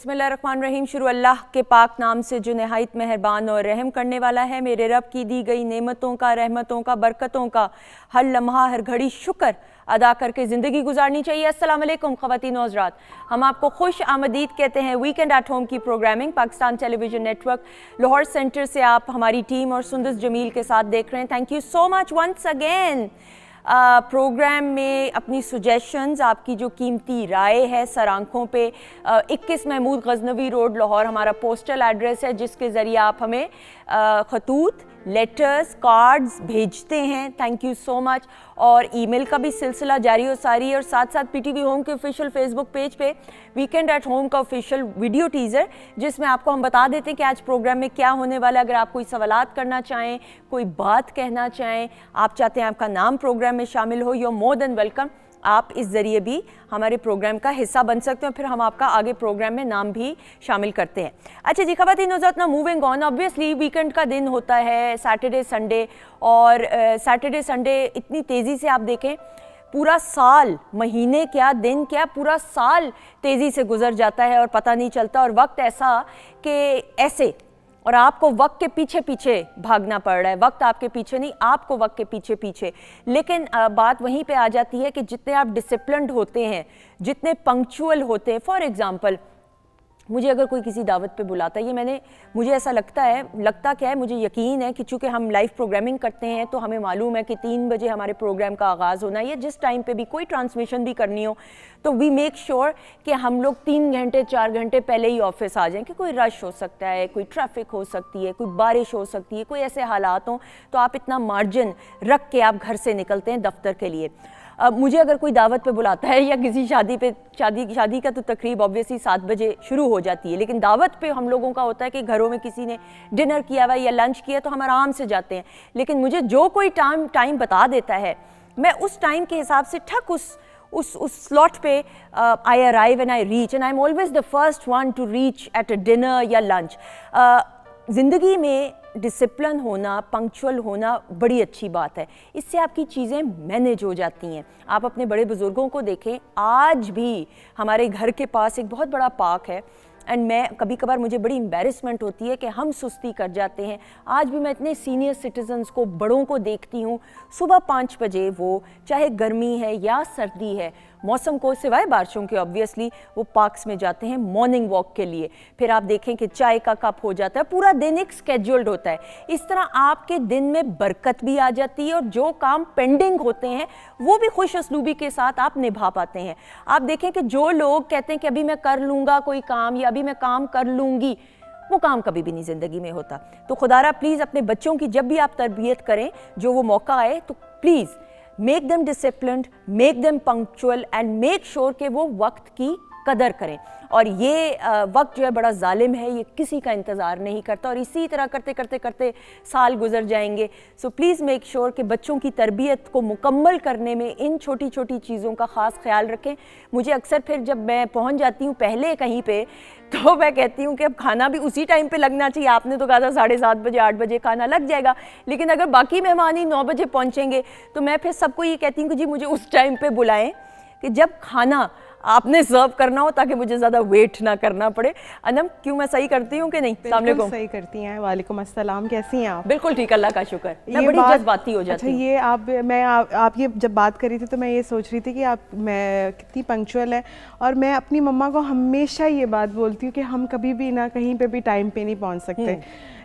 बिस्मिल्लाहिर्रहमानिर्रहीम। शुरू अल्लाह के पाक नाम से जो नहायत मेहरबान और रहम करने वाला है। मेरे रब की दी गई नेमतों का, रहमतों का, बरकतों का हर लम्हा हर घड़ी शुक्र अदा करके ज़िंदगी गुजारनी चाहिए। अस्सलाम वालेकुम ख़वातीन व हज़रात, हम आपको खुश आमदीद कहते हैं वीकेंड एट होम की programming Pakistan television network Lahore centre से आप हमारी टीम और सुंदस जमील के साथ देख रहे हैं। Thank you so much once again. Programme में अपनी सजेशंस, आपकी जो कीमती राय है सर आंखों पे 21 महमूद गजनवी रोड लाहौर हमारा पोस्टल एड्रेस है, जिसके ज़रिए आप हमें खतूत, लेटर्स, कार्ड्स भेजते हैं। Thank you so much. और ईमेल का भी सिलसिला जारी और सारी है। और साथ साथ पीटीवी होम के ऑफिशियल फेसबुक पेज पे वीकेंड एट होम का ऑफिशियल वीडियो टीज़र, जिसमें आपको हम बता देते हैं कि आज प्रोग्राम में क्या होने वाला है। अगर आप कोई सवालात करना चाहें, कोई बात कहना चाहें, आप चाहते हैं आपका नाम प्रोग्राम में शामिल हो, you are more than welcome. आप इस ज़रिए भी हमारे प्रोग्राम का हिस्सा बन सकते हैं, फिर हम आपका आगे प्रोग्राम में नाम भी शामिल करते हैं। अच्छा जी ख़वातीन हज़रात, ना मूविंग ऑन, ऑब्वियसली वीकेंड का दिन होता है सैटरडे संडे, और सैटरडे संडे इतनी तेज़ी से आप देखें पूरा साल, महीने क्या दिन क्या, पूरा साल तेज़ी से गुजर जाता है और पता नहीं चलता। और वक्त ऐसा कि ऐसे, और आपको वक्त के पीछे पीछे भागना पड़ रहा है। वक्त आपके पीछे नहीं, आपको वक्त के पीछे पीछे। लेकिन बात वहीं पे आ जाती है कि जितने आप डिसिप्लिन्ड होते हैं, जितने पंक्चुअल होते हैं। फॉर एग्ज़ाम्पल, मुझे अगर कोई किसी दावत पे बुलाता है, ये मुझे ऐसा लगता क्या है, मुझे यकीन है कि चूँकि हम लाइव प्रोग्रामिंग करते हैं तो हमें मालूम है कि 3 बजे हमारे प्रोग्राम का आगाज़ होना है, या जिस टाइम पे भी कोई ट्रांसमिशन भी करनी हो तो वी मेक श्योर कि हम लोग 3 घंटे 4 घंटे पहले ही ऑफिस आ जाएं, कि कोई रश हो सकता है, कोई ट्रैफिक हो सकती है, कोई बारिश हो सकती है, कोई ऐसे हालात हों, तो आप इतना मार्जिन रख के आप घर से निकलते हैं दफ्तर के लिए। मुझे अगर कोई दावत पे बुलाता है या किसी शादी का तो तकरीब ऑब्वियसली 7 बजे शुरू हो जाती है, लेकिन दावत पे हम लोगों का होता है कि घरों में किसी ने डिनर किया हुआ या लंच किया तो हम आराम से जाते हैं। लेकिन मुझे जो कोई टाइम बता देता है, मैं उस टाइम के हिसाब से ठक उस स्लॉट पे आई arrive and I reach, and I am always the first one two reach at a dinner या लंच। ज़िंदगी में डिसिप्लिन होना, पंक्चुअल होना बड़ी अच्छी बात है। इससे आपकी चीज़ें मैनेज हो जाती हैं। आप अपने बड़े बुज़ुर्गों को देखें, आज भी हमारे घर के पास एक बहुत बड़ा पार्क है, एंड मैं कभी कभार मुझे बड़ी एम्बेरसमेंट होती है कि हम सुस्ती कर जाते हैं। आज भी मैं इतने सीनियर सिटीजन्स को, बड़ों को देखती हूँ, सुबह 5 बजे वो, चाहे गर्मी है या सर्दी है, मौसम को सिवाय बारिशों के ऑब्वियसली, वो पार्क्स में जाते हैं मॉर्निंग वॉक के लिए। फिर आप देखें कि चाय का कप हो जाता है, पूरा दिन एक स्केड्यूल्ड होता है। इस तरह आपके दिन में बरकत भी आ जाती है, और जो काम पेंडिंग होते हैं वो भी खुश उसलूबी के साथ आप निभा पाते हैं। आप देखें कि जो लोग कहते हैं कि अभी मैं कर लूँगा कोई काम, या अभी मैं काम कर लूँगी, वो काम कभी भी नहीं ज़िंदगी में होता। तो खुदारा प्लीज़ अपने बच्चों की जब भी आप तरबियत करें, जो वो मौका आए, तो please make them disciplined, make them punctual, and make sure कि वो वक्त की कदर करें। और ये वक्त जो है बड़ा जालिम है, ये किसी का इंतज़ार नहीं करता, और इसी तरह करते करते करते साल गुजर जाएंगे। सो प्लीज़ मेक श्योर कि बच्चों की तरबियत को मुकम्मल करने में इन छोटी छोटी चीज़ों का ख़ास ख्याल रखें। मुझे अक्सर फिर जब मैं पहुंच जाती हूँ पहले कहीं पे, तो मैं कहती हूँ कि अब खाना भी उसी टाइम पे लगना चाहिए। आपने तो कहा था 7:30 बजे 8 बजे खाना लग जाएगा, लेकिन अगर बाकी मेहमान ही 9 बजे पहुँचेंगे तो मैं फिर सबको ये कहती हूँ कि जी मुझे उस टाइम पे बुलाएं कि जब खाना आपने सर्व करना हो, ताकि मुझे ज़्यादा वेट ना करना पड़े। अनम, क्यों मैं सही करती हूँ कि नहीं? बिल्कुल सही करती हैं। वालेकुम अस्सलाम, कैसी हैं आप? बिल्कुल ठीक, अल्लाह का शुक्र। मैं बड़ी जज्बाती हो जाती हूँ। अच्छा, ये आप ये जब बात कर रही थी तो मैं ये सोच रही थी कि मैं कितनी पंक्चुअल है, और मैं अपनी मम्मा को हमेशा ये बात बोलती हूँ कि हम कभी भी ना कहीं पे भी टाइम पे नहीं पहुँच सकते।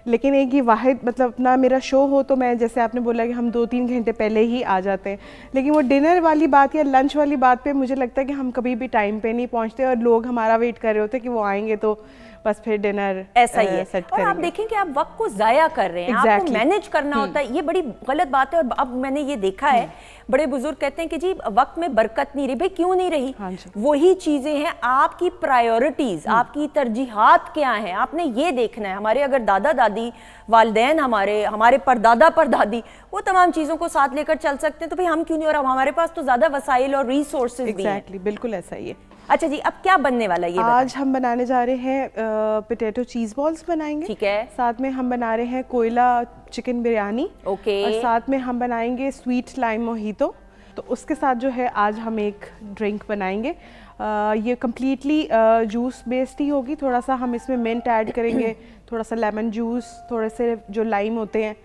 लेकिन एक ही वाहिद, मतलब अपना मेरा शो हो तो मैं, जैसे आपने बोला कि हम 2-3 घंटे पहले ही आ जाते हैं, लेकिन वो डिनर वाली बात या लंच वाली बात पे मुझे लगता है कि हम कभी भी टाइम पे नहीं पहुंचते, और लोग हमारा वेट कर रहे होते कि वो आएंगे तो बस फिर डिनर ऐसा ही है। और आप देखें कि आप वक्त को ज़ाया कर रहे हैं, आपको मैनेज करना होता है, ये बड़ी गलत बात है। और अब मैंने ये देखा है, बड़े बुजुर्ग कहते हैं कि जी वक्त में बरकत नहीं रही। भाई क्यों नहीं रही? हाँ, वही चीज़ें हैं, आपकी प्रायोरिटीज़, आपकी तरजीहात क्या हैं, आपने ये देखना है। हमारे अगर दादा दादी, वालिदैन, हमारे परदादा परदादी, वो तमाम चीज़ों को साथ लेकर चल सकते हैं, तो भाई हम क्यों नहीं? और अब हमारे पास तो ज़्यादा वसाइल और रिसोर्सेज भी हैं। बिल्कुल ऐसा ही है। अच्छा जी, अब क्या बनने वाला है ये? आज हम बनाने जा रहे हैं पोटैटो चीज़ बॉल्स बनाएंगे। ठीक है। साथ में हम बना रहे हैं कोयला चिकन बिरयानी। ओके। और साथ में हम बनाएंगे स्वीट लाइम मोहितो। तो उसके साथ जो है आज हम एक ड्रिंक बनाएंगे। ये कम्प्लीटली जूस बेस्ड ही होगी। थोड़ा सा हम इसमें मिंट ऐड करेंगे, थोड़ा सा लेमन जूस, थोड़े से जो लाइम होते हैं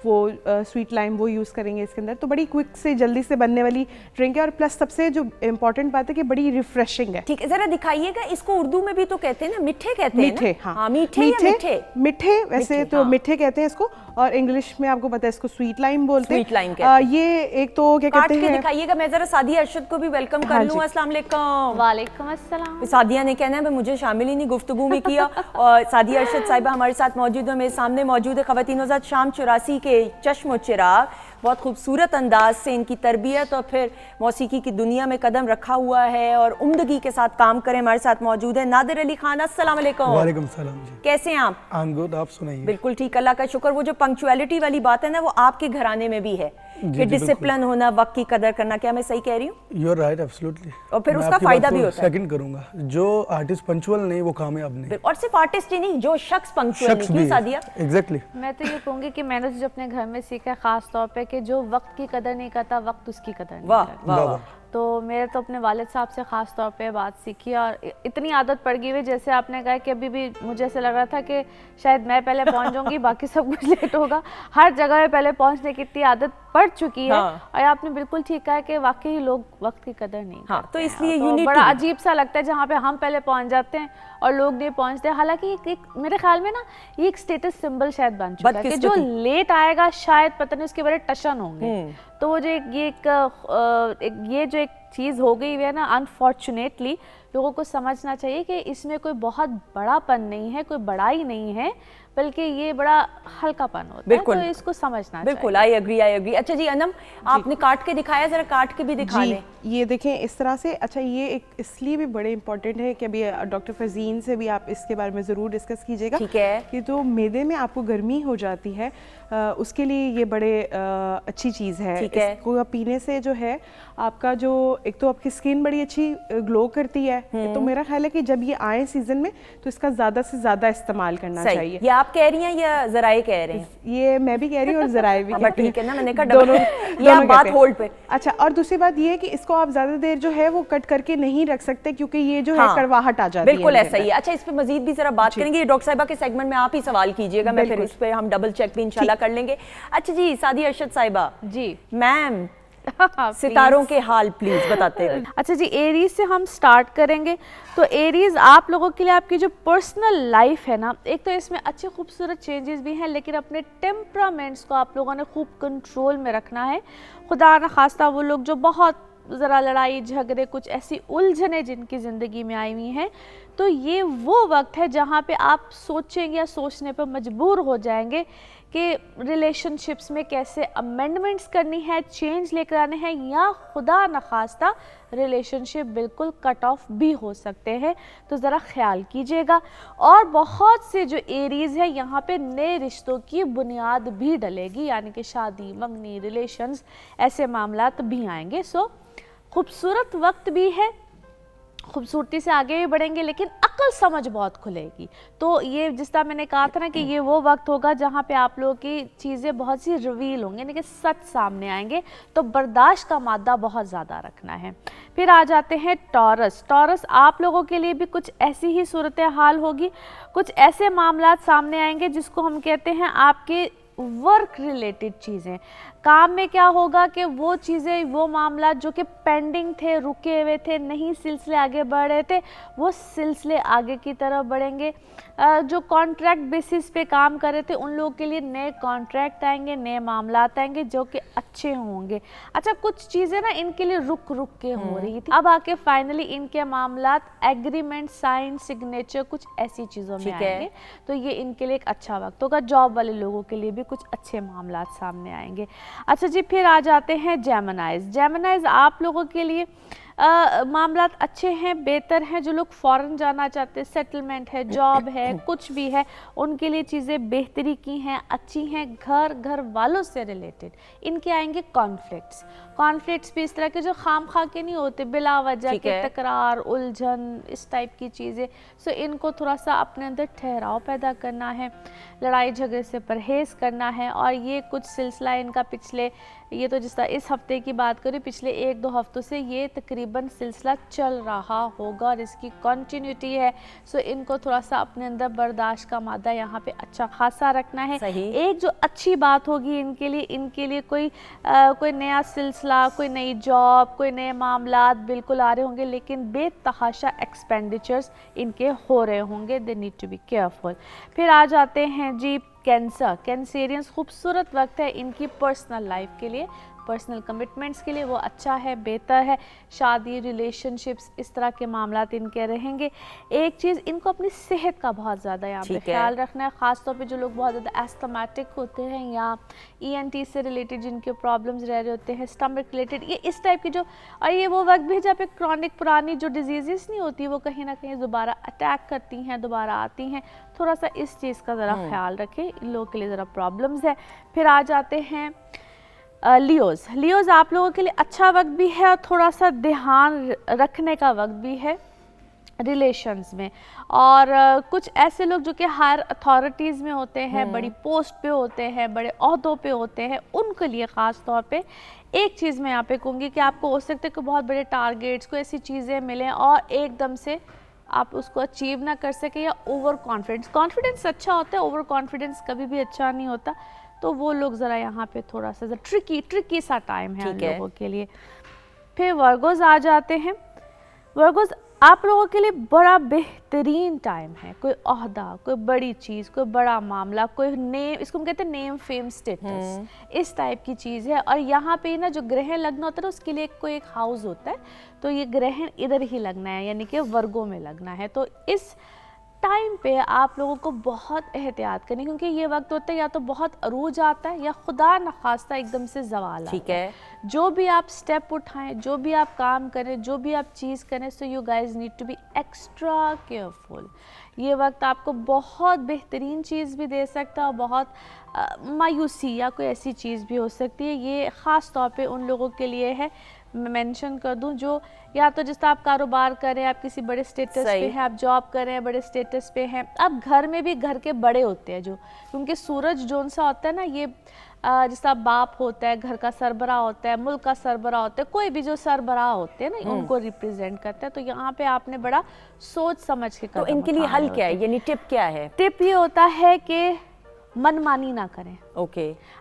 वो स्वीट लाइम वो यूज़ करेंगे इसके अंदर। तो बड़ी क्विक से जल्दी से बनने वाली ड्रिंक है और प्लस सबसे जो इम्पोर्टेंट बात है कि बड़ी रिफ्रेशिंग है। ठीक है, जरा दिखाइएगा इसको। उर्दू में भी तो कहते हैं ना, मीठे कहते हैं मीठे, ना? हाँ मीठे या मीठे? मीठे वैसे मीठे, तो हाँ। मीठे कहते हैं इसको, और इंग्लिश में आपको पता है इसको स्वीट लाइम बोलते हैं। स्वीट लाइम कहते हैं। ये एक तो क्या काट कहते के हैं, दिखाइएगा। मैं जरा सादिया अरशद को भी वेलकम कर हाँ लूँ। जी। अस्सलाम वालेकुम। वालेकुम अस्सलाम। सादिया ने कहना है भाई मुझे शामिल ही नहीं गुफ्तगू में किया। और सादिया अरशद साहिबा हमारे साथ मौजूद है, मेरे सामने मौजूद है। ख़वातीन हज़रात, शाम 84 के चश्म चिराग, बहुत खूबसूरत अंदाज से इनकी तरबियत और फिर मौसीकी की दुनिया में कदम रखा हुआ है और उम्दगी के साथ काम करें। हमारे साथ मौजूद है नादिर अली खान। अस्सलाम वालेकुम। वालेकुम सलाम जी। कैसे हैं आप? आई एम गुड, आप सुनाइए। बिल्कुल ठीक, अल्लाह का शुक्र। वो जो पंक्चुअलिटी वाली बात है ना, वो आपके घराने में भी है कि डिसिप्लिन होना, वक्त की कदर करना। क्या मैं सही कह रही हूँ? You are right, absolutely. और फिर उसका फायदा भी होता है। सेकंड करूंगा, जो आर्टिस्ट पंक्चुअल नहीं वो कामयाब नहीं। और सिर्फ आर्टिस्ट ही नहीं, जो शख्स पंक्चुअल शख्स नहीं। भी क्यों सादिया? एग्जैक्टली। मैं तो ये कहूँगी कि मैंने जो अपने घर में सीखा है ख़ास तौर पे कि जो वक्त की कदर नहीं करता, वक्त उसकी कदर नहीं वाह करता। वाह वाह, वाह। वाह। तो मेरे तो अपने वालिद साहब से ख़ास तौर पे बात सीखी और इतनी आदत पड़ गई है। जैसे आपने कहा कि अभी भी मुझे ऐसे लग रहा था कि शायद मैं पहले पहुंच जाऊंगी, बाकी सब कुछ लेट होगा। हर जगह में पहले पहुंचने की इतनी आदत पड़ चुकी है। हाँ। और आपने बिल्कुल ठीक कहा कि वाकई लोग वक्त की कदर नहीं हाँ, करते तो हैं। इसलिए तो you need बड़ा to- अजीब सा लगता है जहाँ पे हम पहले पहुंच जाते हैं और लोग नहीं पहुंचते। हालांकि एक मेरे ख्याल में ना ये एक स्टेटस सिंबल शायद बन चुका है कि जो बदकिस्मती। लेट आएगा शायद पता नहीं उसके बड़े टशन होंगे। तो वो जो ये जो एक चीज़ हो गई है ना, अनफॉर्चुनेटली लोगों को समझना चाहिए कि इसमें कोई बहुत बड़ापन नहीं है, कोई बड़ाई नहीं है, बल्कि ये बड़ा हल्कापन होता बिल्कुल। है। तो इसको समझना बिल्कुल, चाहिए। I agree. अच्छा जी अनम, आपने काट के दिखाया, जरा काट के भी दिखा जी, लें। ये देखें इस तरह से। अच्छा, ये एक इसलिए भी बड़े इंपॉर्टेंट है कि अभी डॉक्टर फजीन से भी आप इसके बारे में ज़रूर डिस्कस कीजिएगा। ठीक है। कि जो मैदे में आपको गर्मी हो जाती है, उसके लिए ये बड़े अच्छी चीज़ है। ठीक है। इसको पीने से जो है आपका जो एक तो आपकी स्किन बड़ी अच्छी ग्लो करती है। तो मेरा ख्याल है कि जब ये आए सीजन में तो इसका ज़्यादा से ज़्यादा इस्तेमाल करना सही। चाहिए। ये आप कह रही हैं या जराए कह रहे हैं? ये मैं भी कह रही हूँ और जराए भी हाँ, कहते हैं। ठीक है ना, मैंने कहा दोनों ये आप दोनों बात कहते हैं। होल्ड पे। अच्छा, और दूसरी बात ये है कि इसको आप ज्यादा देर जो है वो कट करके नहीं रख सकते क्योंकि ये जो है हाँ, कड़वाहट आ जाती है। बिल्कुल इनके ऐसा ही अंदर। है। अच्छा, इस पे मजीद भी जरा बात करेंगे। ये डॉक्टर साहिबा के सेगमेंट में आप ही सवाल कीजिएगा, मैं फिर बिल्कुल। इस पे हम डबल चेक भी इंशाल्लाह कर लेंगे। अच्छा जी, सादिया अरशद साहिबा जी मैम, Please. सितारों के हाल प्लीज बताते रहिए। अच्छा जी, एरीज से हम स्टार्ट करेंगे। तो एरीज आप लोगों के लिए आपकी जो पर्सनल लाइफ है ना, एक तो इसमें अच्छे खूबसूरत चेंजेस भी हैं, लेकिन अपने टेम्परामेंट्स को आप लोगों ने खूब कंट्रोल में रखना है। खुदा न खास्ता वो लोग जो बहुत ज़रा लड़ाई झगड़े, कुछ ऐसी उलझने जिनकी ज़िंदगी में आई हुई हैं, तो ये वो वक्त है जहाँ पे आप सोचेंगे या सोचने पर मजबूर हो जाएंगे कि रिलेशनशिप्स में कैसे अमेंडमेंट्स करनी है, चेंज लेकर आने हैं, या खुदा न खास्ता रिलेशनशिप बिल्कुल कट ऑफ भी हो सकते हैं। तो ज़रा ख्याल कीजिएगा। और बहुत से जो एरीज़ है यहाँ पे नए रिश्तों की बुनियाद भी डलेगी, यानी कि शादी, मंगनी, रिलेशंस, ऐसे मामलात भी आएंगे। सो खूबसूरत वक्त भी है, खूबसूरती से आगे भी बढ़ेंगे, लेकिन अक्ल समझ बहुत खुलेगी। तो ये जिस तरह मैंने कहा था ना कि ये वो वक्त होगा जहाँ पे आप लोगों की चीज़ें बहुत सी रिवील होंगी, यानी कि सच सामने आएंगे। तो बर्दाश्त का मादा बहुत ज़्यादा रखना है। फिर आ जाते हैं टॉरस। टॉरस आप लोगों के लिए भी कुछ ऐसी ही सूरत हाल होगी, कुछ ऐसे मामलात सामने आएंगे जिसको हम कहते हैं आपके वर्क रिलेटेड चीज़ें। काम में क्या होगा कि वो चीज़ें, वो मामला जो कि पेंडिंग थे, रुके हुए थे, नहीं सिलसिले आगे बढ़ रहे थे, वो सिलसिले आगे की तरफ बढ़ेंगे। जो कॉन्ट्रैक्ट बेसिस पे काम कर रहे थे उन लोगों के लिए नए कॉन्ट्रैक्ट आएंगे, नए मामला आएंगे जो कि अच्छे होंगे। अच्छा, कुछ चीज़ें ना इनके लिए रुक रुक के हो रही थी, अब आके फाइनली इनके मामला एग्रीमेंट, साइन, सिग्नेचर, कुछ ऐसी चीज़ों में आएंगे। तो ये इनके लिए एक अच्छा वक्त होगा। जॉब वाले लोगों के लिए भी कुछ अच्छे मामला सामने आएंगे। अच्छा जी, फिर आ जाते हैं जेमिनाइज। जेमिनाइज आप लोगों के लिए मामलात अच्छे हैं, बेहतर हैं। जो लोग फ़ॉरेन जाना चाहते हैं, सेटलमेंट है, जॉब है, कुछ भी है, उनके लिए चीज़ें बेहतरी की हैं, अच्छी हैं। घर वालों से रिलेटेड इनके आएंगे कॉन्फ्लिक्ट्स भी इस तरह के जो खाम खा के नहीं होते, बिला वजह के तकरार, उलझन, इस टाइप की चीज़ें। सो इनको थोड़ा सा अपने अंदर ठहराव पैदा करना है, लड़ाई झगड़े से परहेज़ करना है। और ये कुछ सिलसिला इनका पिछले, ये तो जिस तरह इस हफ्ते की बात करें, पिछले 1-2 हफ्तों से ये तकरीबन सिलसिला चल रहा होगा और इसकी कंटिन्यूटी है। सो इनको थोड़ा सा अपने अंदर बर्दाश्त का मादा यहाँ पे अच्छा खासा रखना है। एक जो अच्छी बात होगी इनके लिए कोई नया सिलसिला, कोई नई जॉब, कोई नए मामलात बिल्कुल आ रहे होंगे, लेकिन बेतहाशा एक्सपेंडिचर्स इनके हो रहे होंगे। They need to be careful. फिर आ जाते हैं जी कैंसेरियंस। खूबसूरत वक्त है इनकी पर्सनल लाइफ के लिए, पर्सनल कमिटमेंट्स के लिए, वो अच्छा है, बेहतर है। शादी, रिलेशनशिप्स, इस तरह के मामलात इनके रहेंगे। एक चीज़, इनको अपनी सेहत का बहुत ज़्यादा यहाँ पे ख्याल रखना है, ख़ासतौर पे जो लोग बहुत ज़्यादा एस्थमेटिक होते हैं या ENT से रिलेटेड जिनके प्रॉब्लम्स रह रहे होते हैं, स्टमक रिलेटेड, ये इस टाइप की जो, और ये वो वक्त भी जहाँ पे क्रॉनिक पुरानी जो डिजीज़ नहीं होती वो कहीं ना कहीं दोबारा अटैक करती हैं, दोबारा आती हैं। थोड़ा सा इस चीज़ का ज़रा ख्याल रखें, इन लोगों के लिए ज़रा प्रॉब्लम्स है। फिर आ जाते हैं लियोज़ आप लोगों के लिए अच्छा वक्त भी है और थोड़ा सा ध्यान रखने का वक्त भी है रिलेशंस में। और कुछ ऐसे लोग जो कि हायर अथॉरिटीज़ में होते हैं, बड़ी पोस्ट पे होते हैं, बड़े ओहदों पे होते हैं, उनके लिए ख़ास तौर पे एक चीज़ मैं यहाँ पे कहूँगी कि आपको हो सकता है कि बहुत बड़े टारगेट्स को ऐसी चीज़ें मिलें और एकदम से आप उसको अचीव ना कर सके, या ओवर कॉन्फिडेंस अच्छा होता है, ओवर कॉन्फिडेंस कभी भी अच्छा नहीं होता। तो वो लोग ज़रा यहाँ पे थोड़ा सा ट्रिकी सा टाइम है उन लोगों के लिए। फिर वर्गोज़ आ जाते हैं। वर्गोज़ आप लोगों के लिए बड़ा बेहतरीन टाइम है। कोई ओहदा, कोई बड़ी चीज़, कोई बड़ा मामला, कोई नेम, इसको हम कहते हैं नेम, फेम, स्टेटस, इस टाइप की चीज़ है। और यहाँ पे ना जो ग्रहण लगना होता है ना, उसके लिए कोई एक हाउस होता है, तो ये ग्रहण इधर ही लगना है, यानी कि वर्गों में लगना है। तो इस टाइम पे आप लोगों को बहुत एहतियात करनी, क्योंकि ये वक्त होता है या तो बहुत अरूज आता है या खुदा न खास्ता एकदम से ज़वाल आता है। जो भी आप स्टेप उठाएं, जो भी आप काम करें, जो भी आप चीज़ करें, so you guys need to be extra careful. ये वक्त आपको बहुत बेहतरीन चीज़ भी दे सकता है और बहुत मायूसी या कोई ऐसी चीज़ भी हो सकती है। ये ख़ास तौर पे उन लोगों के लिए है, मैं मेंशन कर दूं, जो या तो जिस आप कारोबार करें, आप किसी बड़े स्टेटस पे हैं, आप जॉब कर रहे हैं, बड़े स्टेटस पे हैं, अब घर में भी घर के बड़े होते हैं जो, क्योंकि सूरज जोन सा होता है ना, ये जिस आप बाप होता है, घर का सरबराह होता है, मुल्क का सरबराह होता है, कोई भी जो सरबराह होते हैं ना, उनको रिप्रेजेंट करता है। तो यहाँ पे आपने बड़ा सोच समझ के तो इनके लिए हल क्या है, यानी टिप क्या है? टिप ये होता है कि मनमानी ना करें।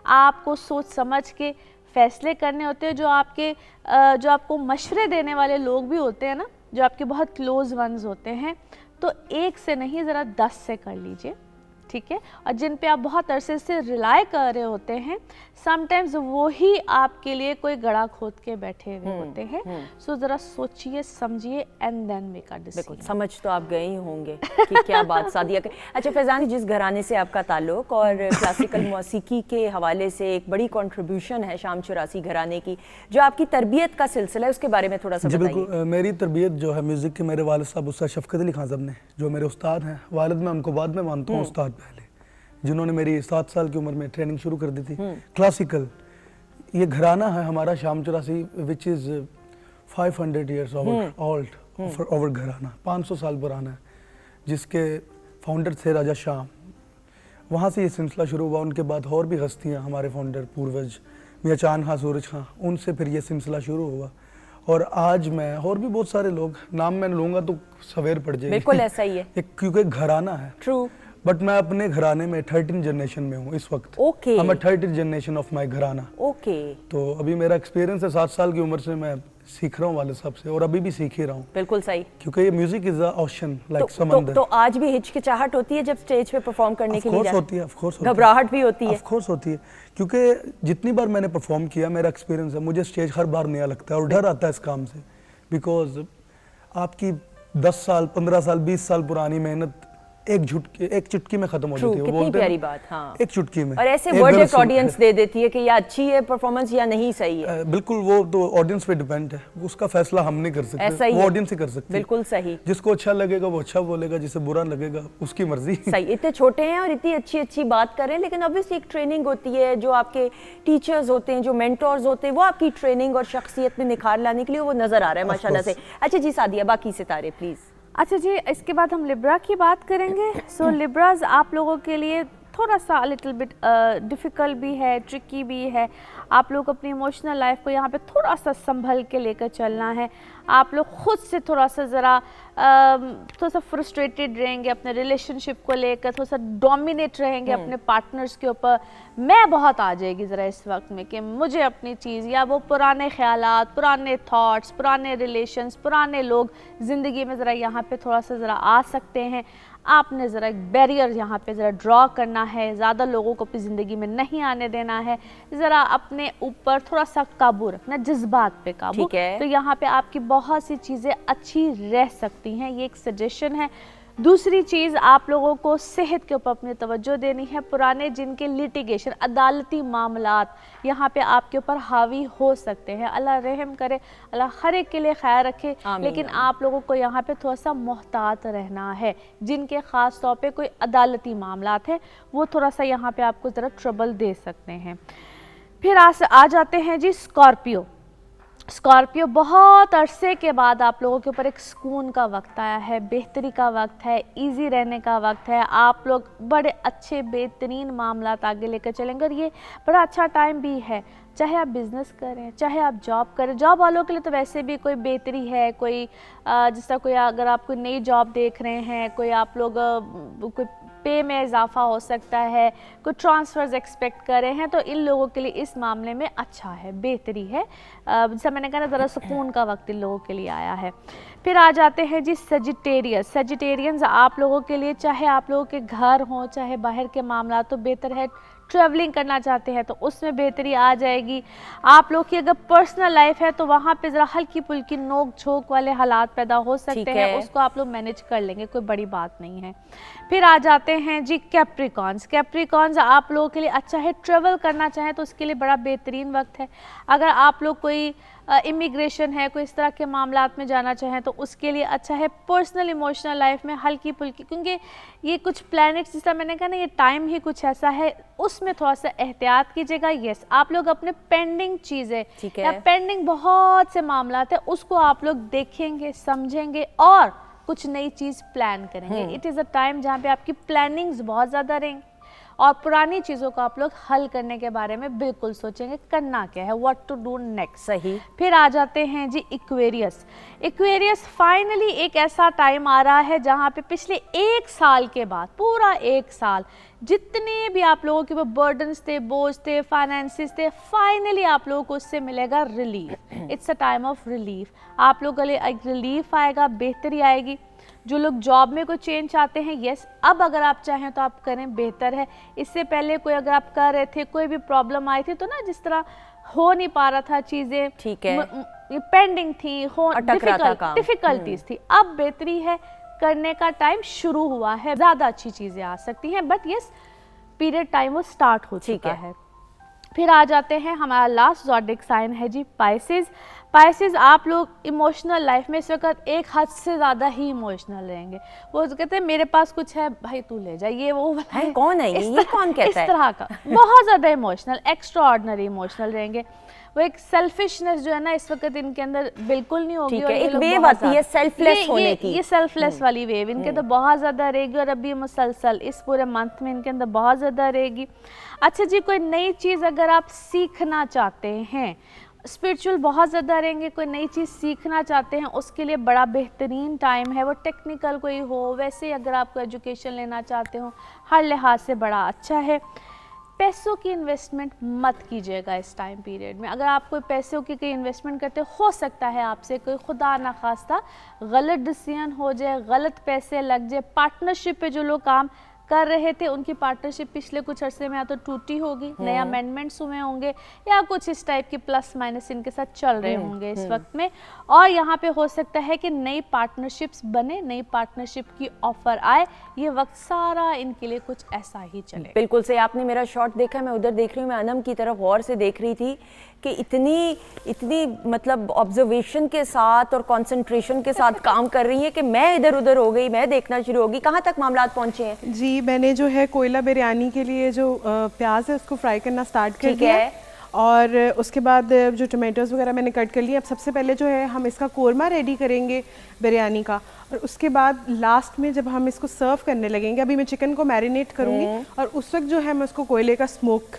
आपको सोच समझ के फैसले करने होते हैं। जो आपको मशवरे देने वाले लोग भी होते हैं ना, जो आपके बहुत क्लोज वंस होते हैं, तो एक से नहीं, ज़रा 10 से कर लीजिए, ठीक है। और जिन पे आप बहुत अरसे से रिलाय कर रहे होते हैं, समटाइम्स वो ही आपके लिए कोई गड़ा खोद के बैठे हुए होते हैं। सो ज़रा सोचिए, समझिए and then make a decision. समझ तो आप गए ही होंगे कि क्या बात सादिया के। अच्छा फैज़ान, जिस घराने से आपका ताल्लुक और क्लासिकल मौसीकी के हवाले से एक बड़ी कंट्रीब्यूशन है शाम चुरासी घराने की, जो आपकी तरबियत का सिलसिला है, उसके बारे में थोड़ा सा बताइए। बिल्कुल, मेरी तरबियत जो है म्यूज़िक के, मेरे वालिद साहब उस्ताद शफ़क़त अली खान साहब ने, जो मेरे उस्ताद हैं, वालिद मैं उनको बाद में मानता हूँ, उस्ताद पहले, जिन्होंने मेरी 7 साल की उम्र में ट्रेनिंग शुरू कर दी थी क्लासिकल। ये घराना है हमारा शाम चुरासी, which is 500 years old over घराना, 500 साल पुराना है, जिसके फाउंडर थे राजा शाम। वहाँ से ये सिलसिला शुरू हुआ। उनके बाद और भी हस्तियाँ, हमारे फाउंडर पूर्वज मियाँ चांद खां, सूरज खां, उनसे फिर ये सिलसिला शुरू हुआ। और आज मैं, और भी बहुत सारे लोग, नाम मैं लूँगा तो सवेर पड़ जाएगी। बिल्कुल ऐसा ही है, क्योंकि घराना है। ट्रू। बट मैं अपने घराने में 13 जनरेशन में हूँ इस वक्त। Okay. I'm a 13th generation of my घराना। ओके। तो अभी मेरा एक्सपीरियंस है, 7 साल की उम्र से मैं सीख रहा हूँ वाले साहब से, और अभी भी सीख ही रहा हूँ। बिल्कुल सही। क्योंकि ये music is a ocean, like समंदर। तो आज भी हिचकिचाहट होती है जब स्टेज पे परफॉर्म करने के लिए जाते हैं? होती है, ऑफ कोर्स होती है। घबराहट भी होती है? ऑफ कोर्स होती है, क्योंकि जितनी बार मैंने परफॉर्म किया, मेरा एक्सपीरियंस है, मुझे स्टेज हर बार नया लगता है और डर आता है इस काम से। बिकॉज आपकी 10 साल, 15 साल, 20 साल पुरानी मेहनत एक चुटकी में खत्म हो True, जाती है। वो कितनी बोलते हैं प्यारी ना, बात, हाँ। एक चुटकी में। और ऐसे एक वर्ड गलत ऑडियंस दे देती है कि ये अच्छी है परफॉर्मेंस या नहीं सही है। बिल्कुल, वो तो ऑडियंस पे डिपेंड है, उसका फैसला हम नहीं कर ऐसा सकते, ही वो है। ऑडियंस ही कर सकती है। बिल्कुल सही। जिसको अच्छा लगेगा वो अच्छा बोलेगा, जिसे बुरा लगेगा उसकी मर्जी। सही, इतने छोटे हैं और इतनी अच्छी अच्छी बात कर रहे हैं, लेकिन ऑब्वियसली एक ट्रेनिंग होती है, जो आपके टीचर्स होते हैं, जो मेंटोर्स होते हैं, वो आपकी ट्रेनिंग और शख्सियत में निखार लाने के लिए वो नजर आ रहा है माशाल्लाह से। अच्छा जी सादिया, बाकी सितारे प्लीज। अच्छा जी, इसके बाद हम लिब्रा की बात करेंगे। सो लिब्राज आप लोगों के लिए थोड़ा सा लिटिल बिट डिफ़िकल्ट भी है, ट्रिकी भी है। आप लोग अपनी इमोशनल लाइफ को यहाँ पे थोड़ा सा संभल के लेकर चलना है। आप लोग खुद से थोड़ा सा ज़रा थोड़ा सा फ्रस्ट्रेटेड रहेंगे अपने रिलेशनशिप को लेकर, थोड़ा सा डोमिनेट रहेंगे अपने पार्टनर्स के ऊपर। मैं बहुत आ जाएगी ज़रा इस वक्त में कि मुझे अपनी चीज़, या वो पुराने ख्यालात, पुराने थॉट्स, पुराने रिलेशंस, पुराने लोग ज़िंदगी में ज़रा यहाँ पे थोड़ा सा ज़रा आ सकते हैं। आपने ज़रा एक बैरियर यहाँ पे ज़रा ड्रॉ करना है, ज़्यादा लोगों को अपनी ज़िंदगी में नहीं आने देना है, ज़रा अपने ऊपर थोड़ा सा काबू रखना, जज्बात पे काबू। ठीक है। तो यहाँ पे आपकी बहुत सी चीज़ें अच्छी रह सकती हैं, ये एक सजेशन है। दूसरी चीज़, आप लोगों को सेहत के ऊपर अपनी तवज्जो देनी है। पुराने जिनके लिटिगेशन, अदालती मामलात यहाँ पे आपके ऊपर हावी हो सकते हैं, अल्लाह रहम करे, अल्लाह हर एक के लिए खैर रखे। लेकिन आप लोगों को यहाँ पे थोड़ा सा मोहतात रहना है। जिनके ख़ास तौर पे कोई अदालती मामलात है, वो थोड़ा सा यहाँ पे आपको ज़रा ट्रबल दे सकते हैं। फिर आ जाते हैं जी स्कॉर्पियो। स्कॉर्पियो, बहुत अरसे के बाद आप लोगों के ऊपर एक सुकून का वक्त आया है, बेहतरी का वक्त है, इजी रहने का वक्त है। आप लोग बड़े अच्छे बेहतरीन मामलात आगे लेकर चलेंगे और ये बड़ा अच्छा टाइम भी है। चाहे आप बिज़नेस करें, चाहे आप जॉब करें, जॉब वालों के लिए तो वैसे भी कोई बेहतरी है, कोई जिस तरह कोई अगर आप कोई नई जॉब देख रहे हैं, कोई आप लोग कोई पे में इजाफा हो सकता है, कोई ट्रांसफ़र्स एक्सपेक्ट कर रहे हैं, तो इन लोगों के लिए इस मामले में अच्छा है, बेहतरी है। जैसा मैंने कहा ना, ज़रा सुकून का वक्त इन लोगों के लिए आया है। फिर आ जाते हैं जी सजिटेरियस। सजिटेरियंस आप लोगों के लिए, चाहे आप लोगों के घर हों, चाहे बाहर के मामला, तो बेहतर है। ट्रैवलिंग करना चाहते हैं तो उसमें बेहतरी आ जाएगी। आप लोग की अगर पर्सनल लाइफ है तो वहाँ पे ज़रा हल्की फुल्की नोक झोंक वाले हालात पैदा हो सकते हैं, उसको आप लोग मैनेज कर लेंगे, कोई बड़ी बात नहीं है। फिर आ जाते हैं जी कैप्रिकॉन्स। कैप्रिकॉन्स आप लोगों के लिए अच्छा है, ट्रैवल करना चाहें तो उसके लिए बड़ा बेहतरीन वक्त है। अगर आप लोग कोई इमिग्रेशन है, कोई इस तरह के मामलात में जाना चाहें तो उसके लिए अच्छा है। पर्सनल इमोशनल लाइफ में हल्की फुल्की, क्योंकि ये कुछ प्लैनेट्स, जिस तरह मैंने कहा ना, ये टाइम ही कुछ ऐसा है, उसमें थोड़ा सा एहतियात कीजिएगा। यस, आप लोग अपने पेंडिंग चीज़ें या पेंडिंग बहुत से मामलात है, उसको आप लोग देखेंगे, समझेंगे और कुछ नई चीज़ प्लान करेंगे। इट इज़ अ टाइम जहाँ पे आपकी प्लानिंग्स बहुत ज़्यादा रहेंगी और पुरानी चीज़ों को आप लोग हल करने के बारे में बिल्कुल सोचेंगे, करना क्या है, व्हाट टू डू नेक्स्ट। सही। फिर आ जाते हैं जी इक्वेरियस। इक्वेरियस, फाइनली एक ऐसा टाइम आ रहा है जहाँ पे पिछले 1 साल के बाद, पूरा 1 साल, जितने भी आप लोगों के ऊपर बर्डन्स थे, बोझ थे, फाइनेंसिस थे, फाइनली आप लोगों को उससे मिलेगा relief. It's a time of relief. आप लोगों के लिए एक रिलीफ आएगा, बेहतरी आएगी। जो लोग जॉब में कोई चेंज चाहते हैं, यस, अब अगर आप चाहें तो आप करें, बेहतर है। इससे पहले कोई अगर आप कर रहे थे, कोई भी प्रॉब्लम आई थी तो ना, जिस तरह हो नहीं पा रहा था चीज़ें, ठीक है, पेंडिंग थी, डिफिकल्टीज थी, अब बेहतरी है, करने का टाइम शुरू हुआ है, ज़्यादा अच्छी चीज़ें आ सकती हैं। बट यस, पीरियड टाइम वो स्टार्ट हो चुका है। फिर आ जाते हैं, हमारा लास्ट ज़ोडिक साइन है जी पाइसेस। पाइसेस, आप लोग इमोशनल लाइफ में इस वक्त एक हद से ज़्यादा ही इमोशनल रहेंगे। वो कहते हैं मेरे पास कुछ है भाई तू ले जा, ये वो है, कौन है ये कौन कहता है, इस तरह का बहुत ज़्यादा इमोशनल, एक्स्ट्रा ऑर्डिनरी इमोशनल रहेंगे। वो एक सेल्फिशनेस जो है ना इस वक्त इनके अंदर बिल्कुल नहीं होगी। और एक वेव आती है सेल्फलेस होने की, ये सेल्फलेस वाली वेव इनके अंदर बहुत ज़्यादा रहेगी और अभी मुसलसल इस पूरे मंथ में इनके अंदर बहुत ज़्यादा रहेगी। अच्छा जी, कोई नई चीज़ अगर आप सीखना चाहते हैं, स्पिरिचुअल बहुत ज़्यादा रहेंगे, कोई नई चीज़ सीखना चाहते हैं, उसके लिए बड़ा बेहतरीन टाइम है। वो टेक्निकल कोई हो, वैसे अगर आपको एजुकेशन लेना चाहते हो, हर लिहाज से बड़ा अच्छा है। पैसों की इन्वेस्टमेंट मत कीजिएगा इस टाइम पीरियड में। अगर आप कोई पैसों की कोई इन्वेस्टमेंट करते हो सकता है आपसे कोई खुदा ना खास्ता गलत डिसीजन हो जाए, गलत पैसे लग जाए। पार्टनरशिप पे जो लोग काम कर रहे थे उनकी पार्टनरशिप पिछले कुछ अरसे में या तो टूटी होगी, नए अमेंडमेंट्स हुए होंगे या कुछ इस टाइप के प्लस माइनस इनके साथ चल रहे होंगे इस वक्त में, और यहाँ पे हो सकता है कि नई पार्टनरशिप्स बने, नई पार्टनरशिप की ऑफर आए। ये वक्त सारा इनके लिए कुछ ऐसा ही चले। बिल्कुल सही, आपने मेरा शॉट देखा, मैं उधर देख रही हूँ, मैं अनम की तरफ गौर से देख रही थी कि इतनी मतलब ऑब्जर्वेशन के साथ और कंसंट्रेशन के साथ काम कर रही है कि मैं इधर उधर हो गई, मैं देखना शुरू हो गई। कहाँ तक मामलात पहुँचे हैं? जी, मैंने जो है कोयला बिरयानी के लिए जो प्याज है उसको फ्राई करना स्टार्ट कर दिया है, और उसके बाद जो टमाटोज वगैरह मैंने कट कर लिए। अब सबसे पहले जो है हम इसका कोरमा रेडी करेंगे बिरयानी का, और उसके बाद लास्ट में जब हम इसको सर्व करने लगेंगे, अभी मैं चिकन को मैरिनेट करूंगी और उस वक्त जो है मैं उसको कोयले का स्मोक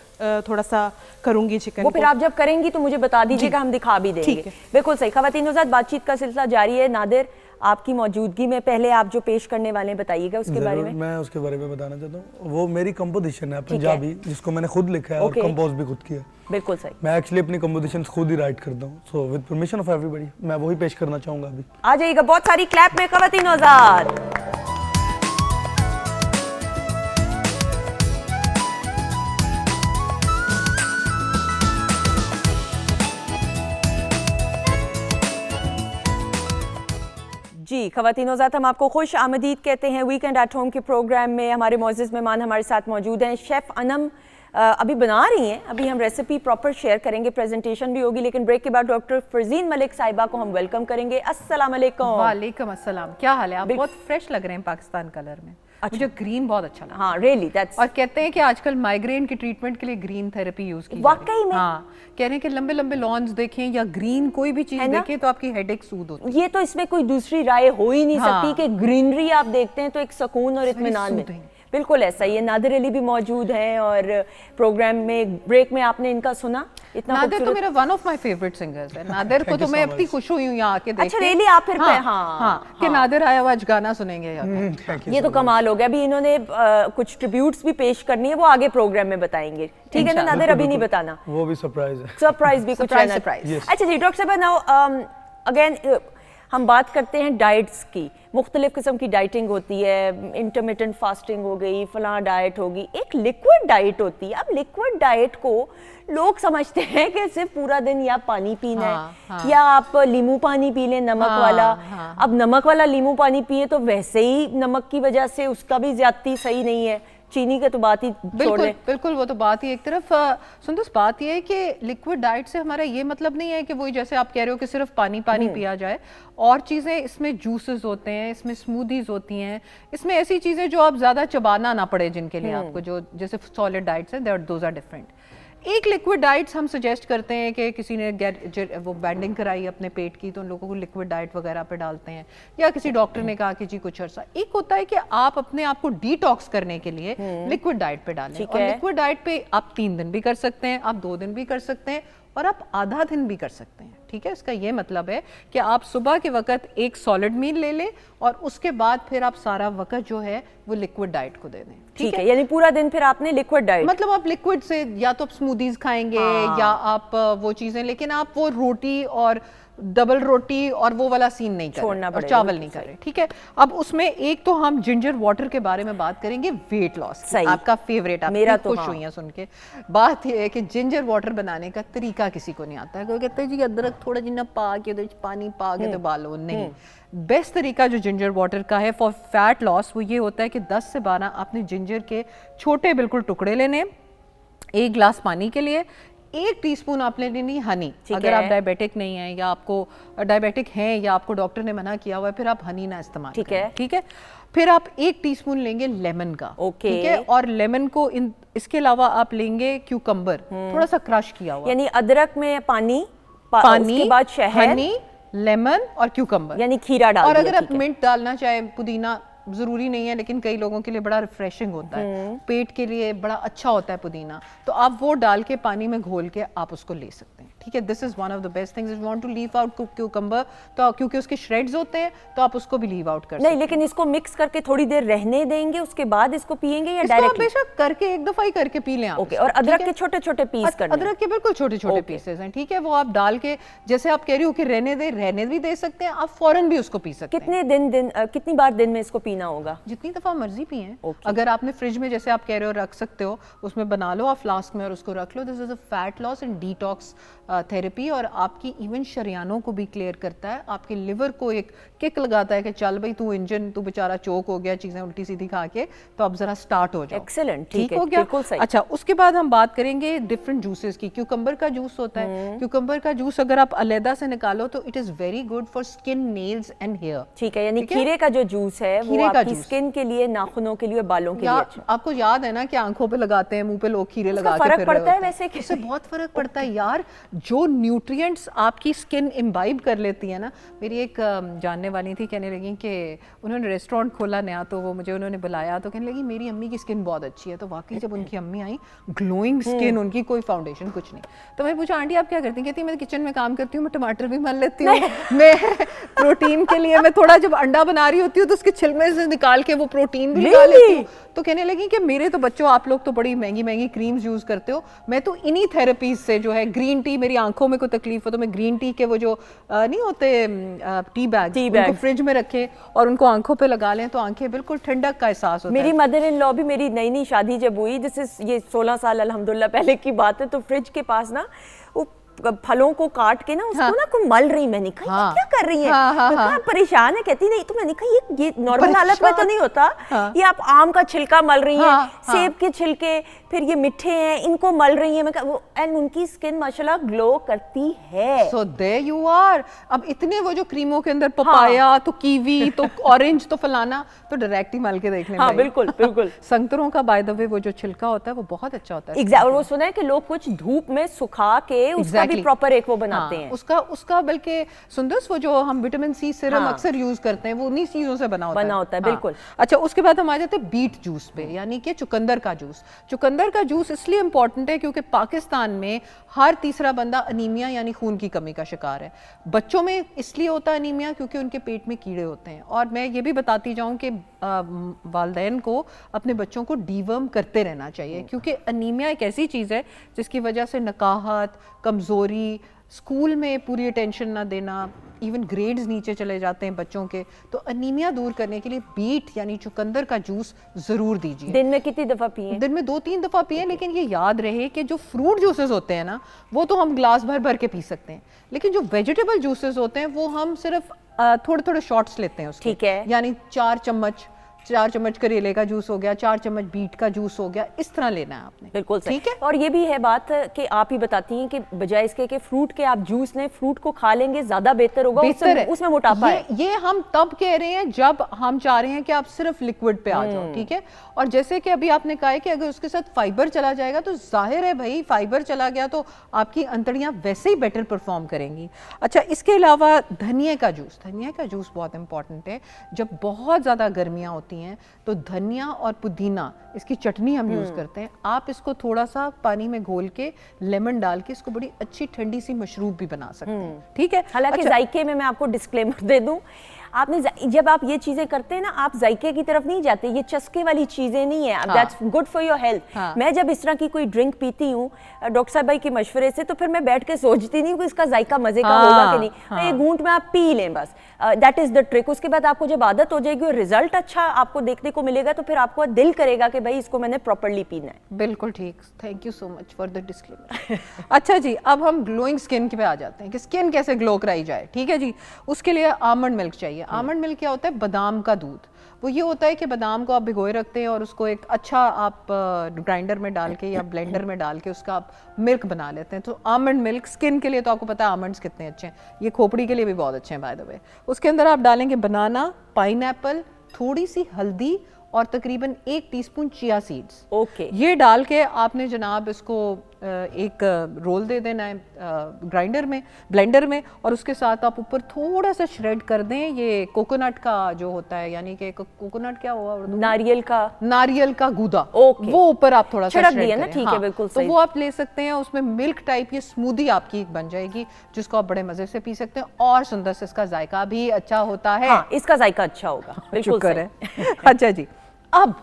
थोड़ा सा करूंगी चिकन वो फिर आप जब करेंगी तो मुझे बता दीजिएगा, हम दिखा भी देंगे। बिल्कुल सही। ख़वातीन हज़रात, बातचीत का सिलसिला जारी है। नादिर, आपकी मौजूदगी में पहले आप जो पेश करने वाले हैं बताइएगा उसके बारे में। मैं उसके बारे में बताना चाहता हूँ, वो मेरी कंपोजिशन है पंजाबी, जिसको मैंने खुद लिखा है और कंपोज भी खुद किया। बिल्कुल सही। मैं एक्चुअली अपनी कंपोजिशन खुद ही राइट करता हूँ, so with permission of everybody मैं वही पेश करना चाहूँगा अभी। आ जाइएगा, बहुत सारी क्लैप में ख़वातीन हज़रात। जी ख़वातीन हज़रात, हम आपको खुश आमदीद कहते हैं वीकेंड एट होम के प्रोग्राम में। हमारे मोअज़्ज़ज़ मेहमान हमारे साथ मौजूद हैं। शेफ़ अनम अभी बना रही हैं, अभी हम रेसिपी प्रॉपर शेयर करेंगे, प्रेजेंटेशन भी होगी, लेकिन ब्रेक के बाद डॉक्टर फरजीन मलिक साहिबा को हम वेलकम करेंगे। अस्सलाम वालेकुम। वालेकुम अस्सलाम, क्या हाल है? आप बहुत फ्रेश लग रहे हैं पाकिस्तान कलर में। मुझे ग्रीन बहुत अच्छा लगा। हाँ, रियली दैट्स। और कहते हैं कि आजकल माइग्रेन की ट्रीटमेंट के लिए ग्रीन थेरेपी यूज की वाकई में? हाँ, कह रहे हैं कि लंबे लंबे लॉन्स देखें या ग्रीन कोई भी चीज देखें तो आपकी हेडेक सूद होती है। ये तो इसमें कोई दूसरी राय हो ही नहीं सकती कि ग्रीनरी आप देखते हैं तो एक सुकून और इत्मीनान मिलता है। बिल्कुल ऐसा ही है। नादिर अली भी मौजूद हैं और प्रोग्राम में ब्रेक में आपने इनका सुना। इतना नादिर तो मेरा one of my favourite singers है। नादिर को तो मैं इतनी खुश हुई हूँ यहाँ आके देख के। अच्छा रियली, आप फिर हाँ, कि नादिर आया हुआ आज गाना सुनेंगे ये तो कमाल हो गया। अभी इन्होंने कुछ ट्रिब्यूट्स भी पेश करनी है, वो आगे प्रोग्राम में बताएंगे, ठीक है ना नादिर? अभी नहीं बताना, वो भी सरप्राइज है। सरप्राइज भी कुछ रहना। अच्छा जी डॉक्टर साहब, नाउ अगेन हम बात करते हैं डाइट्स की। मुख्तलिफ किस्म की डाइटिंग होती है, इंटरमिटेंट फास्टिंग हो गई, फलां डाइट होगी, एक लिक्विड डाइट होती है। अब लिक्विड डाइट को लोग समझते हैं कि सिर्फ पूरा दिन या पानी पीना है या आप लीमू पानी पी लें नमक वाला। अब नमक वाला लीमू पानी पिए तो वैसे ही नमक की वजह से उसका भी ज्यादती सही नहीं है, चीनी का तो बात ही छोड़ दें। बिल्कुल वो तो बात ही एक तरफ। सुंदस, बात ये है कि लिक्विड डाइट से हमारा ये मतलब नहीं है कि वही जैसे आप कह रहे हो कि सिर्फ पानी पानी पिया जाए, और चीज़ें इसमें जूसेस होते हैं, इसमें स्मूदीज होती हैं, इसमें ऐसी चीज़ें जो आप ज़्यादा चबाना ना पड़े, जिनके लिए आपको जो जैसे सॉलिड डाइट्स हैं, दोज आर डिफरेंट। एक लिक्विड डाइट्स हम सजेस्ट करते हैं कि किसी ने वो बैंडिंग कराई अपने पेट की तो उन लोगों को लिक्विड डाइट वगैरह पे डालते हैं, या किसी डॉक्टर ने कहा कि जी कुछ अर्सा। एक होता है कि आप अपने आप को डिटॉक्स करने के लिए लिक्विड डाइट पे डालें, और लिक्विड डाइट पे आप 3 दिन भी कर सकते हैं, आप 2 दिन भी कर सकते हैं, और आप आधा दिन भी कर सकते हैं, ठीक है? इसका ये मतलब है कि आप सुबह के वक्त एक सॉलिड मील ले लें और उसके बाद फिर आप सारा वक्त जो है वो लिक्विड डाइट को दे दें, ठीक है? यानी पूरा दिन फिर आपने लिक्विड डाइट, मतलब आप लिक्विड से या तो आप स्मूदीज खाएंगे या आप वो चीजें, लेकिन आप वो रोटी और डबल रोटी और वो वाला सीन नहीं करें और चावल नहीं करें, ठीक है? अब उसमें एक तो हम जिंजर वाटर के बारे में बात करेंगे, वेट लॉस, आपका फेवरेट, आप मेरा तो खुश हुई हैं सुन के। बात ये है कि जिंजर वाटर बनाने का तरीका किसी को नहीं आता है, कोई कहता है जी अदरक थोड़ा जिन्ना पा के पानी पा के तो बालो, नहीं। बेस्ट तरीका जो जिंजर वाटर का है फॉर फैट लॉस वो ये होता है कि 10 से 12 आपने जिंजर के छोटे बिल्कुल टुकड़े लेने, 1 गिलास पानी के लिए 1 टीस्पून आपने लेनी हनी। अगर आप डायबिटिक नहीं है या आपको डायबिटिक हैं या आपको डॉक्टर ने मना किया हुआ है, फिर आप हनी ना इस्तेमाल करें, ठीक है? फिर आप 1 टीस्पून लेंगे लेमन का, ठीक है? और लेमन को इसके अलावा आप लेंगे क्यूकम्बर, थोड़ा सा क्रश किया हुआ, यानी अदरक में पानी उसके बाद शहद, हनी, लेमन और क्यूकम्बर, यानी खीरा डाल, और अगर आप मिंट डालना चाहे, पुदीना जरूरी नहीं है लेकिन कई लोगों के लिए बड़ा रिफ्रेशिंग होता है, पेट के लिए बड़ा अच्छा होता है पुदीना, तो आप वो डाल के पानी में घोल के आप उसको ले सकते हैं, ठीक है, this is one of the best things. If you want to leave out cucumber, तो क्योंकि उसके श्रेड्स होते हैं तो आप उसको भी लीव आउट कर सकते नहीं, लेकिन इसको मिक्स करके थोड़ी देर रहने देंगे, उसके बाद इसको पिएंगे या इसको आप डायरेक्टली? बेशक करके एक दफा ही करके पी लें आप। ओके, और अदरक के छोटे छोटे पीस करने? अदरक के बिल्कुल छोटे छोटे पीसेस हैं, ठीक है, वो आप डाल के, जैसे आप कह रही हो कि रहने भी दे सकते हैं, आप फौरन भी उसको पी सकते हैं। कितनी बार दिन में इसको पीना होगा? जितनी दफा मर्जी पिए। अगर आपने फ्रिज में, जैसे आप कह रहे हो, रख सकते हो, उसमें बना लो आप फ्लास्क में और उसको रख लो। This is a fat loss and detox therapy, और आपकी इवन शरियानों को भी क्लियर करता है, आपके लिवर को एक किक लगाता है कि चल भाई तू बेचारा चोक हो गया चीजें उल्टी सीधी खा के, तो अब जरा स्टार्ट हो जाओ। एक्सीलेंट, ठीक हो गया, बिल्कुल सही। अच्छा, उसके बाद हम बात करेंगे डिफरेंट जूसेस की। क्यूकम्बर का जूस होता है, क्यूकम्बर का जूस अगर आप अलग से निकालो तो it is very good for skin, nails and hair. ठीक है, यानी खीरे का जो जूस है वो आपकी स्किन के लिए, नाखूनों के लिए, बालों के लिए अच्छा। आपको याद है ना कि आंखों पे लगाते हैं, मुंह पे लोग खीरे लगा के फर्क पड़ता है वैसे? इससे बहुत फर्क पड़ता है यार, जो न्यूट्रिएंट्स आपकी स्किन इम्बाइब कर लेती है ना। मेरी एक जानने वाली थी, कहने लगी कि उन्होंने रेस्टोरेंट खोला नया, तो वो मुझे उन्होंने बुलाया तो कहने लगी मेरी अम्मी की स्किन बहुत अच्छी है। तो वाकई जब उनकी अम्मी आई, ग्लोइंग स्किन उनकी, कोई फाउंडेशन कुछ नहीं। तो मैं पूछा आंटी आप क्या करती हैं? कहती मैं किचन में काम करती हूँ, मैं टमाटर भी मल लेती हूँ, मैं प्रोटीन के लिए मैं थोड़ा जब अंडा बना रही होती हूँ तो उसके छिलमे से निकाल के वो प्रोटीन भी निकाल लेती हूँ। तो कहने लगी कि मेरे तो बच्चों, आप लोग तो बड़ी महंगी महंगी क्रीम्स यूज करते हो, मैं तो इन्हीं थेरेपीज से, जो है ग्रीन टी, मेरी आंखों में कोई तकलीफ हो तो मैं ग्रीन टी के वो जो नहीं होते टी बैग, उनको फ्रिज में रखे और उनको आंखों पे लगा लें तो आंखें बिल्कुल ठंडक का एहसास होता है। मेरी मदर इन लॉ भी, मेरी नई नई शादी जब हुई, ये 16 साल अल्हम्दुलिल्लाह पहले की बात है, तो फ्रिज के पास ना वो फलों को काट के ना उसको ना को मल रही। मैंने कहा ये क्या कर रही है? परेशान है। कहती नहीं, तो मैंने कहा ये नॉर्मल हालत में तो नहीं होता, ये आप आम का छिलका मल रही हैं, सेब के छिलके, फिर ये मिठे हैं, इनको मल रही हैं। मैं कहा एंड उनकी स्किन माशाल्लाह ग्लो करती है। So there you are. अब इतने वो जो क्रीमों के अंदर पपाया, तो कीवी, तो ऑरेंज, तो फलाना, तो डायरेक्ट ही मल के देख लें। बिल्कुल बिल्कुल। संतरों का बाय द वे वो जो छिलका होता है वो बहुत अच्छा होता है। एग्जैक्ट। और वो सुना है कि लोग कुछ धूप में सुखा के उसका भी प्रॉपर एक वो बनाते हैं। उसका बल्कि सुंदस, वो जो हम विटामिन सी सीरम अक्सर यूज करते हैं, वो उन्हीं चीजों से बना होता है। बिल्कुल। अच्छा, उसके बाद हम आ जाते हैं बीट जूस पे, यानी कि चुकंदर का जूस। चुकंदर का जूस इसलिए इंपॉर्टेंट है क्योंकि पाकिस्तान में हर तीसरा बंदा अनीमिया यानी खून की कमी का शिकार है। बच्चों में इसलिए होता है अनीमिया क्योंकि उनके पेट में कीड़े होते हैं। और मैं ये भी बताती जाऊं कि वालिदैन को अपने बच्चों को डीवर्म करते रहना चाहिए, क्योंकि अनीमिया एक ऐसी चीज़ है जिसकी वजह से नकाहत, कमज़ोरी, स्कूल में पूरी अटेंशन ना देना, इवन ग्रेड्स नीचे चले जाते हैं बच्चों के। तो अनीमिया दूर करने के लिए बीट यानी चुकंदर का जूस ज़रूर दीजिए। दिन में कितनी दफ़ा पिए? दिन में 2-3 दफ़ा पिए, लेकिन ये याद रहे कि जो फ्रूट जूसेस होते हैं ना, वो तो हम ग्लास भर भर के पी सकते हैं, लेकिन जो वेजिटेबल जूसेस होते हैं वो हम सिर्फ थोड़े थोड़े शॉट्स लेते हैं उसके। ठीक है। यानी 4 चम्मच करेले का जूस हो गया, 4 चम्मच बीट का जूस हो गया, इस तरह लेना है आपने। बिल्कुल ठीक है। और ये भी है बात कि आप ही बताती हैं कि बजाय इसके कि फ्रूट के आप जूस लें, फ्रूट को खा लेंगे ज्यादा बेहतर होगा। उसमें मोटापा है। ये हम तब कह रहे हैं जब हम चाह रहे हैं कि आप सिर्फ लिक्विड पे आ जाओ, ठीक है। और जैसे कि अभी आपने कहा है कि अगर उसके साथ फाइबर चला जाएगा तो जाहिर है भाई, फाइबर चला गया तो आपकी अंतड़ियां वैसे ही बेटर परफॉर्म करेंगी। अच्छा, इसके अलावा धनिया का जूस बहुत इंपॉर्टेंट है। जब बहुत ज्यादा गर्मियां होती हैं तो धनिया और पुदीना, इसकी चटनी हम यूज करते हैं। आप इसको थोड़ा सा पानी में घोल के, लेमन डाल के, इसको बड़ी अच्छी ठंडी सी मशरूब भी बना सकते हैं, ठीक है। हालांकि जायके में मैं आपको डिस्क्लेमर दे दूं, आपने जब आप ये चीजें करते हैं ना, आप जायके की तरफ नहीं जाते, ये चस्के वाली चीजें नहीं है। That's good for your health. मैं जब इस तरह की कोई ड्रिंक पीती हूँ डॉक्टर साहब भाई के मशवरे से, तो फिर मैं बैठ के सोचती नहीं कि इसका जायका मजे का होगा कि नहीं। एक घूंट में आप पी लें बस, दैट इज द ट्रिक। उसके बाद आपको जब आदत हो जाएगी और रिजल्ट अच्छा आपको देखने को मिलेगा, तो फिर आपको दिल करेगा कि भाई इसको मैंने प्रॉपर्ली पीना है। बिल्कुल ठीक, thank you so much for the disclaimer. अच्छा जी, अब हम ग्लोइंग स्किन पे आ जाते हैं कि स्किन कैसे ग्लो कराई जाए, ठीक है जी। उसके लिए आमंड मिल्क चाहिए। आमंड मिल्क क्या होता है? बादाम का दूध। वो ये होता है कि बादाम को आप भिगोए रखते हैं और उसको एक अच्छा आप ग्राइंडर में डाल के या ब्लेंडर में डाल के उसका आप मिल्क बना लेते हैं। तो आमंड मिल्क स्किन के लिए तो आपको पता है आमंड्स कितने अच्छे हैं, ये खोपड़ी के लिए भी बहुत अच्छे हैं बाय द वे। उसके अंदर आप डालेंगे बनाना, पाइनएप्पल, थोड़ी सी हल्दी और तकरीबन 1 टीस्पून चिया सीड्स। ओके। ये डाल के आपने जनाब इसको एक रोल दे देना है ग्राइंडर में, ब्लेंडर में, और उसके साथ आप ऊपर थोड़ा सा श्रेड कर दें ये कोकोनट का जो होता है, यानी कि कोकोनट क्या हुआ उर्दू में? नारियल का गूदा। ओके। वो ऊपर आप थोड़ा सा छिड़क shred दिया ना, करें। ठीक है, बिल्कुल तो सही। वो आप ले सकते हैं, उसमें मिल्क टाइप ये स्मूदी आपकी बन जाएगी जिसको आप बड़े मजे से पी सकते हैं, और सुंदर से इसका जायका भी अच्छा होता है। हाँ, इसका जायका अच्छा होगा, बिल्कुल शुक्र सही। है। अच्छा जी, अब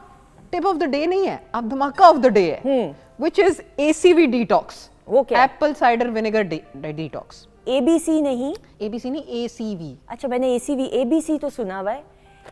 टिप ऑफ द डे नहीं है, अब धमाका ऑफ द डे है, व्हिच इज ACV डिटॉक्स। वो क्या है? Apple cider vinegar detox. ABC नहीं? ABC नहीं, ACV। अच्छा, मैंने ACV ABC तो सुना हुआ है,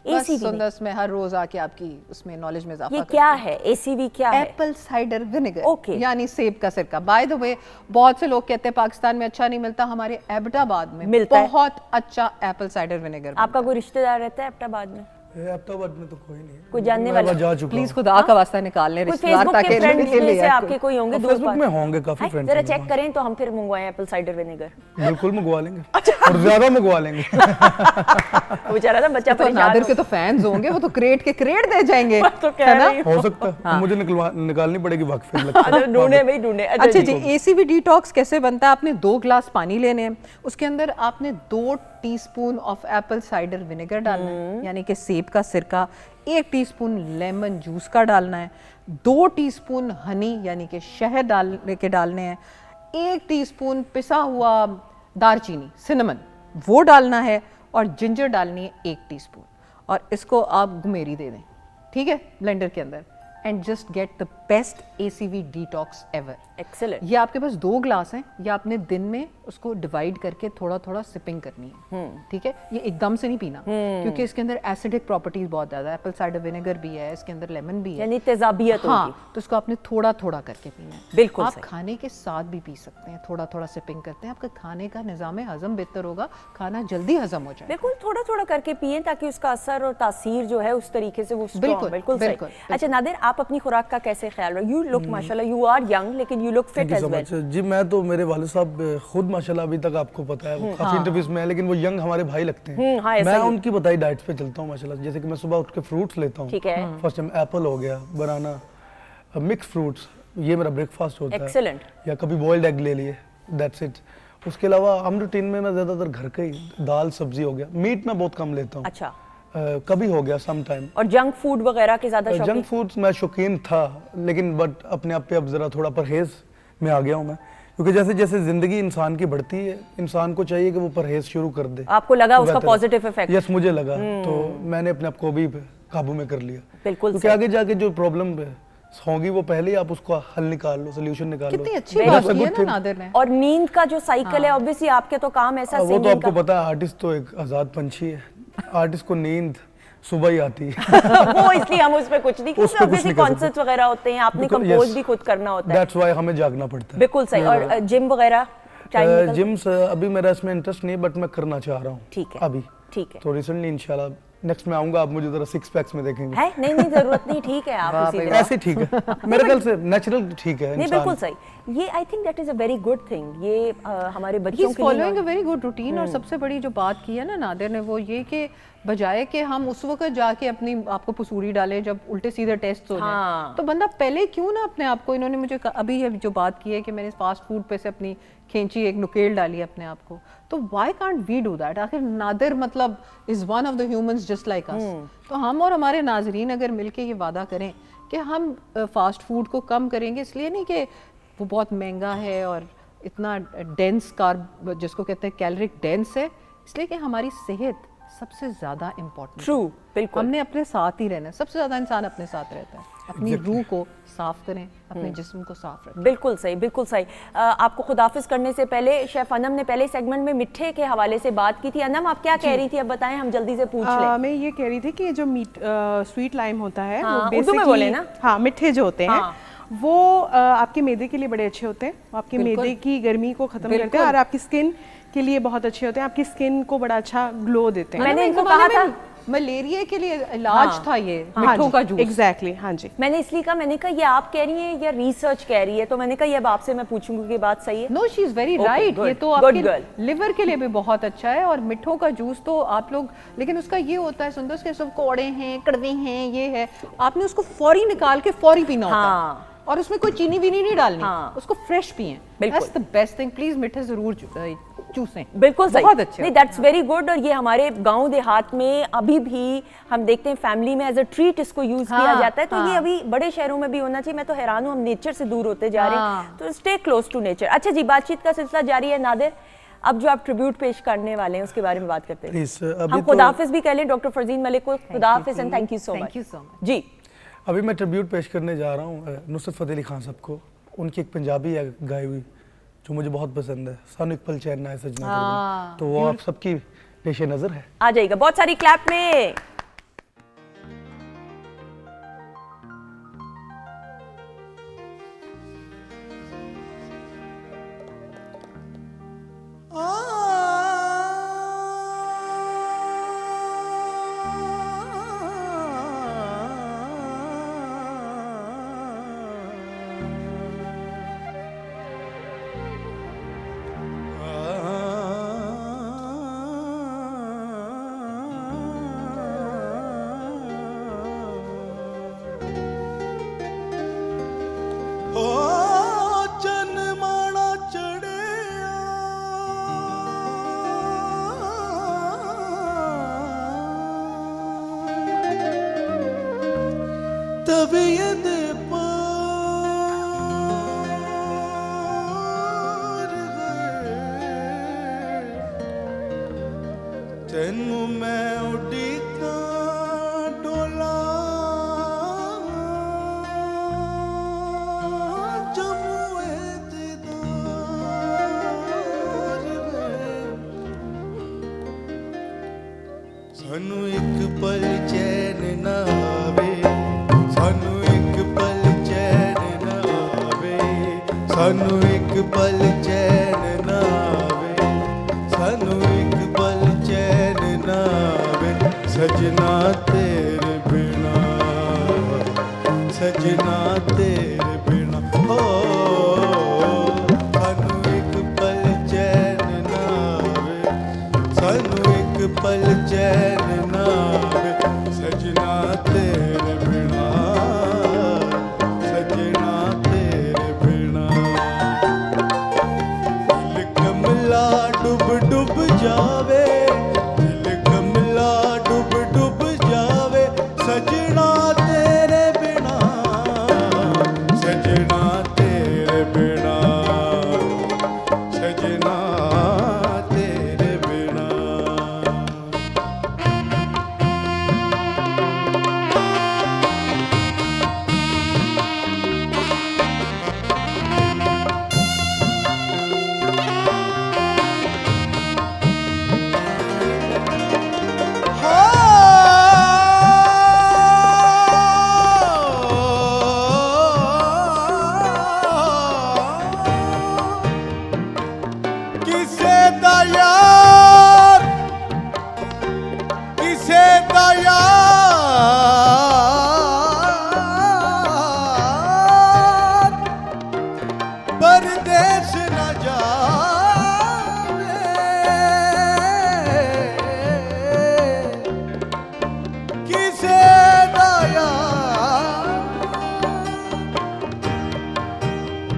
बस ACV सुंदर मैं हर रोज आके आपकी उसमें नॉलेज में इजाफा ये करती क्या हूँ। है? ACV क्या है? Apple cider vinegar, okay. यानी सेब का सिरका। बाय द वे, बहुत से लोग कहते हैं पाकिस्तान में अच्छा नहीं मिलता, हमारे एबटाबाद में मिलता है। बहुत अच्छा एप्पल साइडर विनेगर। आपका कोई रिश्तेदार रहता है एबटाबाद में? एबटाबाद में तो कोई नहीं है, कोई जानने मैं वाला? जा चुका प्लीज हूँ। खुदा का वास्ता निकाल लें कोई रिश्तेदार, फेसबुक के ताकि फ्रेंड्स ले में से यार आपके कोई होंगे दूर फेसबुक पास? में होंगे काफी हाय, फ्रेंड्स। जरा चेक करें तो हम फिर मंगवाएं एप्पल साइडर विनेगर। बिल्कुल मंगवा लेंगे, और ज्यादा मंगवा लेंगे। वो बेचारा ना बच्चा तो परेशान नादिर हो के तो फैंस होंगे, वो तो क्रेट के क्रेट दे जाएंगे, तो कह है ना? रही हूँ। हो सकता है मुझे निकालनी पड़ेगी वक्त, फिर लगता है। अच्छा, ढूंढे भाई ढूंढे। अच्छा जी, ACV डिटॉक्स कैसे बनता है? आपने 2 ग्लास पानी लेने हैं, उसके अंदर आपने 2 teaspoon of Apple cider vinegar डालना है, यानी कि सेब का सिरका, 1 टीस्पून लेमन जूस का डालना है, 2 टीस्पून हनी यानी कि शहद डालने हैं, 1 टीस्पून पिसा हुआ दालचीनी सिनेमन वो डालना है, और जिंजर डालनी है 1 टीस्पून, और इसको आप घुमेरी दे दें, ठीक है, ब्लेंडर के अंदर, and just get the best ACV detox ever. Excellent. ये आपके पास 2 ग्लास हैं, ये आपने दिन में उसको डिवाइड करके थोड़ा थोड़ा सिपिंग करनी है, ठीक है? ये एकदम से नहीं पीना, क्योंकि इसके अंदर एसिडिक प्रॉपर्टीज बहुत ज्यादा है, एप्पल साइडर विनेगर भी है, इसके अंदर लेमन भी है, यानी तेजाबियत होगी। हाँ, तो इसको आपने थोड़ा थोड़ा करके पीना है। बिल्कुल आप सही। खाने के साथ भी पी सकते हैं, थोड़ा थोड़ा सिपिंग करते हैं, आपका खाने का निजाम हजम बेहतर होगा, खाना जल्दी हजम हो जाए। बिल्कुल, थोड़ा थोड़ा करके पिए ताकि उसका असर और तासीर जो है उस तरीके से वो strong, बिल्कुल, बिल्कुल सही। बिल्कुल। अच्छा नादिर, आप अपनी खुराक का कैसे ख्याल रखो? यू लुक माशाल्लाह, यू आर यंग लेकिन you look fit as well. जी, मैं तो मेरे वालिद साहब खुद माशाल्लाह अभी तक आपको पता है वो काफी इंटरव्यूज में है, लेकिन वो यंग हमारे भाई लगते हैं। हाँ, ऐसा मैं ही। उनकी बताई डाइट्स पे चलता हूँ माशाल्लाह। जैसे कि मैं सुबह उठ के फ्रूट्स लेता हूँ, ठीक है। फर्स्ट टाइम एप्पल हो गया, बनाना, मिक्स फ्रूट्स, ये मेरा ब्रेकफास्ट होता है। Excellent। या कभी बॉइल्ड एग ले लिए, दैट्स इट। उसके अलावा हम रूटीन में मैं ज्यादातर घर का ही दाल सब्जी हो गया, मीट मैं बहुत कम लेता हूँ। अच्छा। कभी हो गया सम टाइम। और जंक फूड वगैरह के ज्यादा शौकीन? जंक फूड्स मैं शौकीन था, लेकिन बट अपने आप पे अब जरा थोड़ा परहेज में आ गया हूँ मैं, क्योंकि जैसे जैसे जिंदगी इंसान की बढ़ती है, इंसान को चाहिए कि वो परहेज शुरू कर दे। आपको लगा उसका बेहतर। Positive effect? यस, मुझे लगा, तो मैंने अपने आप को भी काबू में कर लिया। बिल्कुल क्योंकि आगे जाके जो प्रॉब्लम होगी वो पहले ही आप उसको हल निकाल लो, सोल्यूशन निकाल लो। कितनी अच्छी बात की है ना नादिर ने। और नींद का जो साइकिल है, ऑब्वियसली आपके तो काम ऐसा वो तो सिंगिंग आपको का पता है, आर्टिस्ट तो एक आजाद पंछी है, आर्टिस्ट को नींद सुबह ही आती है। वो इसलिए हम उस पे कुछ नहीं, उस पे क्योंकि कुछ ऑब्वियसली नहीं कर सकते। कॉन्सर्ट्स वगैरह होते हैं, आपने Because- कंपोज yes, भी खुद करना होता है। दैट्स व्हाई हमें जागना पड़ता है। बिल्कुल सही। और जिम वगैरह टाइम जिम अभी मेरा इसमें इंटरेस्ट नहीं है, बट मैं करना चाह रहा हूँ। ठीक है। अभी ठीक है। तो रिसेंटली इंशाल्लाह नेक्स्ट में आऊंगा, आप मुझे जरा 6 पैक्स में देखेंगे। है नहीं नहीं, जरूरत नहीं, ठीक है, आप उसी तरह। ऐसे ठीक है, मेरे ख्याल से नेचुरल ठीक है नहीं, इंसान। बिल्कुल सही। ये I think that is a very good thing. ये हमारे बच्चों He's के लिए following a very good routine। और सबसे बड़ी जो बात की है ना नादिर ने, वो ये कि बजाय कि हम उस वक्त जाके अपनी आपको पसूरी डालें जब उल्टे सीधे टेस्ट हो हाँ। जाए, तो बंदा पहले क्यों ना अपने आप को, इन्होंने मुझे अभी ये जो बात की है कि मैंने फास्ट फूड पे से अपनी खींची एक नुकेल डाली अपने आप को, तो why can't we do that? आखिर नादिर मतलब is one of the humans just like us. तो हम और हमारे नाजरीन अगर मिलके ये वादा करें कि हम फास्ट फूड को कम करेंगे, इसलिए नहीं कि वो बहुत महंगा है और इतना डेंस कार्ब जिसको कहते हैं कैलोरिक डेंस है, इसलिए कि हमारी सेहत सबसे ज्यादा इम्पोर्टेंट। ट्रू, बिल्कुल। हमने अपने साथ ही रहना है, सबसे ज्यादा इंसान अपने साथ रहता है। अपनी रूह को साफ करें, अपने जिस्म को साफ रखें। बिल्कुल सही, बिल्कुल सही। आपको खुदाफिज करने से पहले शेफ अनम ने पहले सेगमेंट में मिठे के हवाले से बात की थी। अनम, आप क्या कह रही थी, अब बताएं, हम जल्दी से पूछ लें। मैं ये कह रही थी कि जो स्वीट लाइम होता है, हाँ, वो उर्दू में बोले ना? हाँ, मिठे जो होते हैं, हाँ। वो आपके मैदे के लिए बड़े अच्छे होते हैं, वो आपके मैदे की गर्मी को खत्म करते हैं और आपकी स्किन के लिए बहुत अच्छे होते हैं, आपकी स्किन को बड़ा अच्छा ग्लो देते हैं। मैंने एक इनको ज़माने कहा था, में मलेरिया के लिए इलाज था ये मिठों का जूस। एग्जैक्टली, हाँ जी। मैंने इसलिए कहा, मैंने कहा ये आप कह रही हैं या रिसर्च कह रही है, तो मैंने कहा ये अब आपसे मैं पूछूंगी कि बात सही है। No, she is very Okay, right. good, ये तो good आपके girl. लिवर के लिए भी बहुत अच्छा है। और मिठों का जूस तो आप लोग, लेकिन उसका ये होता है सुंदर, उसके सब कौड़े हैं, कड़वे हैं, ये है, आपने उसको फौरी निकाल के फौरी पीना होता है। और उसमें कोई चीनी वीनी नहीं डालनी, उसको फ्रेश पिएं। That's the best thing. Please मीठे जरूर चूसें। बिल्कुल सही, बहुत अच्छे। नहीं, दैट्स वेरी गुड। और ये हमारे गांव देहात में अभी भी हम देखते हैं फैमिली में एज अ ट्रीट इसको यूज किया जाता है। तो ये अभी बड़े शहरों में भी होना चाहिए। मैं तो हैरान हूँ, हम नेचर से दूर होते जा रहे हैं। तो स्टे क्लोज टू नेचर। अच्छा जी, बातचीत का सिलसिला जारी है। नादिर, अब जो आप ट्रिब्यूट पेश करने वाले हैं उसके बारे में बात करते हैं। प्लीज हम खुदाफिज भी कह लें डॉक्टर फरजीन मलिक को। खुदाफिज and thank you so much. जी, अभी मैं ट्रिब्यूट पेश करने जा रहा हूँ नुसरत फतेह अली खान साहब को। उनकी एक पंजाबी गाई हुई जो मुझे बहुत पसंद है, सानू एक पल चैन ना है सजना। तो वो आप सबकी पेश नजर है। आ जाएगा बहुत सारी क्लैप में। तबीयत तेनू मैं उड़ीका डोला जमुए दीदार सानू एक पल चैन ना आवे, सानू एक पल चैन ना आवे, सानू एक पल चैन ना आवे, सानू एक पल चैन ना आवे, सजना तेरे बिना, सजना तेरे बिना। हो सानू एक पल चैन ना आवे, सानू एक पल चैन ना आवे, सजना तेरे बिना, सजना तेरे बिना। दिल कमला डूब डूब जावे, दिल कमला डूब डूब जावे, सजना तेरे बिना, सजना तेरे बिना, सजना तेरे बिना। किसे दा यार, किसे दा यार परदेस न जावे, किसे दा यार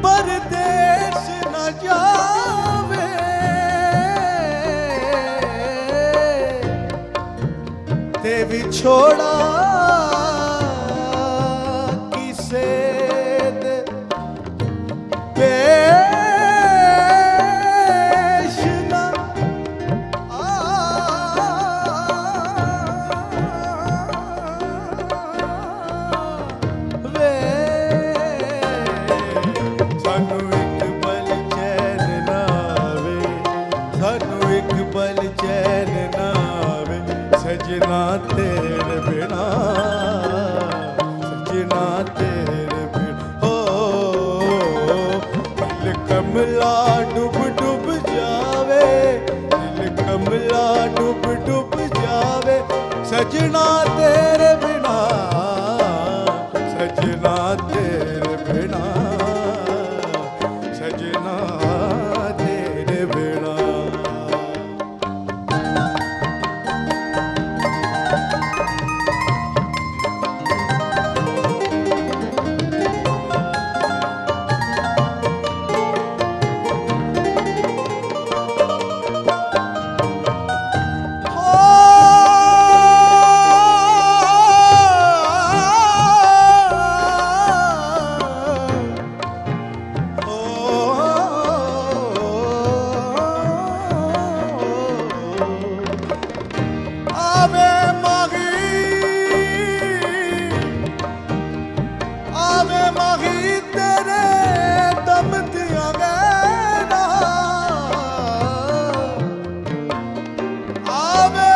परदेस न जावे, ते विछोड़ा किसे दे पेश न आवे। सानू एक पल चैन ना आवे, सानू एक पल चैन ना आवे, सजना तेरे बिना, सजना तेरे बिना। हो दिल कमला डूब डूब जावे, दिल कमला डूब डूब जावे, सजना तेरे बिना, सजना तेरे बिना, सजना तेरे बिना। आवे माही तेरे दम दिया गैना, आवे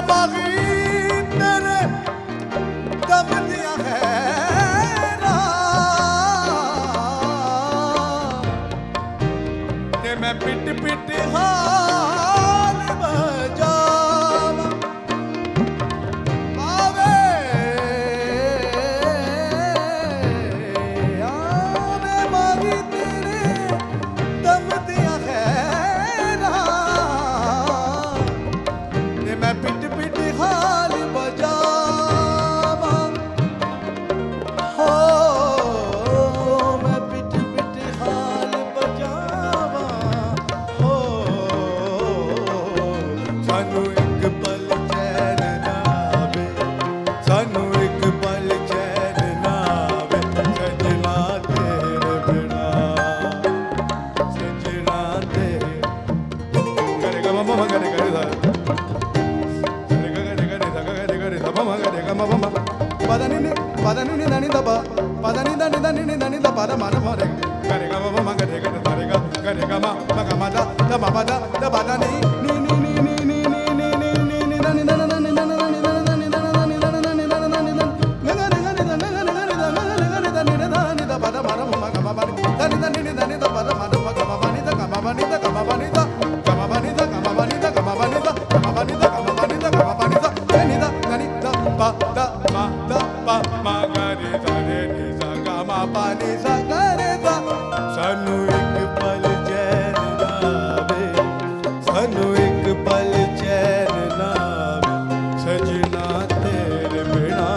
माही तेरे दम दिया गैना, ते मैं पिट पिट हाल बजावा, आवे माही तेरे दम दिया खैरा, ते मैं पिट पिट हाल बजावा, हो मैं पिट पिट हाल बजावा, हो सानू एक पल चैन ना आवे, सानू एक पल चैन ना आवे, सजना तेरे बिना, सजना तेरे करे गा मम करे करे दा करे गा करे करे दा करे करे दा मम करे गा मम पदनी नि दनी दबा, पदनी दनी दबा दा मन मारे करे गा मम करे करे करे गा मा मा दा दा मा दा दा दा नी नी नी नी नी नी नी नी नी दनी दनी दनी दनी दनी दनी दनी दनी दनी दनी दनी सानू एक पल चैन ना आवे, सानू एक पल चैन ना आवे, सजना तेरे बिना,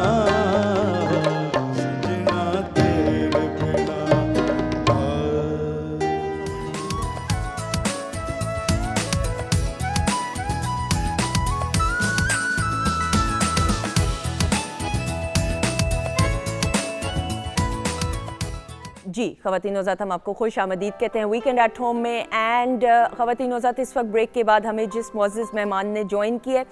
सजना तेरे बिना। जी ख़वातीन नौज़ात, हम आपको खुश आमदीद कहते हैं वीकेंड एट होम में। एंड ख़वातीन नौज़ात, इस वक्त ब्रेक के बाद हमें जिस मुअज़्ज़िज़ मेहमान ने ज्वाइन किया है,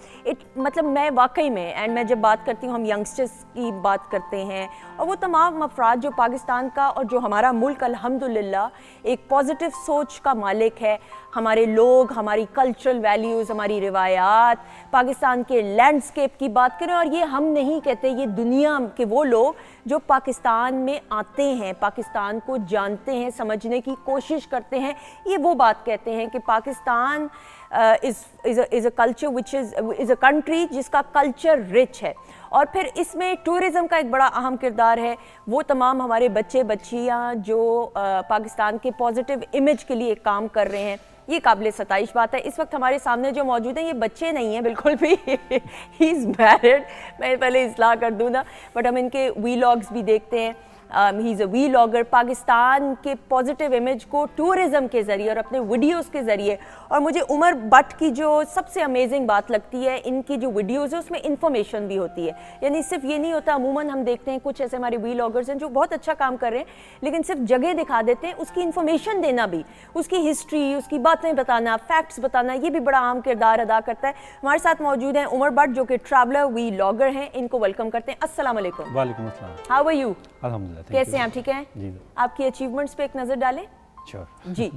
मतलब मैं वाकई में, एंड मैं जब बात करती हूँ, हम यंगस्टर्स की बात करते हैं और वो तमाम अफराद जो पाकिस्तान का और जो हमारा मुल्क अल्हम्दुलिल्लाह एक पॉजिटिव सोच का मालिक है, हमारे लोग, हमारी कल्चरल वैल्यूज़, हमारी रिवायात, पाकिस्तान के लैंडस्केप की बात करें, और ये हम नहीं कहते, ये दुनिया के वो लोग जो पाकिस्तान में आते हैं, पाकिस्तान को जानते हैं, समझने की कोशिश करते हैं, ये वो बात कहते हैं कि Pakistan is a culture which is a country जिसका कल्चर रिच है। और फिर इसमें टूरिज़म का एक बड़ा अहम किरदार है। वो तमाम हमारे बच्चे बच्चियाँ जो पाकिस्तान के पॉजिटिव इमेज के लिए काम कर रहे हैं, ये काबिल सताइश बात है। इस वक्त हमारे सामने जो मौजूद हैं ये बच्चे नहीं हैं बिल्कुल भी, ही इज़ मैरिड, मैं पहले इस्लाह कर दूँ ना, बट हम इनके वीलॉग्स भी देखते हैं। He is a vlogger, Pakistan के पॉजिटिव इमेज को टूरिज़म के ज़रिए और अपने वीडियोज़ के ज़रिए। और मुझे उमर बट की जो सबसे अमेजिंग बात लगती है, इनकी जो वीडियोज़ है उसमें इंफॉर्मेशन भी होती है, यानी सिर्फ ये नहीं होता, अमूमन हम देखते हैं कुछ ऐसे हमारे वीलॉगर्स हैं जो बहुत अच्छा काम कर रहे हैं, लेकिन सिर्फ जगह दिखा देते हैं, उसकी इन्फॉर्मेशन देना भी, उसकी हिस्ट्री, उसकी बातें बताना, फैक्ट्स बताना, ये भी बड़ा अहम किरदार अदा करता है। हमारे साथ मौजूद हैं उमर बट जो कि ट्रैवलर वीलॉगर हैं, इनको वेलकम करते हैं। अस्सलाम वालेकुम। वालेकुम अस्सलाम। How are you? अल्हम्दुलिल्लाह। कैसे हैं आप? ठीक हैं? जी आपकी अचीवमेंट्स पे एक नज़र डालें। श्योर। जी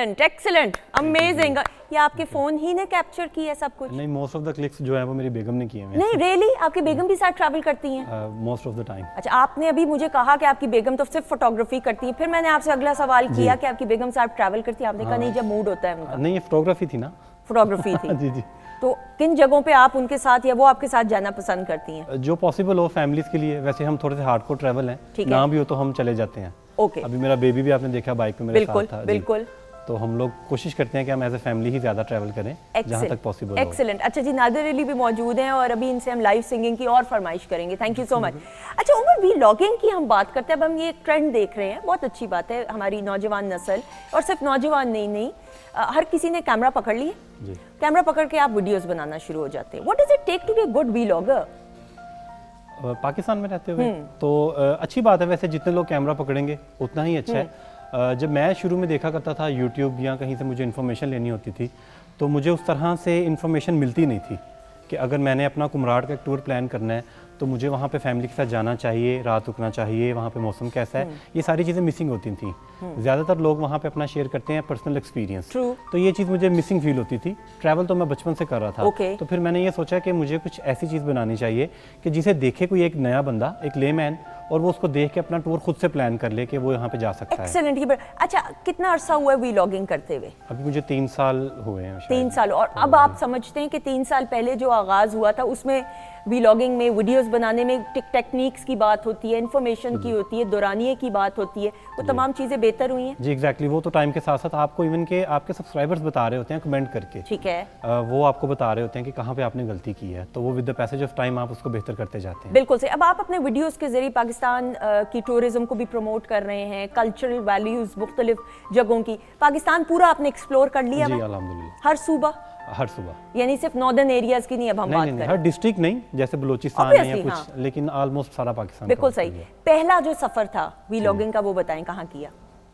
एक्सीलेंट एक्सीलेंट अमेजिंग। ये आपके फोन ही ने कैप्चर किया है सब कुछ? नहीं, मोस्ट ऑफ द क्लिक्स जो है वो मेरी बेगम ने किए हैं। नहीं रियली आपकी बेगम भी साथ ट्रैवल करती हैं? Most of the time. अच्छा, आपने अभी मुझे कहा कि आपकी बेगम तो सिर्फ फोटोग्राफी करती है, फिर मैंने आपसे अगला सवाल किया कि आपकी बेगम साथ ट्रैवल करती है, आपने कहा नहीं जब मूड होता है उनका। नहीं, ये फोटोग्राफी थी ना। फोटोग्राफी थी। जी जी। तो किन जगहों पे आप उनके साथ या वो आपके साथ जाना पसंद करती हैं? जो पॉसिबल हो फैमिलीज के लिए। वैसे हम थोड़े से हार्डकोर ट्रैवल हैं, ठीक है। ना भी हो तो हम चले जाते हैं। ओके, अभी मेरा बेबी भी आपने देखा बाइक पे मेरे बिल्कुल साथ था। जी। बिल्कुल। तो हम लोग कोशिश करते हैं कि हम एज ए फैमिली ही ज़्यादा ट्रैवल करें जहाँ तक पॉसिबल हो। एक्सीलेंट। अच्छा जी, नादिर अली भी मौजूद हैं और अभी इनसे हम लाइव सिंगिंग की और फरमाइश करेंगे। Thank you so much. अच्छा उमर, व्लॉगिंग की हम बात करते हैं, अब हम ये एक ट्रेंड देख रहे हैं, बहुत अच्छी बात है, हमारी नौजवान नस्ल और सिर्फ नौजवान नहीं हर किसी ने कैमरा पकड़ लिया, कैमरा पकड़ के आप वीडियोस बनाना शुरू हो जाते हैं। What does it take to be a good vlogger? Pakistan में रहते हुए तो अच्छी बात है। वैसे जितने लोग कैमरा पकड़ेंगे उतना ही अच्छा है। जब मैं शुरू में देखा करता था यूट्यूब या कहीं से मुझे इन्फॉर्मेशन लेनी होती थी तो मुझे उस तरह से इन्फॉर्मेशन मिलती नहीं थी कि अगर मैंने अपना कुमराड का एक टूर प्लान करना है तो मुझे वहाँ पे फैमिली के साथ जाना चाहिए, रात रुकना चाहिए, वहाँ पे मौसम कैसा है, ये सारी चीज़ें मिसिंग होती थी। ज़्यादातर लोग वहाँ पे अपना शेयर करते हैं पर्सनल एक्सपीरियंस, तो ये चीज़ मुझे मिसिंग फील होती थी। ट्रैवल तो मैं बचपन से कर रहा था, तो फिर मैंने ये सोचा कि मुझे कुछ ऐसी चीज़ बनानी चाहिए कि जिसे देखे कोई एक नया बंदा, एक लेमैन, और वो उसको देख के अपना टूर खुद से प्लान कर ले कि वो यहाँ पे जा सकता है। एक्सीलेंट। अच्छा, कितना अरसा हुआ है व्लॉगिंग करते हुए? अभी मुझे 3 साल हुए हैं। 3 साल। और अब आप समझते हैं कि 3 साल पहले जो आगाज हुआ था उसमें व्लॉगिंग में, वीडियोस बनाने में टेक्निक्स की बात होती है, इन्फॉर्मेशन की होती है, दौरानिए की बात होती है, वो तमाम चीज़ें बेहतर हुई हैं? जी एग्जैक्टली। वो तो टाइम के साथ साथ आपको इवन के आपके सब्सक्राइबर्स बता रहे होते हैं कमेंट करके, ठीक है, वो आपको बता रहे होते हैं कि कहाँ पे आपने गलती की है, तो वो with the passage of time आप उसको बेहतर करते जाते हैं। बिल्कुल सही। अब आप अपने वीडियोस के जरिए पाकिस्तान की टूरिज्म को भी प्रमोट कर रहे हैं, कल्चरल वैल्यूज मुख्तलिफ जगहों की। पाकिस्तान पूरा आपने एक्सप्लोर कर लिया? जी अल्हम्दुलिल्लाह। हर सूबा? हर सुबह। यानी सिर्फ नॉर्दर्न एरियाज की नहीं अब हम बात कर रहे हैं? हर डिस्ट्रिक्ट नहीं, जैसे बलूचिस्तान है या कुछ, लेकिन ऑलमोस्ट सारा पाकिस्तान। बिल्कुल सही। पहला जो सफर था व्लॉगिंग का वो बताएं, कहाँ किया?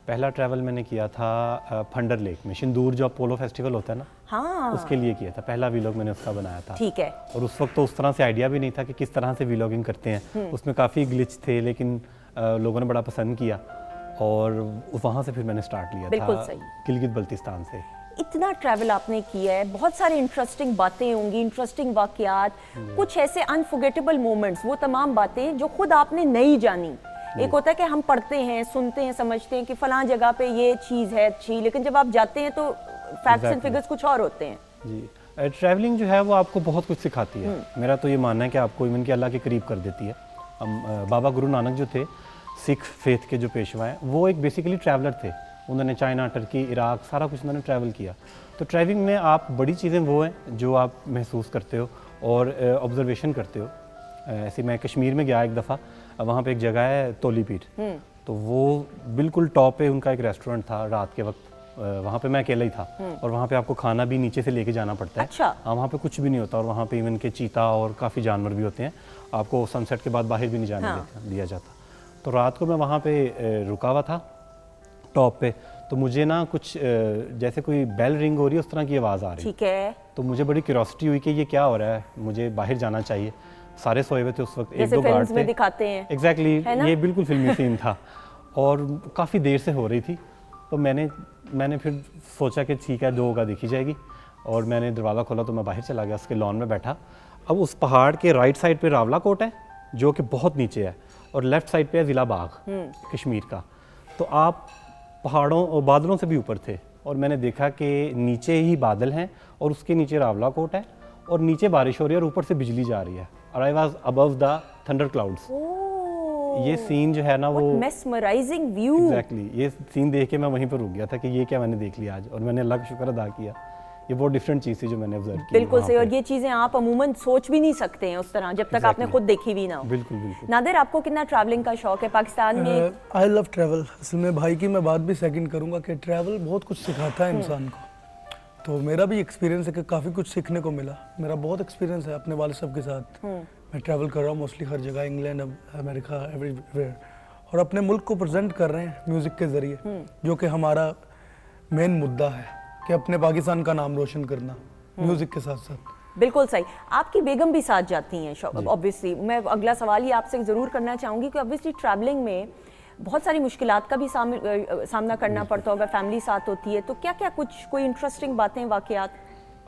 पहला ट्रैवल मैंने किया था फंडर लेक में, सिंदूर जो पोलो फेस्टिवल होता है ना, हाँ, उसके लिए किया था। पहला व्लॉग मैंने उसका बनाया था। ठीक है। और उस वक्त तो उस तरह से आइडिया भी नहीं था कि किस तरह से व्लॉगिंग करते हैं, उसमें काफ़ी ग्लिच थे, लेकिन लोगों ने बड़ा पसंद किया और वहाँ से फिर मैंने स्टार्ट लिया था गिलगित बल्तिस्तान से। इतना ट्रैवल आपने किया है, बहुत सारी इंटरेस्टिंग बातें होंगी, इंटरेस्टिंग वाकयात, कुछ ऐसे अनफॉरगेटेबल मोमेंट्स, वो तमाम बातें जो खुद आपने नहीं जानी। एक होता है कि हम पढ़ते हैं, सुनते हैं, समझते हैं कि फलां जगह पे ये चीज़ है अच्छी, लेकिन जब आप जाते हैं तो फैक्ट्स एंड फिगर्स कुछ और होते हैं। जी, ट्रैवलिंग जो है वो आपको बहुत कुछ सिखाती है। मेरा तो ये मानना है कि आपको इवन के अल्लाह के करीब कर देती है। बाबा गुरु नानक जो थे, सिख फेथ के जो पेशवा हैं, वो एक बेसिकली ट्रैवलर थे। उन्होंने चाइना, टर्की, इराक, सारा कुछ उन्होंने ट्रैवल किया। तो ट्रैवलिंग में आप बड़ी चीज़ें वो हैं जो आप महसूस करते हो और ऑब्जर्वेशन करते हो। ऐसे मैं कश्मीर में गया एक दफ़ा, वहाँ पे एक जगह है तोली पीठ, तो वो बिल्कुल टॉप पे उनका एक रेस्टोरेंट था। रात के वक्त वहाँ पे मैं अकेला ही था और वहाँ पे आपको खाना भी नीचे से लेके जाना पड़ता है। अच्छा। हाँ, वहाँ पे कुछ भी नहीं होता और वहाँ पे इवन के चीता और काफ़ी जानवर भी होते हैं। आपको सनसेट के बाद बाहर भी नहीं जाने दिया जाता। तो रात को मैं वहाँ पे रुका हुआ था टॉप पे, तो मुझे ना कुछ जैसे कोई बेल रिंग हो रही है उस तरह की आवाज़ आ रही। ठीक है। तो मुझे बड़ी क्यूरियोसिटी हुई कि ये क्या हो रहा है, मुझे बाहर जाना चाहिए। सारे सोए हुए थे उस वक्त, एक दो गार्ड थे। दिखाते हैं एग्जैक्टली, ये बिल्कुल फिल्मी सीन था और काफ़ी देर से हो रही थी। तो मैंने फिर सोचा कि ठीक है, 2 होगा देखी जाएगी, और मैंने दरवाज़ा खोला तो मैं बाहर चला गया, उसके लॉन में बैठा। अब उस पहाड़ के राइट साइड पे रावला कोट है जो कि बहुत नीचे है, और लेफ्ट साइड पे है ज़िला बाग कश्मीर का। तो आप पहाड़ों और बादलों से भी ऊपर थे और मैंने देखा कि नीचे ही बादल हैं और उसके नीचे रावला कोट है और नीचे बारिश हो रही है और ऊपर से बिजली जा रही है। और I was above the thunder clouds. ये सीन जो है ना, वो मेस्मराइजिंग व्यू। एग्जैक्टली, ये सीन देख के मैं वहीं पर रुक गया था कि ये क्या मैंने देख लिया आज, और मैंने अल्लाह का शुक्र अदा किया। ये बहुत डिफरेंट चीज़ थी जो मैंने ऑब्जर्व की। बिल्कुल सही। और ये चीज़ें आप अमूमन सोच भी नहीं सकते हैं उस तरह जब तक आपने खुद देखी भी ना हो। बिल्कुल बिल्कुल। नादिर, आपको कितना ट्रैवलिंग का शौक है पाकिस्तान में? I love travel. असल में भाई की मैं बात भी सेकंड करूंगा कि ट्रैवल बहुत कुछ सिखाता है इंसान को। तो मेरा भी एक्सपीरियंस है कि काफ़ी कुछ सीखने को मिला। मेरा बहुत एक्सपीरियंस है अपने वाले साहब के साथ। मैं ट्रैवल कर रहा हूँ मोस्टली हर जगह, इंग्लैंड, अमेरिका, एवरीवेयर, और अपने मुल्क को प्रेजेंट कर रहे हैं म्यूज़िक के ज़रिए, जो कि हमारा मेन मुद्दा है कि अपने पाकिस्तान का नाम रोशन करना म्यूज़िक के साथ साथ। बिल्कुल सही। आपकी बेगम भी साथ जाती हैं ऑब्वियसली। मैं अगला सवाल ये आपसे ज़रूर करना चाहूँगी कि ऑब्वियसली ट्रैवलिंग में बहुत सारी मुश्किलात का भी सामना करना पड़ता होगा, फैमिली साथ होती है, तो क्या क्या कुछ कोई इंटरेस्टिंग बातें, वाकयात?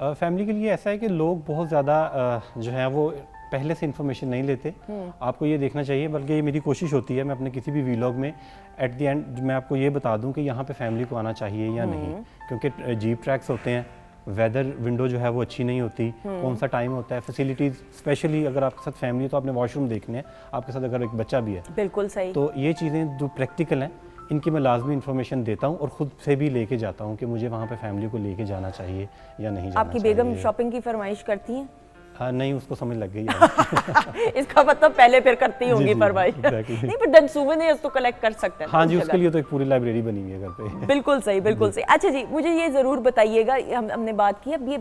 फैमिली के लिए ऐसा है कि लोग बहुत ज़्यादा जो है वो पहले से इन्फॉर्मेशन नहीं लेते। आपको ये देखना चाहिए, बल्कि ये मेरी कोशिश होती है मैं अपने किसी भी वीलॉग में एट द एंड मैं आपको ये बता दूं कि यहाँ पे फैमिली को आना चाहिए या नहीं, क्योंकि जीप ट्रैक्स होते हैं, वेदर विंडो जो है वो अच्छी नहीं होती, कौन सा टाइम होता है, फैसिलिटीज़ स्पेशली अगर आपके साथ फैमिली है तो आपने वॉशरूम देखने हैं, आपके साथ अगर एक बच्चा भी है। बिल्कुल सही। तो ये चीज़ें जो प्रैक्टिकल हैं इनकी मैं लाजमी इन्फॉर्मेशन देता हूँ और ख़ुद से भी लेके जाता हूँ कि मुझे वहाँ पे फैमिली को लेके जाना चाहिए या नहीं जाना आपकी बेगम शॉपिंग की फरमाइश करती हैं? हाँ, नहीं, उसको समझ लग गई है। इसका मतलब पहले फिर करती होंगी जी, फरमाइश। exactly। नहीं, पर देन सोवेनिर्स तो कलेक्ट कर सकते हैं। हाँ जी, उसके लिए तो एक पूरी लाइब्रेरी बनी हुई है घर पे। बिल्कुल सही, बिल्कुल सही। अच्छा जी, मुझे ये ज़रूर बताइएगा, हमने बात की, अब ये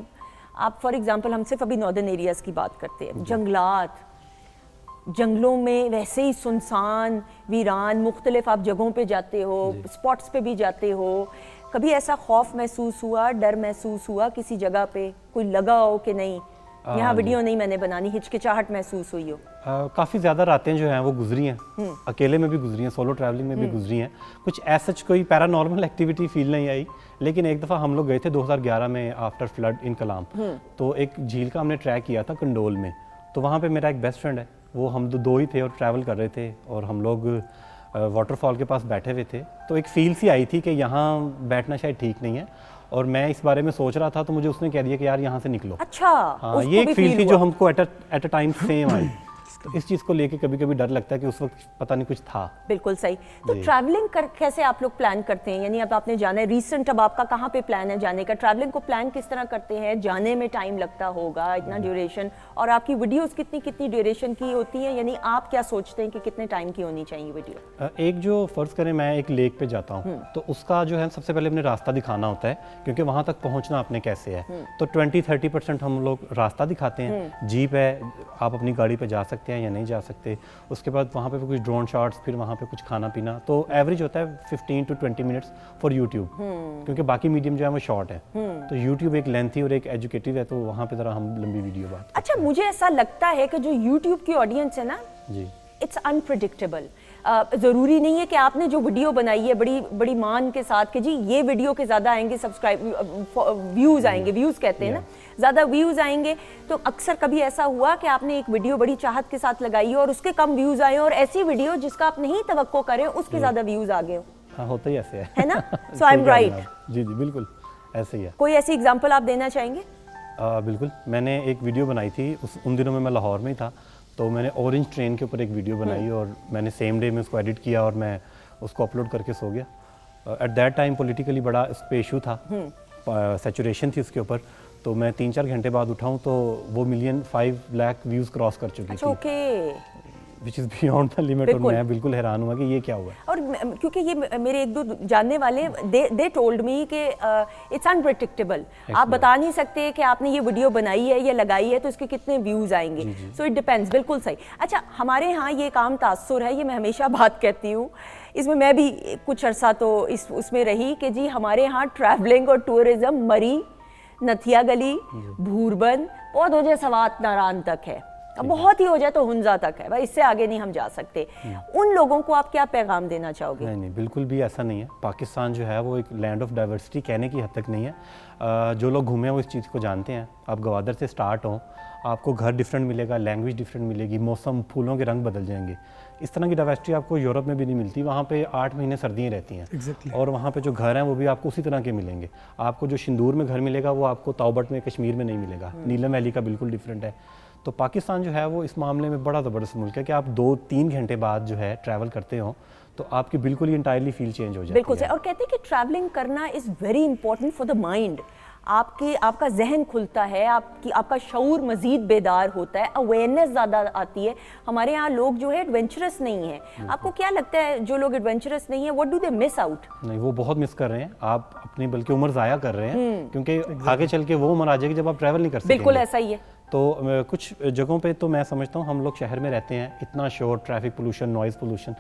आप फॉर एग्जांपल हम सिर्फ अभी नॉर्दर्न एरियाज़ की बात करते हैं, जंगलात, जंगलों में वैसे ही सुनसान वीरान, मुख्तलिफ आप जगहों पे जाते हो, स्पॉट्स पे भी जाते हो, कभी ऐसा खौफ महसूस हुआ, डर महसूस हुआ किसी जगह पे, कोई लगा हो कि नहीं यहाँ वीडियो नहीं मैंने बनानी, हिचकिचाहट महसूस हुई हो? काफ़ी ज़्यादा रातें जो हैं वो गुजरी हैं, अकेले में भी गुजरी हैं, सोलो ट्रैवलिंग में भी गुजरी हैं। कुछ ऐसा कोई पैरानॉर्मल एक्टिविटी फील नहीं आई, लेकिन एक दफ़ा हम लोग गए थे 2011 में आफ्टर फ्लड इन कलाम, तो एक झील का हमने ट्रैक किया था कंडोल में। तो वहाँ पे मेरा एक बेस्ट फ्रेंड है, वो हम दो ही थे और ट्रैवल कर रहे थे, और हम लोग वाटरफॉल के पास बैठे हुए थे। तो एक फील सी आई थी कि यहाँ बैठना शायद ठीक नहीं है, और मैं इस बारे में सोच रहा था, तो मुझे उसने कह दिया कि यार यहाँ से निकलो। अच्छा, हाँ, ये एक फील थी जो हमको एट अ टाइम सेम आई। तो इस चीज़ को लेके कभी कभी डर लगता है कि उस वक्त पता नहीं कुछ था। बिल्कुल सही। तो ट्रैवलिंग कैसे आप लोग प्लान करते हैं? यानी अब आपने जाना है, रिसेंट अब आपका कहाँ पे प्लान है जाने का? ट्रैवलिंग को प्लान किस तरह करते हैं? जाने में टाइम लगता होगा इतना ड्यूरेशन, और आपकी वीडियोस कितनी कितनी ड्यूरेशन की होती हैं? यानी आप क्या सोचते हैं कि कितने टाइम की होनी चाहिए वीडियो? एक जो फ़र्ज़ करें मैं एक लेक पे जाता हूँ, तो उसका जो है सबसे पहले अपने रास्ता दिखाना होता है, क्योंकि वहाँ तक पहुँचना आपने कैसे है। तो 20-30% हम लोग रास्ता दिखाते हैं, जीप है, आप अपनी गाड़ी पे जा सकते हैं या नहीं जा सकते। उसके बाद वहाँ पे कुछ ड्रोन शॉट्स, फिर वहाँ पे कुछ खाना पीना, तो एवरेज होता है 15 to 20 मिनट्स फॉर यूट्यूब, क्योंकि बाकी मीडियम जो है वो शॉर्ट है। तो यूट्यूब एक लेंथी और एक एजुकेटिव है, तो वहाँ पे ज़रा हम लंबी वीडियो बात। अच्छा, मुझे ऐसा लगता है कि जो यूट्यूब की ऑडियंस है ना, जी, इट्स अनप्रिडिक्टेबल। ज़रूरी नहीं है कि आपने जो वीडियो बनाई है बड़ी बड़ी मान के साथ कि जी ये वीडियो के ज़्यादा आएंगे, सब्सक्राइब व्यूज़ आएंगे, व्यूज़ कहते हैं ना, ज़्यादा व्यूज़ आएंगे। तो अक्सर कभी ऐसा हुआ कि आपने एक वीडियो बड़ी चाहत के साथ लगाई हो और उसके कम व्यूज़ आए, और ऐसी वीडियो जिसका आप नहीं तवक्को करें उसके ज़्यादा व्यूज़ आ गए हो? हाँ, होता ही ऐसे है ना? सो आई एम राइट? जी जी, बिल्कुल ऐसे ही है। कोई ऐसी एग्जांपल आप देना चाहेंगे? बिल्कुल, मैंने एक वीडियो बनाई थी, उन दिनों में मैं लाहौर में ही था, तो मैंने ऑरेंज ट्रेन के ऊपर एक वीडियो बनाई और मैंने सेम डे में उसको एडिट किया और मैं उसको अपलोड करके सो गया। एट दैट टाइम पॉलिटिकली बड़ा उस पे इशू था, सैचुरेशन थी उसके ऊपर, तो मैं 3-4 घंटे बाद उठाऊँ तो वो 5 लाख व्यूज़ क्रॉस कर चुकी थी। Okay, which is beyond the limit, और मैं बिल्कुल हैरान हुआ कि ये क्या हुआ। और क्योंकि ये मेरे एक दो जानने वाले दे टोल्ड मी कि इट्स अनप्रेडिक्टेबल, आप बता नहीं सकते कि आपने ये वीडियो बनाई है या लगाई है तो इसके कितने व्यूज़ आएंगे। So it depends. बिल्कुल सही। अच्छा, हमारे यहाँ ये एक आम तासुर है, ये मैं हमेशा बात कहती हूँ, इसमें मैं भी कुछ अरसा तो उसमें रही कि जी हमारे यहाँ ट्रैवलिंग और टूरिज़्म मरी, नथिया गली, भूरबन, बहुत हो जाए सवात नारायण तक है, बहुत ही हो जाए तो हुंजा तक है, भाई इससे आगे नहीं हम जा सकते। उन लोगों को आप क्या पैगाम देना चाहोगे? नहीं, बिल्कुल भी ऐसा नहीं है। पाकिस्तान जो है वो एक लैंड ऑफ डाइवर्सिटी कहने की हद तक नहीं है। जो लोग घूमे हैं वो इस चीज़ को जानते हैं। आप गवादर से स्टार्ट हो, आपको घर डिफरेंट मिलेगा, लैंग्वेज डिफरेंट मिलेगी, मौसम, फूलों के रंग बदल जाएंगे। इस तरह की डाइवर्सिटी आपको यूरोप में भी नहीं मिलती। वहाँ पे 8 महीने सर्दियाँ रहती हैं, और वहाँ पे जो घर हैं वो भी आपको उसी तरह के मिलेंगे। आपको जो शिंदूर में घर मिलेगा वो आपको ताउबट में, कश्मीर में नहीं मिलेगा। नीलम वैली का बिल्कुल डिफरेंट है। तो पाकिस्तान जो है वो इस मामले में बड़ा ज़बरदस्त मुल्क है कि आप 2-3 घंटे बाद जो है ट्रैवल करते हो तो आपकी बिल्कुल ही इंटायरली फील चेंज हो जाती है। बिल्कुल सही। और कहते हैं कि ट्रैवलिंग करना is very important for the mind. आपका जहन खुलता है, आपका शऊर मज़ीद बेदार होता है, अवेयरनेस ज़्यादा आती है। हमारे यहाँ लोग जो है एडवेंचरस नहीं है। आपको क्या लगता है जो लोग एडवेंचरस नहीं है, what do they miss out? नहीं, वो बहुत मिस कर रहे हैं। आप अपनी बल्कि उम्र ज़ाया कर रहे हैं, क्योंकि आगे चल के वो उम्र आ जाएगी जब आप ट्रैवल नहीं कर सकते। बिल्कुल ऐसा ही है। तो कुछ जगहों पे तो मैं समझता हूँ हम लोग शहर में रहते हैं, इतना शोर, ट्रैफिक पोल्यूशन, नॉइज़ पोल्यूशन,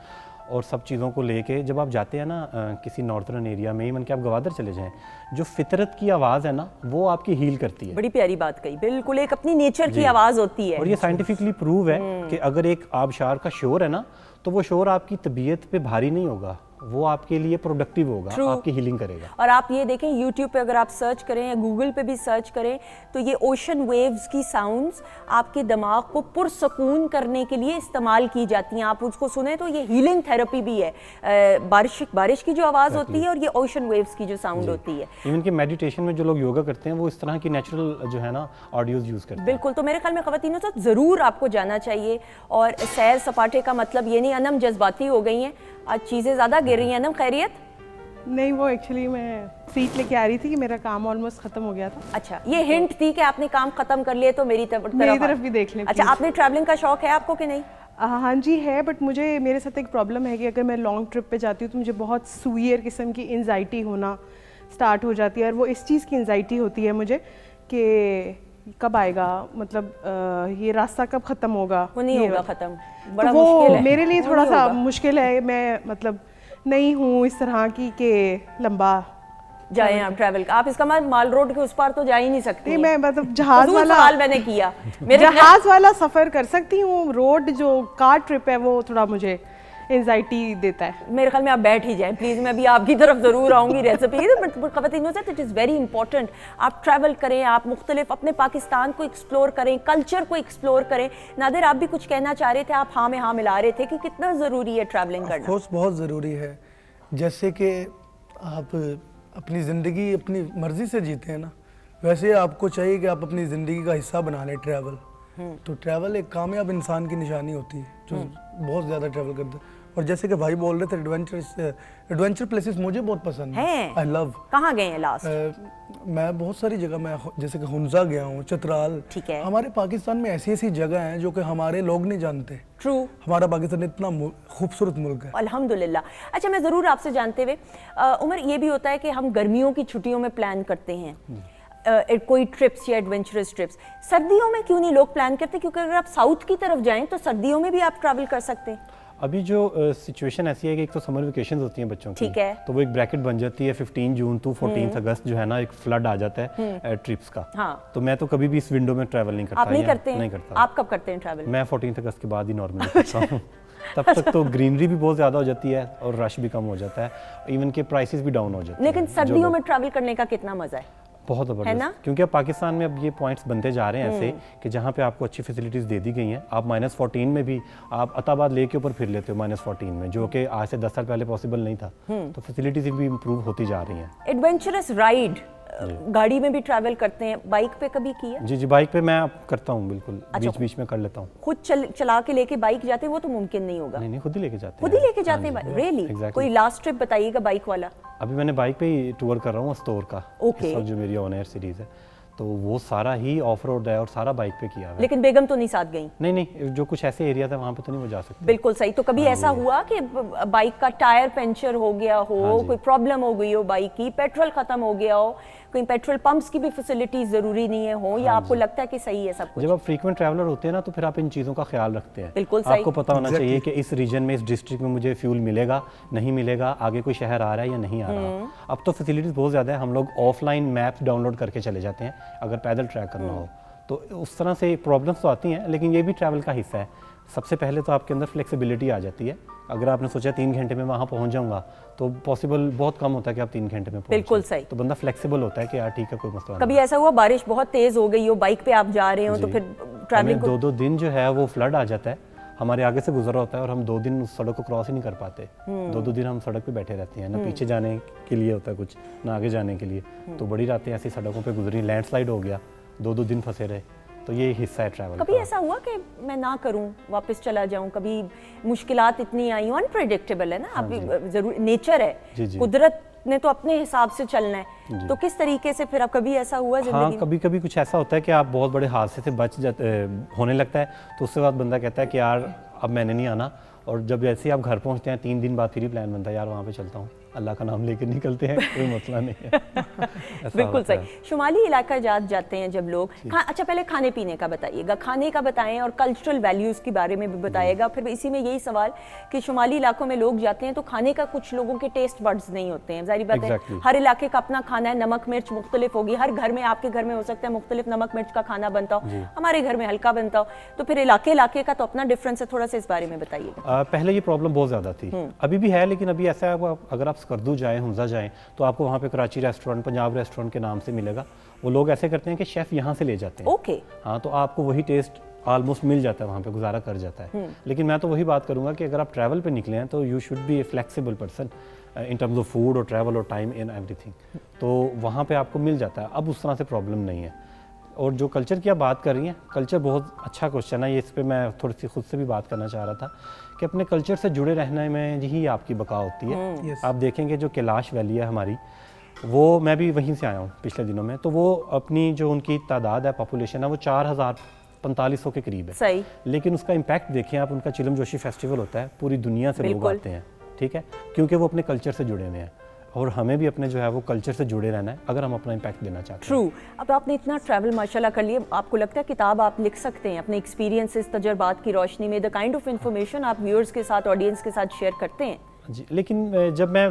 और सब चीज़ों को लेके जब आप जाते हैं ना किसी नॉर्थर्न एरिया में, इवन कि आप गवादर चले जाएं, जो फितरत की आवाज़ है ना वो आपकी हील करती है। बड़ी प्यारी बात कही, बिल्कुल एक अपनी नेचर की आवाज़ होती है। और ये साइंटिफिकली प्रूव है कि अगर एक आबशार का शोर है ना तो वो शोर आपकी तबीयत पे भारी नहीं होगा, वो आपके लिए प्रोडक्टिव होगा, आपकी हीलिंग करेगा। और आप ये देखें YouTube पे अगर आप सर्च करें या गूगल पे भी सर्च करें तो ये ओशन वेव्स की साउंड्स आपके दिमाग को पुरसकून करने के लिए इस्तेमाल की जाती हैं। आप उसको सुने तो ये हीलिंग थेरेपी भी है। बारिश की जो आवाज़ होती है और ये ओशन वेव्स की जो साउंड होती है। इवन कि मेडिटेशन में जो लोग योगा करते हैं वो इस तरह की नेचुरल जो है ना ऑडियोज यूज़ करते हैं। बिल्कुल, तो मेरे ख्याल में ख़वातीनों तो ज़रूर आपको जाना चाहिए। और सैर सपाटे का मतलब ये नहीं अनम जज्बाती हो गई हैं, आज चीज़ें ज़्यादा गिर रही हैं। अनम खैरियत? नहीं, वो एक्चुअली मैं सीट लेके आ रही थी कि मेरा काम ऑलमोस्ट खत्म हो गया था। अच्छा, ये हिंट थी कि आपने काम खत्म कर लिए तो मेरी तरफ भी देख लें। अच्छा, आपने ट्रैवलिंग का शौक है आपको कि नहीं? हाँ जी है, बट मुझे मेरे साथ एक प्रॉब्लम है कि अगर मैं लॉन्ग ट्रिप पे जाती हूँ तो मुझे बहुत सुवियर किस्म की एंजाइटी होना स्टार्ट हो जाती है। और वो इस चीज़ की एंजाइटी होती है मुझे कि कब आएगा, मतलब ये रास्ता कब ख़त्म होगा। वो नहीं होगा ख़त्म, बड़ा तो मुश्किल वो है। मेरे लिए थोड़ा सा मुश्किल है। मैं मतलब नहीं हूँ इस तरह की कि लंबा जाएं आप ट्रैवल का। आप इसका माल रोड के उस पार तो जा ही नहीं सकती। नहीं, मैं मतलब जहाज वाला सवाल मैंने किया। जहाज वाला सफ़र कर सकती हूँ, रोड जो कार ट्रिप है वो थोड़ा मुझे एंजाइटी देता है। मेरे ख्याल में आप बैठ ही जाएं प्लीज़, मैं अभी आपकी तरफ ज़रूर आऊँगी रेसिपी। बट ख़वातीनों से इट इज़ वेरी इंपॉर्टेंट, आप ट्रैवल करें, आप मुख्तलिफ अपने पाकिस्तान को एक्सप्लोर करें, कल्चर को एक्सप्लोर करें। नादिर, आप भी कुछ कहना चाह रहे थे, आप हाँ में हाँ मिला रहे थे कि कितना ज़रूरी है ट्रैवलिंग करना। कोर्स बहुत ज़रूरी है। जैसे कि आप अपनी ज़िंदगी अपनी मर्ज़ी से जीते हैं ना, वैसे आपको चाहिए कि आप अपनी ज़िंदगी का हिस्सा बना लें ट्रैवल। तो ट्रैवल एक कामयाब इंसान की निशानी होती है जो बहुत ज़्यादा ट्रैवल करता है। और जैसे कि भाई बोल रहे थे एडवेंचर प्लेसेस मुझे बहुत पसंद है। I love. कहाँ गए हैं लास्ट? मैं बहुत सारी जगह, मैं जैसे कि हुंजा गया हूँ, चतराल। ठीक है। हमारे पाकिस्तान में ऐसी ऐसी जगह हैं जो कि हमारे लोग नहीं जानते। ट्रू। हमारा पाकिस्तान इतना खूबसूरत मुल्क है, अल्हम्दुलिल्लाह। अच्छा, मैं ज़रूर आपसे जानते हुए उमर, ये भी होता है कि हम गर्मियों की छुट्टियों में प्लान करते हैं कोई ट्रिप्स या एडवेंचरस ट्रिप्स। सर्दियों में क्यों नहीं लोग प्लान करते? क्योंकि अगर आप साउथ की तरफ जाएं तो सर्दियों में भी आप ट्रैवल कर सकते हैं। अभी जो सिचुएशन ऐसी है कि एक तो समर वेकेशंस होती हैं बच्चों की, ठीक है, तो वो एक ब्रैकेट बन जाती है 15 जून टू 14 अगस्त जो है ना, एक फ्लड आ जाता है ट्रिप्स का। हाँ। तो मैं तो कभी भी इस विंडो में ट्रैवल नहीं करता। आप नहीं करते हैं? नहीं करता। आप कब करते हैं ट्रैवल? मैं 14 अगस्त के बाद ही नॉर्मली करता हूँ। तब तक तो ग्रीनरी भी बहुत ज़्यादा हो जाती है और रश भी कम हो जाता है, इवन के प्राइसेस भी डाउन हो जाते हैं। लेकिन सर्दियों में ट्रैवल करने का कितना मजा है? बहुत ज़बरदस्त, क्योंकि अब पाकिस्तान में अब ये पॉइंट्स बनते जा रहे हैं ऐसे कि जहाँ पे आपको अच्छी फैसिलिटीज़ दे दी गई हैं। आप -14 में भी आप अताबाद लेक के ऊपर फिर लेते हो -14 में, जो कि आज से 10 साल पहले पॉसिबल नहीं था। तो फैसिलिटीज़ भी इम्प्रूव होती जा रही हैं। एडवेंचरस राइड गाड़ी में भी ट्रैवल करते हैं, बाइक पे कभी किया? जी बाइक पे मैं करता हूँ, बिल्कुल बीच बीच में कर लेता हूँ। खुद चला के लेके बाइक जाते हैं वो तो मुमकिन नहीं होगा। नहीं खुद ही लेके जाते हैं। खुद ही लेके जाते हैं? रियली? कोई लास्ट ट्रिप बताइएगा बाइक वाला। अभी मैंने बाइक पे ही टूर कर रहा हूँ स्टोर का। ओके। जो मेरी ऑन एयर सीरीज है तो वो सारा ही ऑफ रोड है और सारा बाइक पे किया है। लेकिन बेगम तो नहीं साथ गई? नहीं, जो कुछ ऐसे एरिया था वहाँ पे तो नहीं वो जा सकती। बिल्कुल सही। तो कभी ऐसा हुआ कि बाइक का टायर पंचर हो गया हो, कोई प्रॉब्लम हो गई हो बाइक की, पेट्रोल खत्म हो गया हो, कहीं पेट्रोल पंप्स की भी फैसिलिटीज जरूरी नहीं है हो, या आपको लगता है कि सही है सब कुछ? जब आप फ्रीक्वेंट ट्रैवलर होते हैं ना तो फिर आप इन चीज़ों का ख्याल रखते हैं। बिल्कुल सही। आपको पता होना चाहिए कि इस रीजन में, इस डिस्ट्रिक्ट में मुझे फ्यूल मिलेगा नहीं मिलेगा, आगे कोई शहर आ रहा है या नहीं आ रहा। अब तो फैसिलिटीज़ बहुत ज़्यादा है, हम लोग ऑफलाइन मैप्स डाउनलोड करके चले जाते हैं अगर पैदल ट्रैक करना हो तो। उस तरह से प्रॉब्लम्स तो आती हैं, लेकिन ये भी ट्रैवल का हिस्सा है। सबसे पहले तो आपके अंदर फ्लेक्सिबिलिटी आ जाती है। अगर आपने सोचा 3 घंटे में वहाँ पहुँच जाऊँगा तो पॉसिबल बहुत कम होता है कि आप 3 घंटे में पहुँचे। बिल्कुल सही। तो बंदा फ्लेक्सिबल होता है कि यार ठीक है कोई मसला नहीं। कभी ऐसा हुआ बारिश बहुत तेज हो गई हो, बाइक पे आप जा रहे हो तो फिर ट्रैवलिंग 2 दिन जो है वो फ्लड आ जाता है, हमारे आगे से गुजरा होता है और हम 2 दिन उस सड़क को क्रॉस ही नहीं कर पाते। 2 दिन हम सड़क पे बैठे रहते हैं, ना पीछे जाने के लिए होता है कुछ, ना आगे जाने के लिए। तो बड़ी रातें ऐसी सड़कों पे गुजरी, लैंडस्लाइड हो गया, 2 दिन फंसे रहे। तो ये हिस्सा है ट्रैवल। कभी ऐसा हुआ कि मैं ना करूं, वापस चला जाऊं? कभी मुश्किलात इतनी आई, अनप्रेडिक्टेबल है ना, आप जरूर, नेचर है, कुदरत ने तो अपने हिसाब से चलना है। तो किस तरीके से फिर आप, कभी ऐसा हुआ जिंदगी में? कभी कभी कुछ ऐसा होता है कि आप बहुत बड़े हादसे से बच जाते होने लगता है, तो उसके बाद बंदा कहता है कि यार अब मैंने नहीं आना। और जब जैसे ही आप घर पहुंचते हैं 3 दिन बाद फिर ही प्लान बनता है यार वहाँ पे चलता हूँ, अल्लाह का नाम लेकर निकलते हैं, कोई मसला नहीं है। ऐसा बिल्कुल होता है। सही। शुमाली इलाका जाते हैं जब लोग, अच्छा पहले खाने पीने का बताइएगा, खाने का बताएं और कल्चरल वैल्यूज़ के बारे में भी बताइएगा। फिर इसी में यही सवाल कि शुमाली इलाकों में लोग जाते हैं तो खाने का कुछ लोगों के टेस्ट बड्स नहीं होते हैं, जाहिर बात है Exactly. हर इलाके का अपना खाना है, नमक मिर्च मुख्तलिफ होगी, हर घर में, आपके घर में हो सकता है मुख्तलिफ नमक मिर्च का खाना बनता हो, हमारे घर में हल्का बनता हो, तो फिर इलाके इलाके का तो अपना डिफरेंस है, थोड़ा सा इस बारे में बताइएगा। पहले ये प्रॉब्लम बहुत ज़्यादा थी, अभी भी है, लेकिन अभी ऐसा है अगर आप स्कर्दू जाएं, हुंजा जाएं, तो आपको वहाँ पे कराची रेस्टोरेंट, पंजाब रेस्टोरेंट के नाम से मिलेगा। वो लोग ऐसे करते हैं कि शेफ़ यहाँ से ले जाते हैं। ओके। हाँ, तो आपको वही टेस्ट ऑलमोस्ट मिल जाता है, वहाँ पे गुजारा कर जाता है। लेकिन मैं तो वही बात करूँगा कि अगर आप ट्रैवल पे निकले हैं तो you should be A flexible person in terms of food और ट्रैवल और टाइम इन एवरीथिंग, तो वहाँ पे आपको मिल जाता है। अब उस तरह से प्रॉब्लम नहीं है। और जो कल्चर की आप बात कर रही हैं, कल्चर बहुत अच्छा क्वेश्चन है ये, इस पर मैं थोड़ी सी खुद से भी बात करना चाह रहा था कि अपने कल्चर से जुड़े रहने में यही आपकी बका होती है। आप देखेंगे जो कैलाश वैली है हमारी, वो मैं भी वहीं से आया हूँ पिछले दिनों में, तो वो अपनी जो उनकी तादाद है, पॉपुलेशन है, वो 4500 के करीब है। सही। लेकिन उसका इम्पैक्ट देखें आप, उनका चिलम जोशी फेस्टिवल होता है, पूरी दुनिया से लोग बिल्कुल। आते हैं, ठीक है, क्योंकि वो अपने कल्चर से जुड़े हुए हैं। और हमें भी अपने जो है वो कल्चर से जुड़े रहना है अगर हम अपना इम्पैक्ट देना चाहते हैं। ट्रू। अब आपने इतना ट्रैवल माशाल्लाह कर लिया, आपको लगता है किताब आप लिख सकते हैं अपने एक्सपीरियंसेस, तजुर्बात की रोशनी में, द काइंड ऑफ इन्फॉर्मेशन आप व्यूअर्स के साथ, ऑडियंस के साथ शेयर करते हैं? जी, लेकिन जब मैं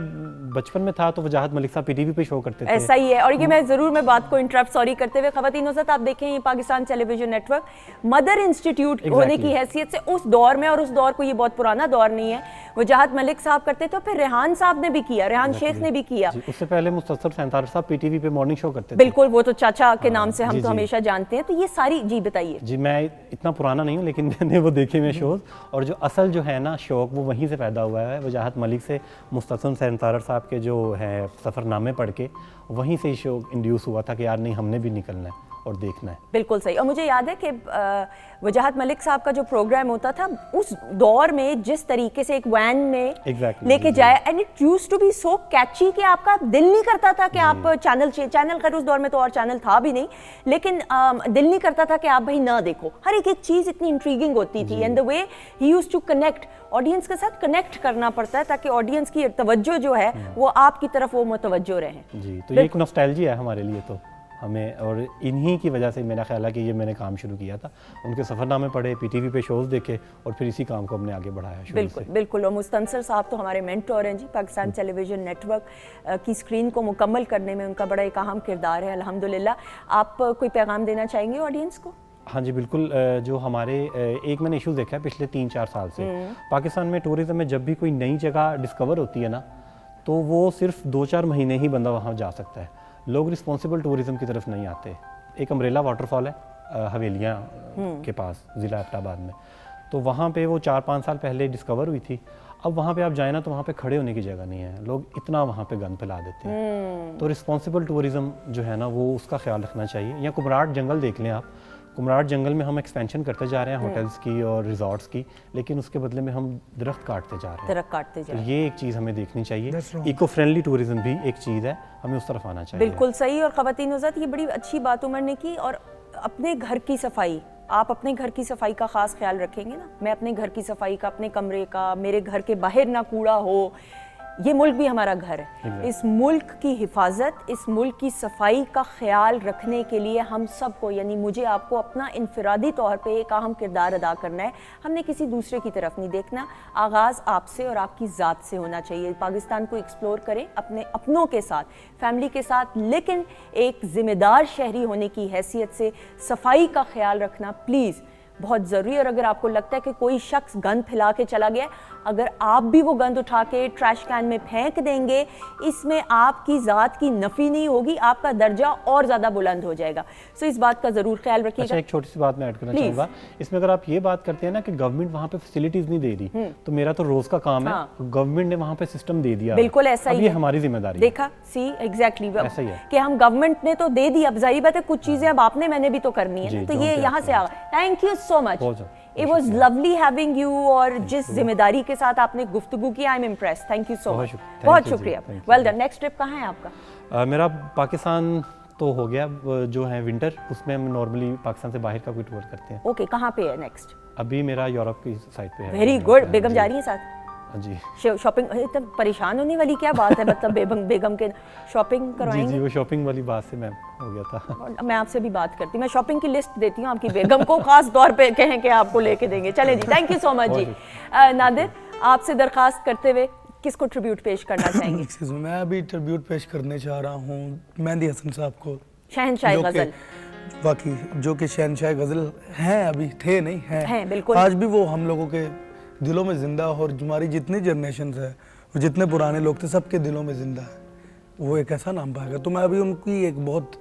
बचपन में था तो वजाहत मलिक साहब पीटीवी पे शो करते थे। ऐसा ही है। और ये मैं ज़रूर मैं बात को इंटरप्ट सॉरी करते हुए, ख़वातीन हज़रात आप देखें ये Pakistan television network mother institute होने की हैसियत से उस दौर में, और उस दौर को ये बहुत पुराना दौर नहीं है, वजाहत मलिक साहब करते थे, फिर रेहान साहब ने भी किया, रेहान शेख ने भी किया। जी, उससे पहले मुस्तसर सैंतार साहब पीटीवी पे मॉर्निंग शो करते थे। बिल्कुल, वो तो चाचा के नाम से हम जी, तो जी। हमेशा जानते हैं। तो ये सारी, जी बताइए। जी, मैं इतना पुराना नहीं हूँ, लेकिन मैंने वो देखे हुए शोज़, और जो असल जो है ना शौक, वो वहीं से पैदा हुआ है। वजाहत मलिक से, मुस्तसर सैंतार साहब के जो है सफ़रनामे पढ़ के वहीं से शौक इंड्यूस हुआ था कि यार नहीं, हमने भी निकलना है और देखना है। बिल्कुल सही। और मुझे याद है कि वजाहत मलिक साहब का जो प्रोग्राम होता था उस दौर में, जिस तरीके से एक वैन में Exactly, लेके जी। जाए, and it used to be so catchy कि आपका दिल नहीं करता था कि आप चैनल खैर उस दौर में तो और चैनल था भी नहीं, लेकिन दिल नहीं करता था कि आप भाई ना देखो। हर एक चीज़ इतनी इंट्रीगिंग होती थी, and the way he used to connect, audience के साथ कनेक्ट करना पड़ता है ताकि ऑडियंस की तवज्जो जो है वो आपकी तरफ वो मुतवज्जो रहे। जी, तो ये एक नॉस्टैल्जिया है हमारे लिए तो हमें, और इन्हीं की वजह से मेरा ख्याल है कि ये मैंने काम शुरू किया था। उनके सफ़रनामे पढ़े, पीटीवी पे शोज़ देखे, और फिर इसी काम को हमने आगे बढ़ाया शुरू बिल्कुल से। बिल्कुल। और मुस्तंसर साहब तो हमारे मेंटोर हैं जी, पाकिस्तान टेलीविजन नेटवर्क की स्क्रीन को मुकम्मल करने में उनका बड़ा एक अहम किरदार है, अल्हम्दुलिल्लाह। आप कोई पैगाम देना चाहेंगे ऑडियंस को? हाँ जी, बिल्कुल। जो हमारे एक मैंने इशूज़ देखा है पिछले 3-4 साल से, पाकिस्तान में टूरिज़्म में जब भी कोई नई जगह डिस्कवर होती है ना, तो वो सिर्फ 2-4 महीने ही बंदा वहाँ जा सकता है। लोग रिस्पॉन्सिबल टूरिज़्म की तरफ नहीं आते। एक अम्ब्रेला वाटरफॉल है हवेलियाँ के पास, ज़िला एबटाबाद में, तो वहाँ पे वो 4-5 साल पहले डिस्कवर हुई थी। अब वहाँ पे आप जाए ना तो वहाँ पे खड़े होने की जगह नहीं है, लोग इतना वहाँ पे गंद फैला देते हैं। तो रिस्पॉन्सिबल टूरिज़्म जो है ना, वो उसका ख्याल रखना चाहिए। या कुमराट जंगल देख लें आप, कुमराट जंगल में हम एक्सपेंशन करते जा रहे हैं होटल्स की और रिजॉर्ट्स की, लेकिन उसके बदले में हम दरख्त काटते जा रहे हैं। दरख्त काटते तो जाए, ये एक चीज़ हमें देखनी That's चाहिए। wrong. इको फ्रेंडली टूरिज्म भी एक चीज़ है, हमें उस तरफ आना चाहिए। बिल्कुल सही। और ख़वातीन हज़रात, ये बड़ी अच्छी बात उमर ने की। और अपने घर की सफाई, आप अपने घर की सफाई का ख़ास ख्याल रखेंगे ना, मैं अपने घर की सफाई का, अपने कमरे का, मेरे घर के बाहर ना कूड़ा हो, ये मुल्क भी हमारा घर है। इस मुल्क की हिफाजत, इस मुल्क की सफाई का ख्याल रखने के लिए हम सबको, यानी मुझे आपको अपना इनफरादी तौर पे एक अहम किरदार अदा करना है। हमने किसी दूसरे की तरफ नहीं देखना, आगाज़ आपसे और आपकी ज़ात से होना चाहिए। पाकिस्तान को एक्सप्लोर करें अपने अपनों के साथ, फैमिली के साथ, लेकिन एक ज़िम्मेदार शहरी होने की हैसियत से सफाई का ख्याल रखना प्लीज़ बहुत ज़रूरी है। और अगर आपको लगता है कि कोई शख्स गंद फैला के चला गया, अगर आप भी वो गंद उठा के ट्रैश कैन में फेंक देंगे, इसमें आपकी ज़ात की नफ़ी नहीं होगी, आपका दर्जा और ज़्यादा बुलंद हो जाएगा। सो इस बात का ज़रूर ख्याल रखिएगा। अच्छा, एक छोटी सी बात मैं ऐड करना Please. चाहूँगा इसमें। अगर आप ये बात करते हैं ना कि गवर्नमेंट वहाँ पे फैसिलिटीज़ नहीं दे रही, तो मेरा तो रोज़ का काम है, गवर्नमेंट ने वहाँ पे सिस्टम दे दिया, बिल्कुल ऐसा अब ही ये है। हमारी जिम्मेदारी है। देखा, सी एग्जैक्टली ऐसा ही है। कि हम गवर्नमेंट ने तो दे दी, अब जाहिर बात है कुछ चीज़ें अब आपने मैंने भी तो करनी है जी, ना, तो जो ये भी यहाँ आपने- से आ। थैंक यू सो मच, बहुत it was lovely having you. और जिस जिम्मेदारी के साथ आपने गुफ्तगू की, I am impress. Thank you सो बहुत मच, शुक्रिया। बहुत Thank you शुक्रिया। जी, thank you। Well done. Next trip कहाँ है आपका? मेरा पाकिस्तान तो हो गया, जो है विंटर, उसमें हम नॉर्मली पाकिस्तान से बाहर का कोई टूर करते हैं। ओके, कहाँ पे है नेक्स्ट? अभी मेरा यूरोप की साइड पे है। Very good. बेगम जा रही है साथ? हाँ जी शॉपिंग, इतना परेशान होने वाली क्या बात है, मतलब बेगम के शॉपिंग जी करवाएंगे। जी, वो शॉपिंग वाली बात से मैम हो गया था। और मैं आपसे भी बात करती हूँ, मैं शॉपिंग की लिस्ट देती हूँ आपकी बेगम को, खास तौर पे कहें कि आपको लेके देंगे। चले जी, थैंक यू सो मच जी। नादिर, आपसे दरखास्त करते हुए किसको ट्रिब्यूट पेश करना चाहेंगे? Excuse me, मैं अभी ट्रिब्यूट पेश करने चाह रहा हूँ मेहंदी हसन साहब को, शहनशाह गजल। वाकई जो कि शहनशाह गजल हैं, अभी थे नहीं हैं, बिल्कुल। आज भी वो हम लोगों के दिलों में जिंदा, और हमारी जितनी जनरेशन है और जितने पुराने लोग थे सबके दिलों में जिंदा है। वो एक ऐसा नाम पाएगा। तो मैं अभी उनकी एक बहुत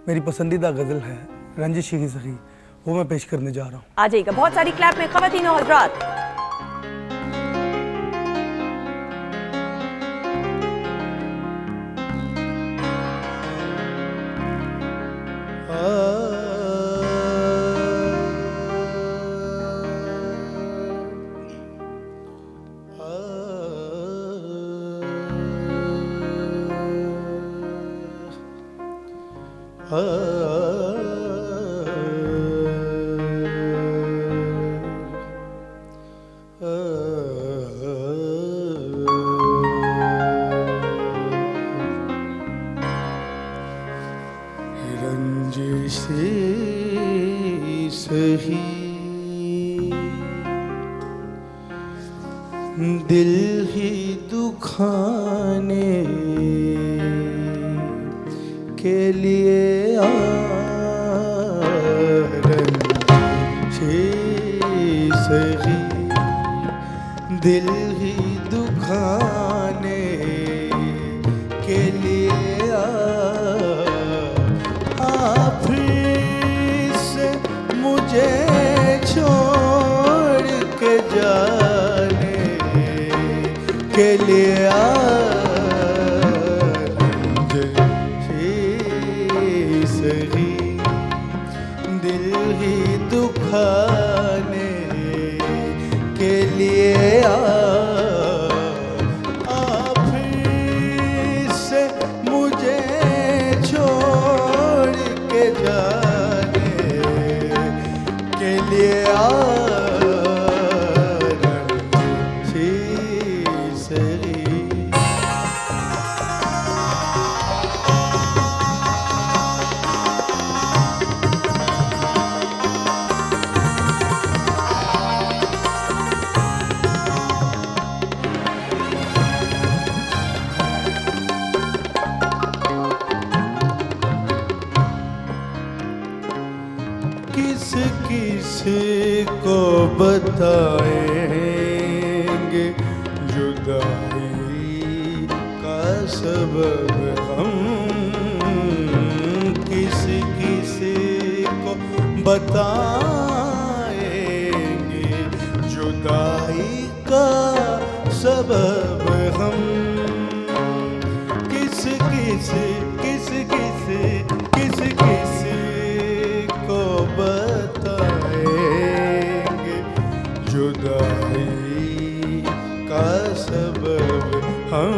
मेरी पसंदीदा गजल है रंजिश की सखी, वो मैं पेश करने जा रहा हूँ। आ जाइएगा, बहुत सारी क्लैप में ख़वातीन और हज़रात। रंजिशे सही दिल ही दुखाने के लिए रंजिशे सही दिल ही दुखाने के लिए आप से मुझे छोड़ के जाने के लिए सही दिल ही दुखाने के लिए आप से मुझे छोड़ के जाने के लिए सही। किस किस को बताएंगे जुदाई का सबब हम, किस किस को बताएंगे जुदाई का सबब हम, किस किस को बताएंगे जुदाई का सबब हम,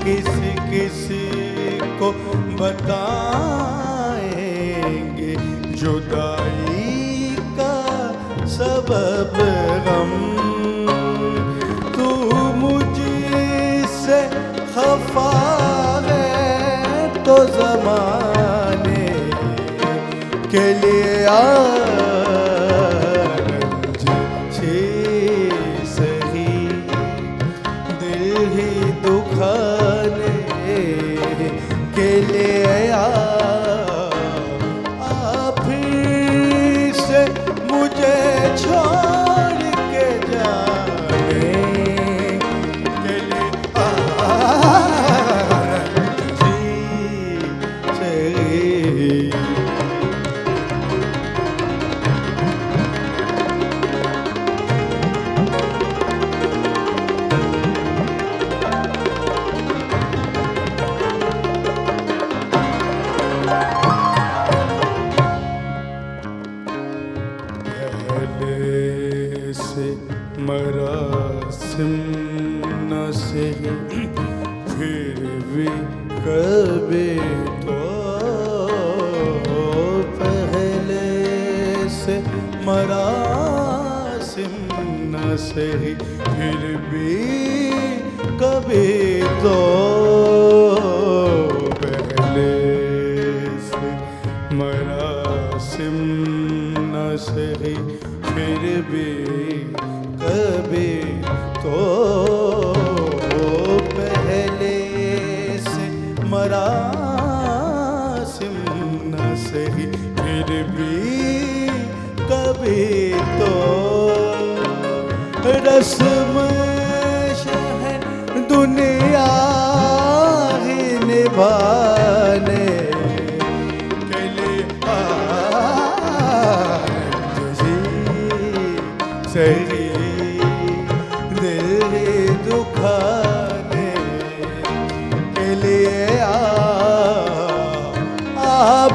किस को बताएंगे जुदाई का सबब हम। तू मुझसे खफा है तो ज़माने के लिए सही दिल ही दुखाने के लिए आप से मुझे छोड़ के जाने के लिए सही। पहले से मरासिम न सही फिर भी कभी तो पहले से मरासिम न सही फिर भी कभी तो पहले से मरासिम न सही फिर भी कभी तो पहले से मरासिम न सही फिर भी कभी तो रस्म शहर दुनिया ही निभाने के लिए सही दिल दुखाने के लिए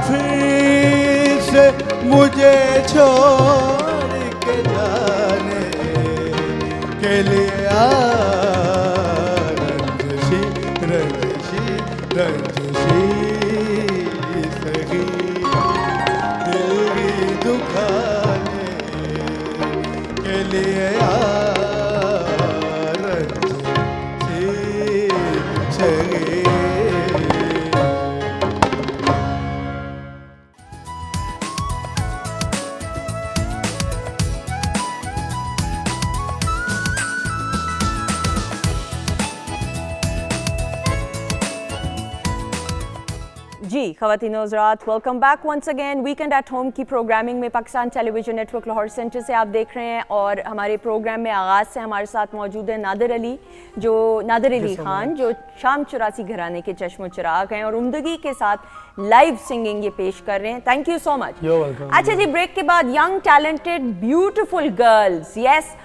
फिर से मुझे छोड़ के जाने के लिए रंजशी रंजशी रंजशी सही दिल दुखाने के लिए रंजशी सही। जी ख़वातीन और हज़रात, welcome back once again. Weekend at home की प्रोग्रामिंग में Pakistan television network Lahore centre से आप देख रहे हैं और हमारे प्रोग्राम में आगाज़ से हमारे साथ मौजूद है नादिर अली खान जो शाम 84 घराने के चश्मो चिराग हैं और उम्दगी के साथ लाइव सिंगिंग ये पेश कर रहे हैं। Thank you so much. अच्छा जी, ब्रेक के बाद young talented beautiful girls, yes,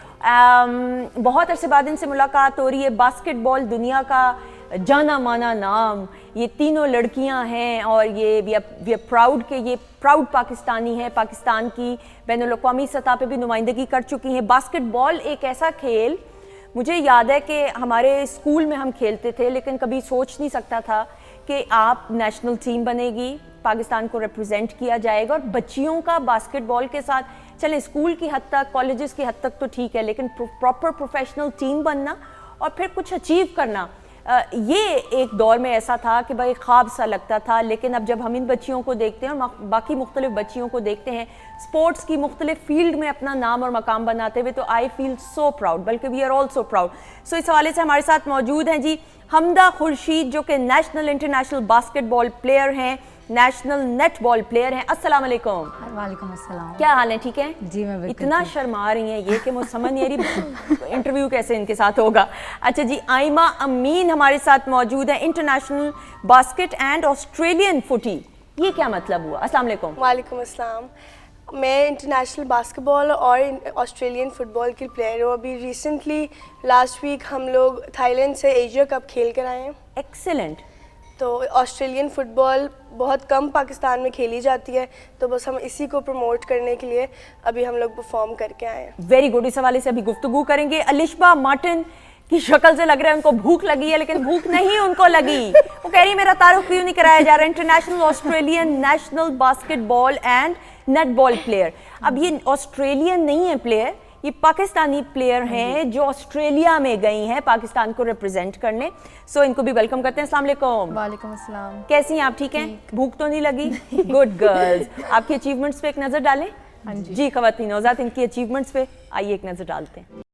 बहुत अरसे बाद इनसे मुलाकात हो रही है। बास्केटबॉल दुनिया का जाना माना नाम, ये तीनों लड़कियां हैं और ये वी आर प्राउड के ये प्राउड पाकिस्तानी हैं, पाकिस्तान की बैनुल-अक़वामी सतह पे भी नुमाइंदगी कर चुकी हैं। बास्केटबॉल एक ऐसा खेल, मुझे याद है कि हमारे स्कूल में हम खेलते थे लेकिन कभी सोच नहीं सकता था कि आप नेशनल टीम बनेगी, पाकिस्तान को रिप्रेजेंट किया जाएगा और बच्चियों का बास्केटबॉल के साथ, चलें स्कूल की हद तक, कॉलेजेस की हद तक तो ठीक है, लेकिन प्रॉपर प्रोफेशनल टीम बनना और फिर कुछ अचीव करना, ये एक दौर में ऐसा था कि भाई ख्वाब सा लगता था। लेकिन अब जब हम इन बच्चियों को देखते हैं और बाकी मुख्तलिफ बच्चियों को देखते हैं स्पोर्ट्स की मुख्तलिफ फील्ड में अपना नाम और मकाम बनाते हुए, तो आई फील सो प्राउड, बल्कि वी आर ऑल्सो प्राउड। सो इस हवाले से हमारे साथ मौजूद हैं जी हमदा खुर्शीद जो कि नेशनल इंटरनेशनल बास्केटबॉल प्लेयर हैं, नेशनल नेट बॉल प्लेयर हैं। अस्सलाम वालेकुम। वालेकुम अस्सलाम। क्या हाल है? ठीक है जी, मैं बिल्कुल इतना शर्मा रही हैं ये कि मुझे समझ नहीं आ रही इंटरव्यू कैसे इनके साथ होगा। अच्छा जी, आइमा अमीन हमारे साथ मौजूद है, इंटरनेशनल बास्केट एंड ऑस्ट्रेलियन फुटी, ये क्या मतलब हुआ? अस्सलाम वालेकुम। वालेकुम अस्सलाम। मैं इंटरनेशनल बास्केटबॉल और ऑस्ट्रेलियन फ़ुटबॉल की प्लेयर हूँ। अभी रिसेंटली लास्ट वीक हम लोग थाईलैंड से एशिया कप खेल कर आए हैं। एक्सीलेंट। तो ऑस्ट्रेलियन फ़ुटबॉल बहुत कम पाकिस्तान में खेली जाती है, तो बस हम इसी को प्रमोट करने के लिए अभी हम लोग परफॉर्म करके आए हैं। Very good. इस हवाले से अभी गुफ्तगू करेंगे। अलिशबा मार्टिन की शक्ल से लग रहा है उनको भूख लगी है, लेकिन भूख नहीं उनको लगी, वो कह रही है मेरा तारुफ क्यों नहीं कराया जा रहा। International Australian national basketball and netball player. अब ये ऑस्ट्रेलियन नहीं है प्लेयर, ये पाकिस्तानी प्लेयर हैं जो ऑस्ट्रेलिया में गई हैं पाकिस्तान को रिप्रेजेंट करने। सो इनको भी वेलकम करते हैं। अस्सलाम वालेकुम। वालेकुम अस्सलाम। कैसी हैं आप? ठीक हैं? भूख तो नहीं लगी? Good girls. आपकी अचीवमेंट्स पे एक नज़र डालें। हाँ जी। जी ख़वातीन नौज़ात, इनकी अचीवमेंट्स पे आइए एक नज़र डालते हैं।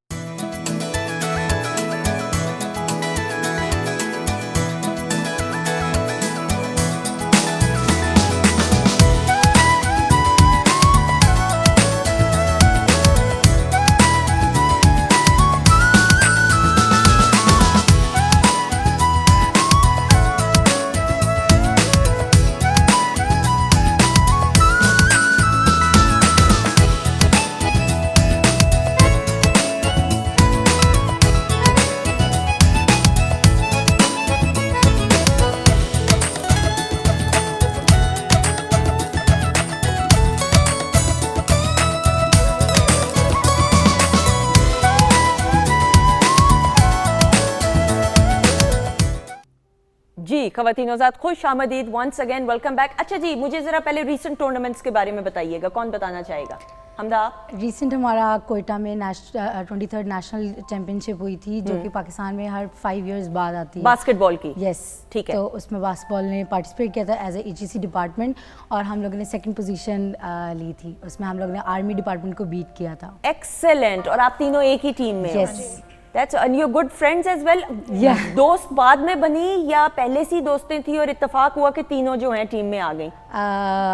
जी ख़वातीन नौज़ात, खुश आमदीद, वंस अगेन वेलकम बैक। अच्छा जी, मुझे ज़रा पहले रीसेंट टूर्नामेंट्स के बारे में बताइएगा, कौन बताना चाहेगा? हमदा? रिसेंट हमारा कोयटा में 23rd नेशनल चैम्पियनशिप हुई थी, जो कि पाकिस्तान में हर 5 इयर्स बाद आती है, बास्केटबॉल की। यस, ठीक है। तो उसमें बास्केटबॉल ने पार्टिसिपेट किया था एज ए EGC डिपार्टमेंट, और हम लोगों ने 2nd पोजीशन ली थी। उसमें हम लोग ने आर्मी डिपार्टमेंट को बीट किया था। एक्सेलेंट। और आप तीनों एक ही टीम में हो? Yes. That's and you're good friends as well. Yeah. दोस्त बाद में बनी या पहले से ही दोस्तें थी और इत्तेफाक हुआ कि तीनों जो हैं टीम में आ गई?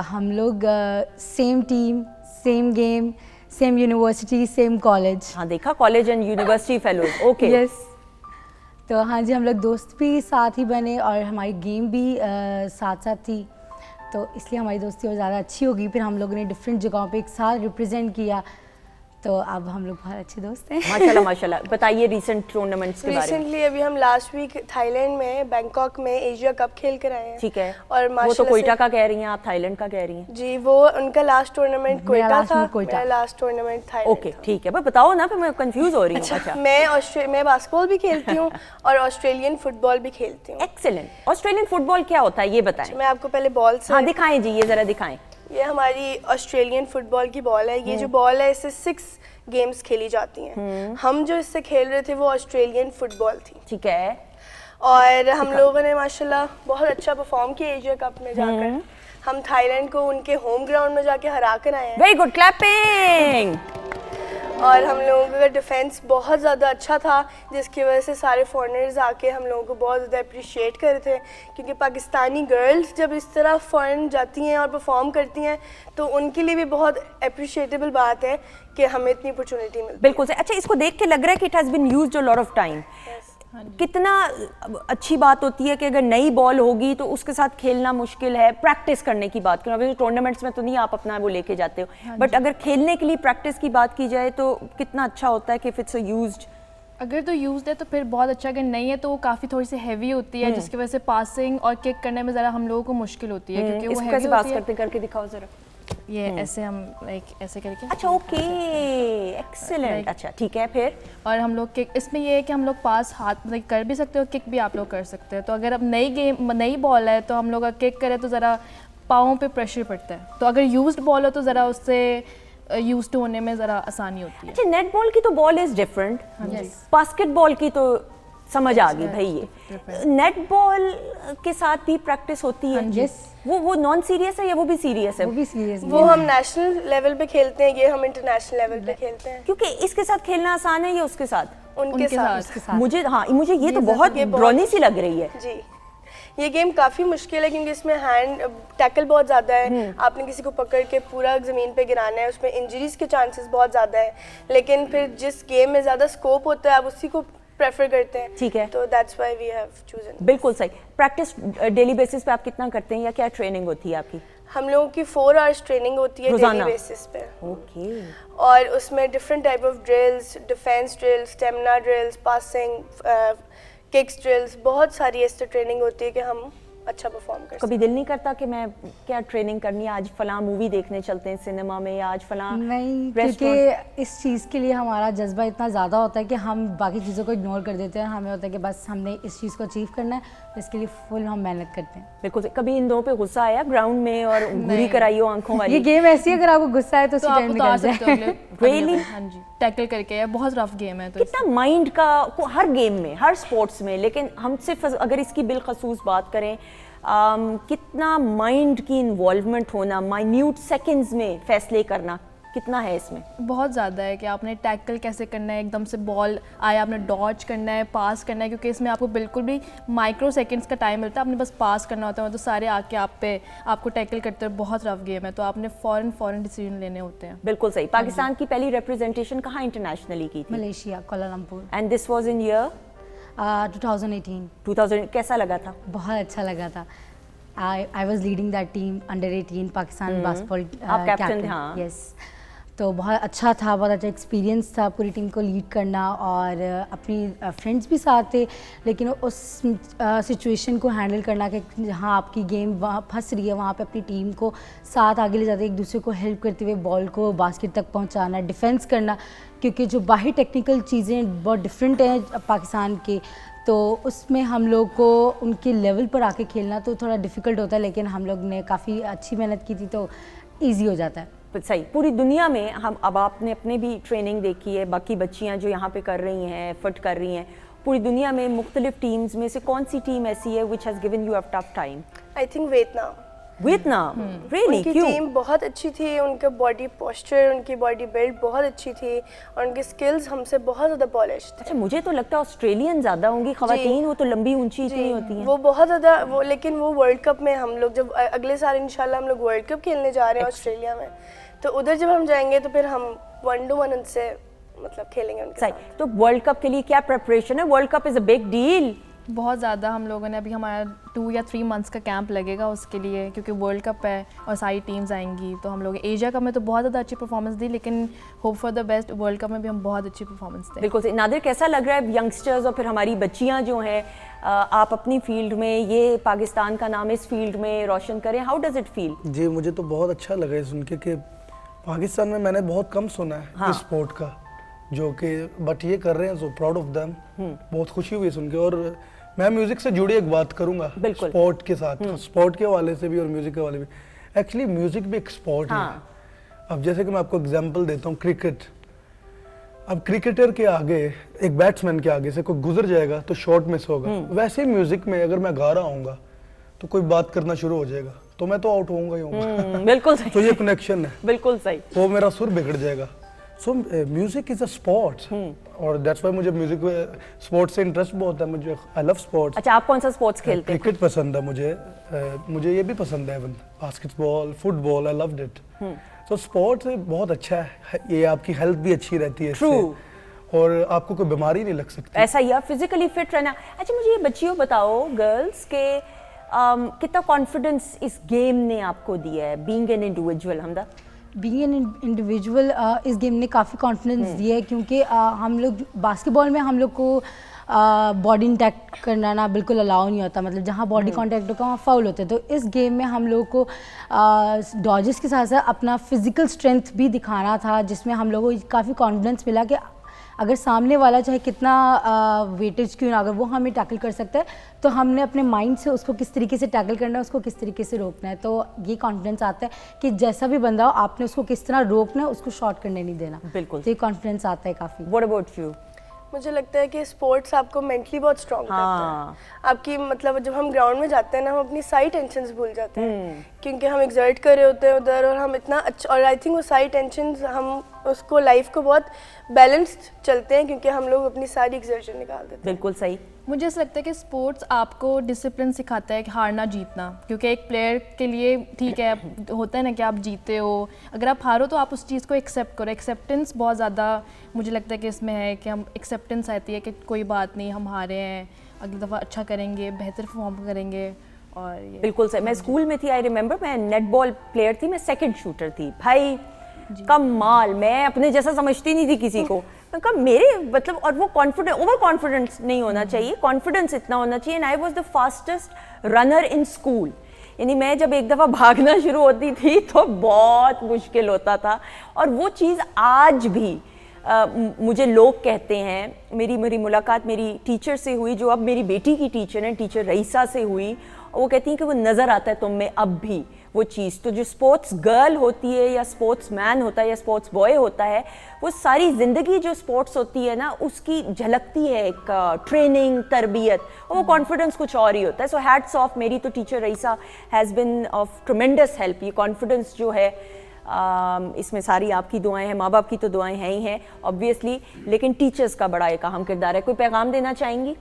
हम लोग same team, same game, same university, same college. हाँ देखा, college and university fellows. Okay. Yes. तो हाँ जी, हम लोग दोस्त भी साथ ही बने और हमारी गेम भी साथ साथ थी, तो इसलिए हमारी दोस्ती और ज़्यादा अच्छी होगी। फिर हम लोगों ने डिफरेंट जगहों पे एक साथ रिप्रेजेंट किया, तो अब हम लोग बहुत अच्छे दोस्त हैं। माशाल्लाह माशाल्लाह। बताइए रिसेंट टूर्नामेंट्स के बारे में। रिसेंटली अभी हम लास्ट वीक थाईलैंड में बैंकॉक में एशिया कप खेल कर आए हैं। ठीक है। और वो तो माशाल्लाह कोयटा से- का कह रही हैं आप, थाईलैंड का कह रही हैं? जी, वो उनका लास्ट टूर्नामेंट कोयटा last था, में कोयटा। मेरा लास्ट टूर्नामेंट थाईलैंड। ओके ठीक है, बस बताओ ना, फिर मैं कंफ्यूज हो रही हूँ। अच्छा मैं बास्केटबॉल भी खेलती हूँ और ऑस्ट्रेलियन फुटबॉल भी खेलती हूँ। एक्सेलेंट। ऑस्ट्रेलियन फुटबॉल क्या होता है ये बताएं। मैं आपको पहले बॉल से हाँ दिखाएं जी, ये जरा दिखाएं। ये हमारी ऑस्ट्रेलियन फुटबॉल की बॉल है। ये जो बॉल है, इससे 6 गेम्स खेली जाती हैं। हम जो इससे खेल रहे थे वो ऑस्ट्रेलियन फुटबॉल थी। ठीक है। और हम लोगों ने माशाल्लाह बहुत अच्छा परफॉर्म किया एशिया कप में जाकर। हम थाईलैंड को उनके होम ग्राउंड में जाके हरा कर आए हैं। Very good, clapping. और हम लोगों का डिफेंस बहुत ज़्यादा अच्छा था, जिसकी वजह से सारे फॉरेनर्स आके हम लोगों को बहुत ज़्यादा अप्रिशिएट कर रहे थे, क्योंकि पाकिस्तानी गर्ल्स जब इस तरह फॉरेन जाती हैं और परफॉर्म करती हैं तो उनके लिए भी बहुत अप्रिशिएटेबल बात है कि हमें इतनी अपॉर्चुनिटी मिलती है। बिल्कुल से। अच्छा, इसको देख के लग रहा है कि it has been used a lot of time. कितना अच्छी बात होती है कि अगर नई बॉल होगी तो उसके साथ खेलना मुश्किल है। प्रैक्टिस करने की बात करें, अभी टूर्नामेंट्स में तो नहीं आप अपना वो लेके जाते हो, बट अगर खेलने के लिए प्रैक्टिस की बात की जाए तो कितना अच्छा होता है कि इफ इट्स यूज्ड। अगर तो यूज्ड है तो फिर बहुत अच्छा, अगर नहीं है तो वो काफ़ी थोड़ी सी हैवी होती है, जिसकी वजह से पासिंग और किक करने में ज़रा हम लोगों को मुश्किल होती है, क्योंकि वो इसको हैवी कैसे पास होती है। करते करके दिखाओ जरा। ये ऐसे हम लाइक ऐसे करके। अच्छा ओके, एक्सीलेंट। अच्छा ठीक है, फिर और हम लोग किक, इसमें ये है कि हम लोग पास हाथ मतलब कर भी सकते हो, किक भी आप लोग कर सकते हैं। तो अगर अब नई बॉल है तो हम लोग अगर किक करें तो ज़रा पाँव पे प्रेशर पड़ता है, तो अगर यूज्ड बॉल हो तो ज़रा उससे यूज्ड होने में ज़रा आसानी होती है। अच्छा, नेट बॉल की तो बॉल इज डिफरेंट, बास्केटबॉल की तो समझ आ गई भाई। ये नेट बॉल के साथ भी प्रैक्टिस होती है? यस। वो नॉन सीरियस है या वो भी सीरियस है? वो भी सीरियस। वो हम नेशनल लेवल पे खेलते हैं, ये हम इंटरनेशनल लेवल पे खेलते हैं। क्योंकि इसके साथ खेलना आसान है या उसके साथ? उनके साथ। मुझे ये तो बहुत ड्रॉनी सी लग रही है। जी, ये गेम काफ़ी मुश्किल है क्योंकि इसमें हैंड टैकल बहुत ज़्यादा है। आपने किसी को पकड़ के पूरा ज़मीन पे गिराना है, उसमें इंजरीज के चांसेस बहुत ज़्यादा है। लेकिन फिर जिस गेम में ज़्यादा स्कोप होता है आप उसी को प्रेफर करते हैं। ठीक है। तो that's why we have chosen. बिल्कुल सही। प्रैक्टिस डेली बेसिस पे आप कितना करते हैं या क्या ट्रेनिंग होती है आपकी? हम लोगों की 4 आवर्स ट्रेनिंग होती है रोजाना? डेली बेसिस पे। ओके। और उसमें different type of drills, defence drills, stamina drills, passing, kicks drills, बहुत सारी ऐसी ट्रेनिंग होती है कि हम अच्छा परफॉर्म कर कभी दिल नहीं करता कि मैं क्या ट्रेनिंग करनी है, आज फलां मूवी देखने चलते हैं सिनेमा में, या आज फलां नहीं, restaurant? क्योंकि इस चीज़ के लिए हमारा जज्बा इतना ज़्यादा होता है कि हम बाकी चीज़ों को इग्नोर कर देते हैं। हमें होता है कि बस हमने इस चीज़ को अचीव करना है, तो इसके लिए फुल हम मेहनत करते हैं। बिल्कुल सही। कभी इन दोनों पे गुस्सा आया ग्राउंड में और घूरी कराई हो आंखों ये वाली? गेम ऐसी है, अगर आपको गुस्सा है तो तो उसी आप टाइम उतार निकल सकते हो जाए। अगले हाँ जी, टैकल करके। है बहुत रफ गेम है, तो कितना माइंड का हर गेम में, हर स्पोर्ट्स में, लेकिन हम सिर्फ अगर इसकी बिलखसूस बात करें, कितना माइंड की इन्वॉल्वमेंट होना, माइन्यूट सेकंड्स में फैसले करना, कितना है इसमें? बहुत ज़्यादा है कि आपने टैकल कैसे करना है, एकदम से बॉल आया आपने डॉज करना है, पास करना है, क्योंकि इसमें आपको बिल्कुल भी माइक्रो सेकंड्स का टाइम मिलता है, आपने बस पास करना होता है, तो सारे आके आपको टैकल करते हैं। बहुत रफ गेम है, तो आपने फ़ौरन डिसीजन लेने होते हैं। बिल्कुल सही। पाकिस्तान की पहली रिप्रेजेंटेशन कहाँ इंटरनेशनली की थी? Malaysia, Kuala Lumpur. And this was in year 2018। 2000। कैसा लगा था? बहुत अच्छा लगा था। I was leading that team under 18 Pakistan basketball आप कैप्टन थे, हाँ। यस, तो बहुत अच्छा था, बहुत अच्छा एक्सपीरियंस था पूरी टीम को लीड करना, और अपनी फ्रेंड्स भी साथ थे, लेकिन उस सिचुएशन को हैंडल करना कि जहाँ आपकी गेम वहाँ फंस रही है, वहाँ पे अपनी टीम को साथ आगे ले जाते, एक दूसरे को हेल्प करते हुए बॉल को बास्केट तक पहुँचाना, डिफेंस करना, क्योंकि जो बाहरी टेक्निकल चीज़ें बहुत डिफरेंट हैं पाकिस्तान के, तो उसमें हम लोग को उनके लेवल पर आके खेलना तो थोड़ा डिफ़िकल्ट होता है, लेकिन हम लोग ने काफ़ी अच्छी मेहनत की थी तो ईजी हो जाता है। सही, पूरी दुनिया में हम, अब आपने अपने भी ट्रेनिंग देखी है, बाकी बच्चियां जो यहाँ पे कर रही हैं, एफर्ट कर रही हैं, पूरी दुनिया में मुख्तलिफ टीम्स में से कौन सी टीम ऐसी है which has given you a tough time? I think Vietnam. Vietnam, really? उनकी क्यों? टीम बहुत अच्छी थी, उनका बॉडी पोस्चर, उनकी बॉडी बिल्ड बहुत अच्छी थी और उनकी स्किल्स हमसे बहुत ज़्यादा पॉलिश थे। अच्छा, मुझे तो लगता है ऑस्ट्रेलियन ज़्यादा होंगी ख़वातीन, वो तो लंबी ऊंची इतनी होती हैं। वो बहुत ज़्यादा वो, लेकिन वो वर्ल्ड कप में हम लोग जब अगले साल इंशाल्लाह हम लोग वर्ल्ड कप खेलने जा रहे हैं ऑस्ट्रेलिया में, तो उधर जब हम जाएंगे तो फिर हम 1-1 उनसे मतलब खेलेंगे उनके सही, साथ। तो वर्ल्ड कप के लिए क्या प्रिपरेशन है? World cup is a big deal. बहुत ज़्यादा हम लोगों ने अभी हमारा 2 या 3 मंथ्स का कैंप लगेगा उसके लिए, क्योंकि वर्ल्ड कप है और सारी टीम्स आएंगी। तो हम लोग एशिया कप में तो बहुत ज़्यादा अच्छी परफॉर्मेंस दी, लेकिन hope for the best world cup में भी हम बहुत अच्छी परफॉर्मेंस दें। बिल्कुल सही। नादिर, कैसा लग रहा है यंगस्टर्स और फिर हमारी बच्चियां जो हैं, आप अपनी फील्ड में, ये पाकिस्तान का नाम इस फील्ड में रोशन करें, हाउ डज इट फील? जी, मुझे तो बहुत अच्छा लगा ये सुन के कि पाकिस्तान में मैंने बहुत कम सुना है इस स्पोर्ट का, जो कि बट ये कर रहे हैं, सो प्राउड ऑफ देम। बहुत खुशी हुई सुन के। और मैं म्यूजिक से जुड़ी एक बात करूंगा स्पोर्ट के साथ, स्पोर्ट के हवाले से भी और म्यूजिक के हवाले भी। एक्चुअली म्यूजिक भी एक स्पोर्ट है। अब जैसे कि मैं आपको एग्जांपल देता हूँ, क्रिकेट। अब क्रिकेटर के आगे, एक बैट्समैन के आगे से कोई गुजर जाएगा तो शॉट मिस होगा। वैसे म्यूजिक में अगर मैं गा रहा हूँगा तो कोई बात करना शुरू हो जाएगा तो मैं तो आउट होऊंगा ही होऊंगा। बिल्कुल सही। तो ये कनेक्शन है। बिल्कुल सही। वो मेरा सुर बिगड़ जाएगा। सो म्यूजिक इज अ स्पोर्ट, और दैट्स व्हाई मुझे म्यूजिक स्पोर्ट्स से इंटरेस्ट बहुत है। मुझे आई लव स्पोर्ट्स। अच्छा, आप कौन सा स्पोर्ट्स खेलते हैं? क्रिकेट पसंद है मुझे। मुझे ये भी पसंद है, basketball, football, I loved it. तो स्पोर्ट्स बहुत अच्छा है, ये आपकी हेल्थ भी अच्छी रहती है इससे, और आपको कोई बीमारी नहीं लग सकती। ऐसा ही, फिजिकली फिट रहना। अच्छा, मुझे ये बच्चियों बताओ, गर्ल्स के कितना कॉन्फिडेंस इस गेम ने आपको दिया है, being an individual? Hamda, being an individual इस गेम ने काफ़ी कॉन्फिडेंस दिया है, क्योंकि हम लोग बास्केटबॉल में हम लोग को बॉडी इंटैक्ट करना ना बिल्कुल अलाउ नहीं होता, मतलब जहाँ बॉडी कांटेक्ट होगा वहाँ फाउल होते हैं। तो इस गेम में हम लोग को डॉजेस के साथ साथ अपना फिजिकल स्ट्रेंथ भी दिखाना था, जिसमें हम लोगों को काफ़ी कॉन्फिडेंस मिला कि अगर सामने वाला चाहे कितना वेटेज क्यों ना, अगर वो हमें टैकल कर सकता है तो हमने अपने माइंड से उसको किस तरीके से टैकल करना है, उसको किस तरीके से रोकना है। तो ये कॉन्फिडेंस आता है कि जैसा भी बंदा हो, आपने उसको किस तरह रोकना है, उसको शॉट करने नहीं देना। बिल्कुल। तो ये कॉन्फिडेंस आता है काफ़ी। What about you? मुझे लगता है कि स्पोर्ट्स आपको मेंटली बहुत स्ट्रॉन्ग करता है। आपकी मतलब जब हम ग्राउंड में जाते हैं ना, हम अपनी सारी टेंशन्स भूल जाते हैं, क्योंकि हम एग्जर्ट कर रहे होते हैं उधर, और हम इतना अच्छा, और आई थिंक वो सारी टेंशन्स हम उसको लाइफ को बहुत बैलेंस्ड चलते हैं, क्योंकि हम लोग अपनी सारी एग्जर्शन निकाल देते हैं। बिल्कुल सही। मुझे ऐसा लगता है कि स्पोर्ट्स आपको डिसिप्लिन सिखाता है कि हारना जीतना, क्योंकि एक प्लेयर के लिए ठीक है, होता है ना कि आप जीते हो, अगर आप हारो तो आप उस चीज़ को एक्सेप्ट करो। एक्सेप्टेंस बहुत ज़्यादा मुझे लगता है कि इसमें है, कि हम एक्सेप्टेंस आती है कि कोई बात नहीं, हम हारे हैं, अगली दफ़ा अच्छा करेंगे, बेहतर परफॉर्म करेंगे। और ये बिल्कुल सही। मैं स्कूल में थी, आई रिमेंबर, मैं नेटबॉल प्लेयर थी, मैं सेकंड शूटर थी। भाई कमाल, मैं अपने जैसा समझती नहीं थी किसी को। मैं कहा मेरे मतलब, और वो कॉन्फिडेंस, ओवर कॉन्फिडेंस नहीं होना चाहिए, कॉन्फिडेंस इतना होना चाहिए। And I was the fastest runner in school. यानी मैं जब एक दफ़ा भागना शुरू होती थी तो बहुत मुश्किल होता था। और वो चीज़ आज भी मुझे लोग कहते हैं, मेरी मुलाकात मेरी टीचर से हुई, जो अब मेरी बेटी की टीचर हैं, टीचर रईसा से हुई, और वो कहती हैं कि वो नज़र आता है तुम में अब भी वो चीज़। तो जो स्पोर्ट्स गर्ल होती है, या स्पोर्ट्स मैन होता है, या स्पोर्ट्स बॉय होता है, वो सारी ज़िंदगी जो स्पोर्ट्स होती है ना, उसकी झलकती है एक ट्रेनिंग, तरबियत, और वो कॉन्फिडेंस कुछ और ही होता है। सो हैट्स ऑफ, मेरी तो teacher Raisa has been of tremendous help. ये कॉन्फिडेंस जो है, इसमें सारी आपकी दुआएं हैं, माँ बाप की तो दुआएं हैं ही हैं ऑब्वियसली, लेकिन टीचर्स का बड़ा एक अहम किरदार है। कोई पैगाम देना चाहेंगी?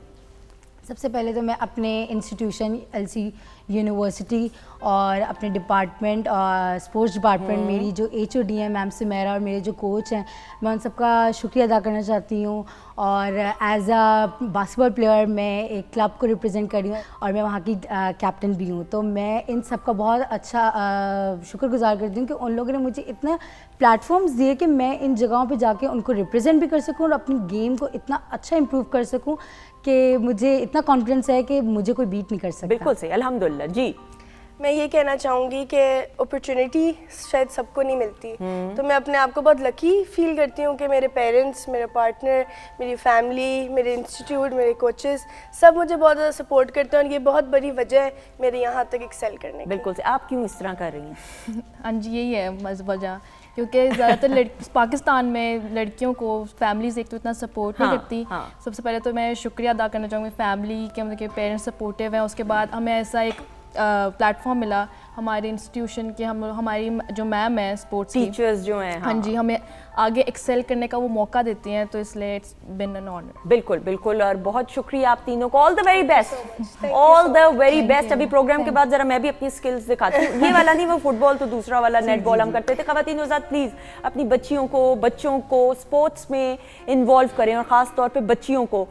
सबसे पहले तो मैं अपने इंस्टीट्यूशन LC यूनिवर्सिटी और अपने डिपार्टमेंट और स्पोर्ट्स डिपार्टमेंट, मेरी जो HOD है मैम सुमेरा, और मेरे जो कोच हैं, मैं उन सबका शुक्रिया अदा करना चाहती हूँ। और एज अ बास्केटबॉल प्लेयर मैं एक क्लब को रिप्रेजेंट कर रही हूँ, और मैं वहाँ की कैप्टन भी हूँ। तो मैं इन सब का बहुत अच्छा शुक्रगुजार करती हूँ कि उन लोगों ने मुझे इतना प्लेटफॉर्म्स दिए कि मैं इन जगहों पे जाके उनको रिप्रेजेंट भी कर सकूँ और अपनी गेम को इतना अच्छा इम्प्रूव कर सकूँ कि मुझे इतना कॉन्फिडेंस है कि मुझे कोई बीट नहीं कर सकता। बिल्कुल सही, अल्हम्दुलिल्लाह। जी, मैं ये कहना चाहूँगी कि अपॉर्चुनिटी शायद सबको नहीं मिलती, तो मैं अपने आप को बहुत लकी फील करती हूँ कि मेरे पेरेंट्स, मेरे पार्टनर, मेरी फैमिली, मेरे इंस्टीट्यूट, मेरे कोचेस सब मुझे बहुत ज़्यादा सपोर्ट करते हैं, और ये बहुत बड़ी वजह है मेरे यहाँ तक एक्सेल करने की। बिल्कुल से। आप क्यों इस तरह कर रही हैं? हाँ जी, यही है बस वजह क्योंकि ज़्यादातर पाकिस्तान में लड़कियों को फैमिलीज एक तो इतना सपोर्ट नहीं करती। सबसे पहले तो मैं शुक्रिया अदा करना चाहूँगी फैमिली के, मतलब कि पेरेंट्स सपोर्टिव हैं। उसके बाद हमें ऐसा एक प्लेटफॉर्म मिला हमारे इंस्टीट्यूशन के, हमारी जो मैम है स्पोर्ट्स टीचर्स जो हैं, हाँ जी, हमें आगे एक्सेल करने का वो मौका देती हैं, तो इसलिए इट्स बिन एन ऑनर। बिल्कुल बिल्कुल, और बहुत शुक्रिया आप तीनों को। All the very best, all the very best. अभी प्रोग्राम के बाद जरा मैं भी अपनी स्किल्स दिखाती हूँ। ये वाला नहीं, वो फुटबॉल, तो दूसरा वाला नेटबॉल हम करते थे। ख़वातीन हज़रात प्लीज़ अपनी बच्चियों को, बच्चों को स्पोर्ट्स में इन्वॉल्व करें, और ख़ास तौर पे बच्चियों को।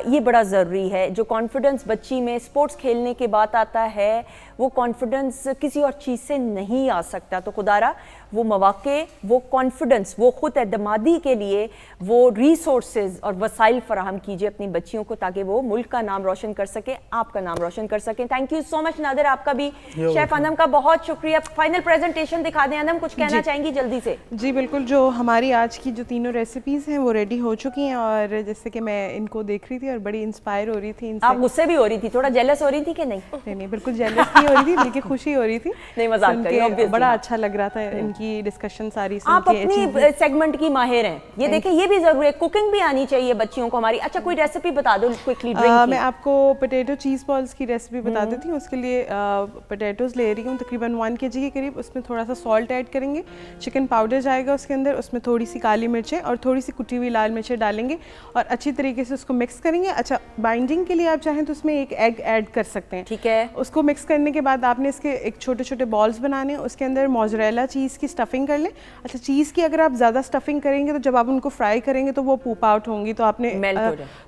ये बड़ा ज़रूरी है। जो कॉन्फिडेंस बच्ची में स्पोर्ट्स खेलने के बाद आता है, वो कॉन्फिडेंस किसी और चीज़ से नहीं आ सकता। तो खुदारा वो मौक़े, वो कॉन्फिडेंस, वो ख़ुद एतमादी के लिए वो रिसोर्सेज और वसाइल फराहम कीजिए अपनी बच्चियों को, ताकि वो मुल्क का नाम रोशन कर सके, आपका नाम रोशन कर सकें। Thank you so much Nadir, आपका भी। शेफ अनम का बहुत शुक्रिया। फाइनल प्रेजेंटेशन दिखा दें। अनम, कुछ कहना चाहेंगी जल्दी से? जी बिल्कुल, जो हमारी आज की जो तीनों रेसिपीज़ हैं वो रेडी हो चुकी हैं, और जैसे कि मैं इनको देख रही थी और बड़ी इंस्पायर हो रही थी इनसे। आप गुस्से भी हो रही थी, थोड़ा जेलस हो रही थी कि नहीं? नहीं, बिल्कुल जेलस नहीं हो रही थी, बल्कि खुशी हो रही थी। नहीं, मजाक कर रही हूं, obviously। बड़ा अच्छा लग रहा था इनकी डिस्कशन सारी सुन आप के। अपनी सेगमेंट की माहिर हैं, ये देखें, ये भी जरूरी है, कुकिंग भी आनी चाहिए बच्चियों को हमारी। अच्छा, कोई रेसिपी बता दो क्विकली। मैं आपको पोटैटो चीज़ बॉल्स की रेसिपी बता देती हूँ। उसके लिए पोटैटोज़ ले रही हूँ तकरीबन 1 kg के करीब। उसमें थोड़ा सा सॉल्ट ऐड करेंगे, चिकन पाउडर जाएगा उसके अंदर, उसमें थोड़ी सी काली मिर्चें और थोड़ी सी कुटी हुई लाल मिर्चें डालेंगे और अच्छी तरीके से उसको मिक्स करेंगे। अच्छा, बाइंडिंग के लिए आप चाहें तो उसमें एक एग ऐड कर सकते हैं, ठीक है। उसको मिक्स करने के बाद आपने इसके एक छोटे छोटे बॉल्स बनाने हैं, उसके अंदर मोज़रेला चीज़ की स्टफिंग कर लें। अच्छा, चीज़ की अगर आप ज़्यादा स्टफिंग करेंगे तो जब आप उनको फ्राई करेंगे तो वो पूप आउट होंगी, तो आपने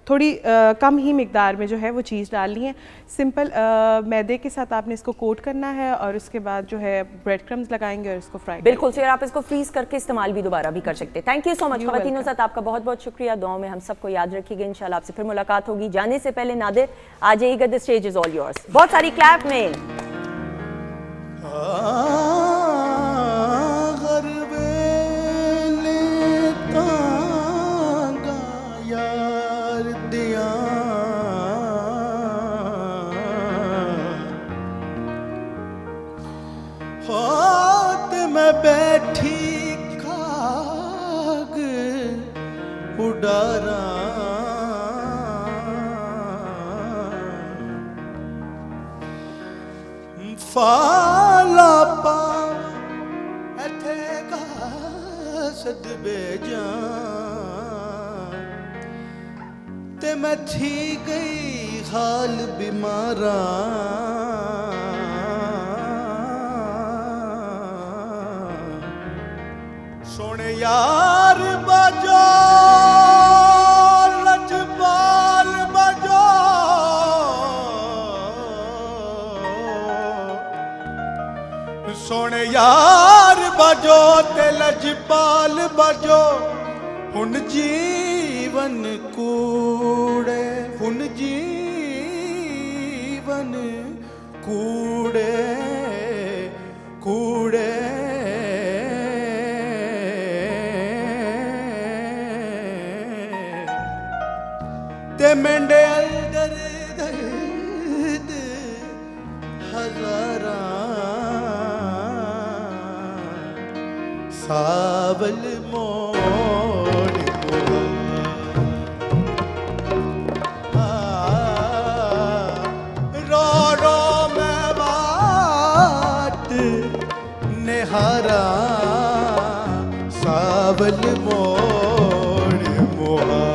थोड़ी कम ही मिकदार में जो है वो चीज़ डालनी है। सिंपल मैदे के साथ आपने इसको कोट करना है और उसके बाद जो है ब्रेड क्रम्स लगाएंगे और इसको फ्राई। बिल्कुल सर, आप इसको फ्रीज करके इस्तेमाल भी दोबारा भी कर सकते हैं। थैंक यू सो मच ख़वातीनों साथ, आपका बहुत बहुत शुक्रिया। दुआओं में हम सबको याद रखिएगा। इंशाल्लाह आपसे फिर मुलाकात होगी। जाने से पहले नादिर आ जाइएगा, the stage is all yours. बहुत सारी क्लैप में। मैं बैठी काग उडारा, फाला पा एथे का सद बेजा, ते मैं थी गई हाल बीमारा। सोने यार बजो लजपाल बजो, सोने यार बजो ते लजपाल बजो। हुन जीवन कूड़े, हुन जीवन कूड़े कूड़े, ते मेंढे अलदर दर्द हजारा, सावल मोड़ रो रो मैं बात निहारा, सावल मोड़ मोहा,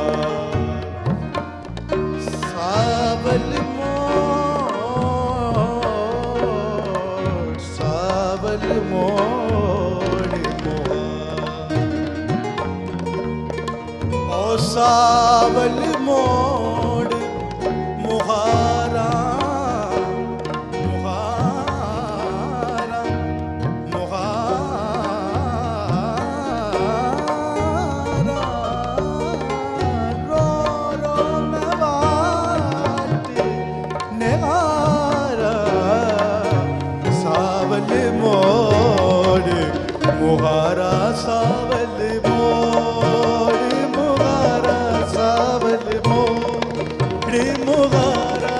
सावल मोड़, सावल मोड़ मोहा, ओ सावल मोड़ मुहारा, मुहारा, मुहारा, रो रो मैं बात निहारा, सावल मोड़ मुहारा, सावल मोड़ मुहारा, सावल मोड़ मुहारा,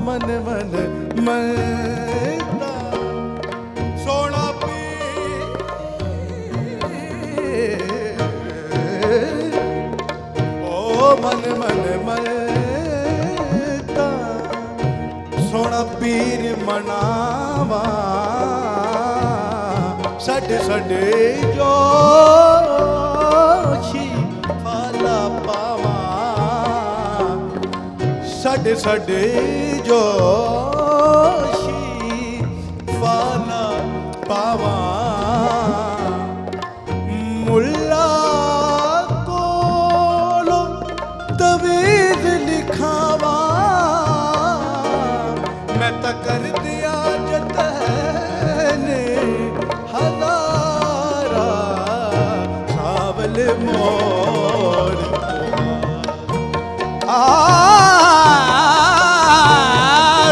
मन मन मरदा सोना पी ओ मन मन मरदा सोना पीर मनावा साडे साडे जोशी फाला पावा साडे साडे जोशी फाला पावा मुल्ला कोलो तवीज़ लिखावा मैं तो कर दिया जतने हज़ारा सावल मोर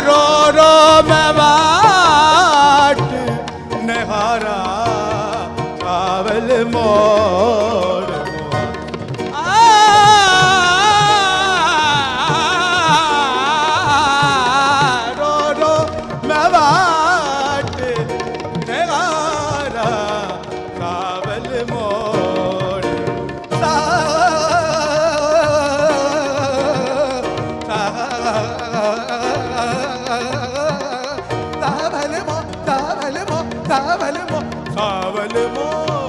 रो रो मैं बाट निहारा सावल मोर रो रो मैं बाट निहारा सावल मोर सावल मोर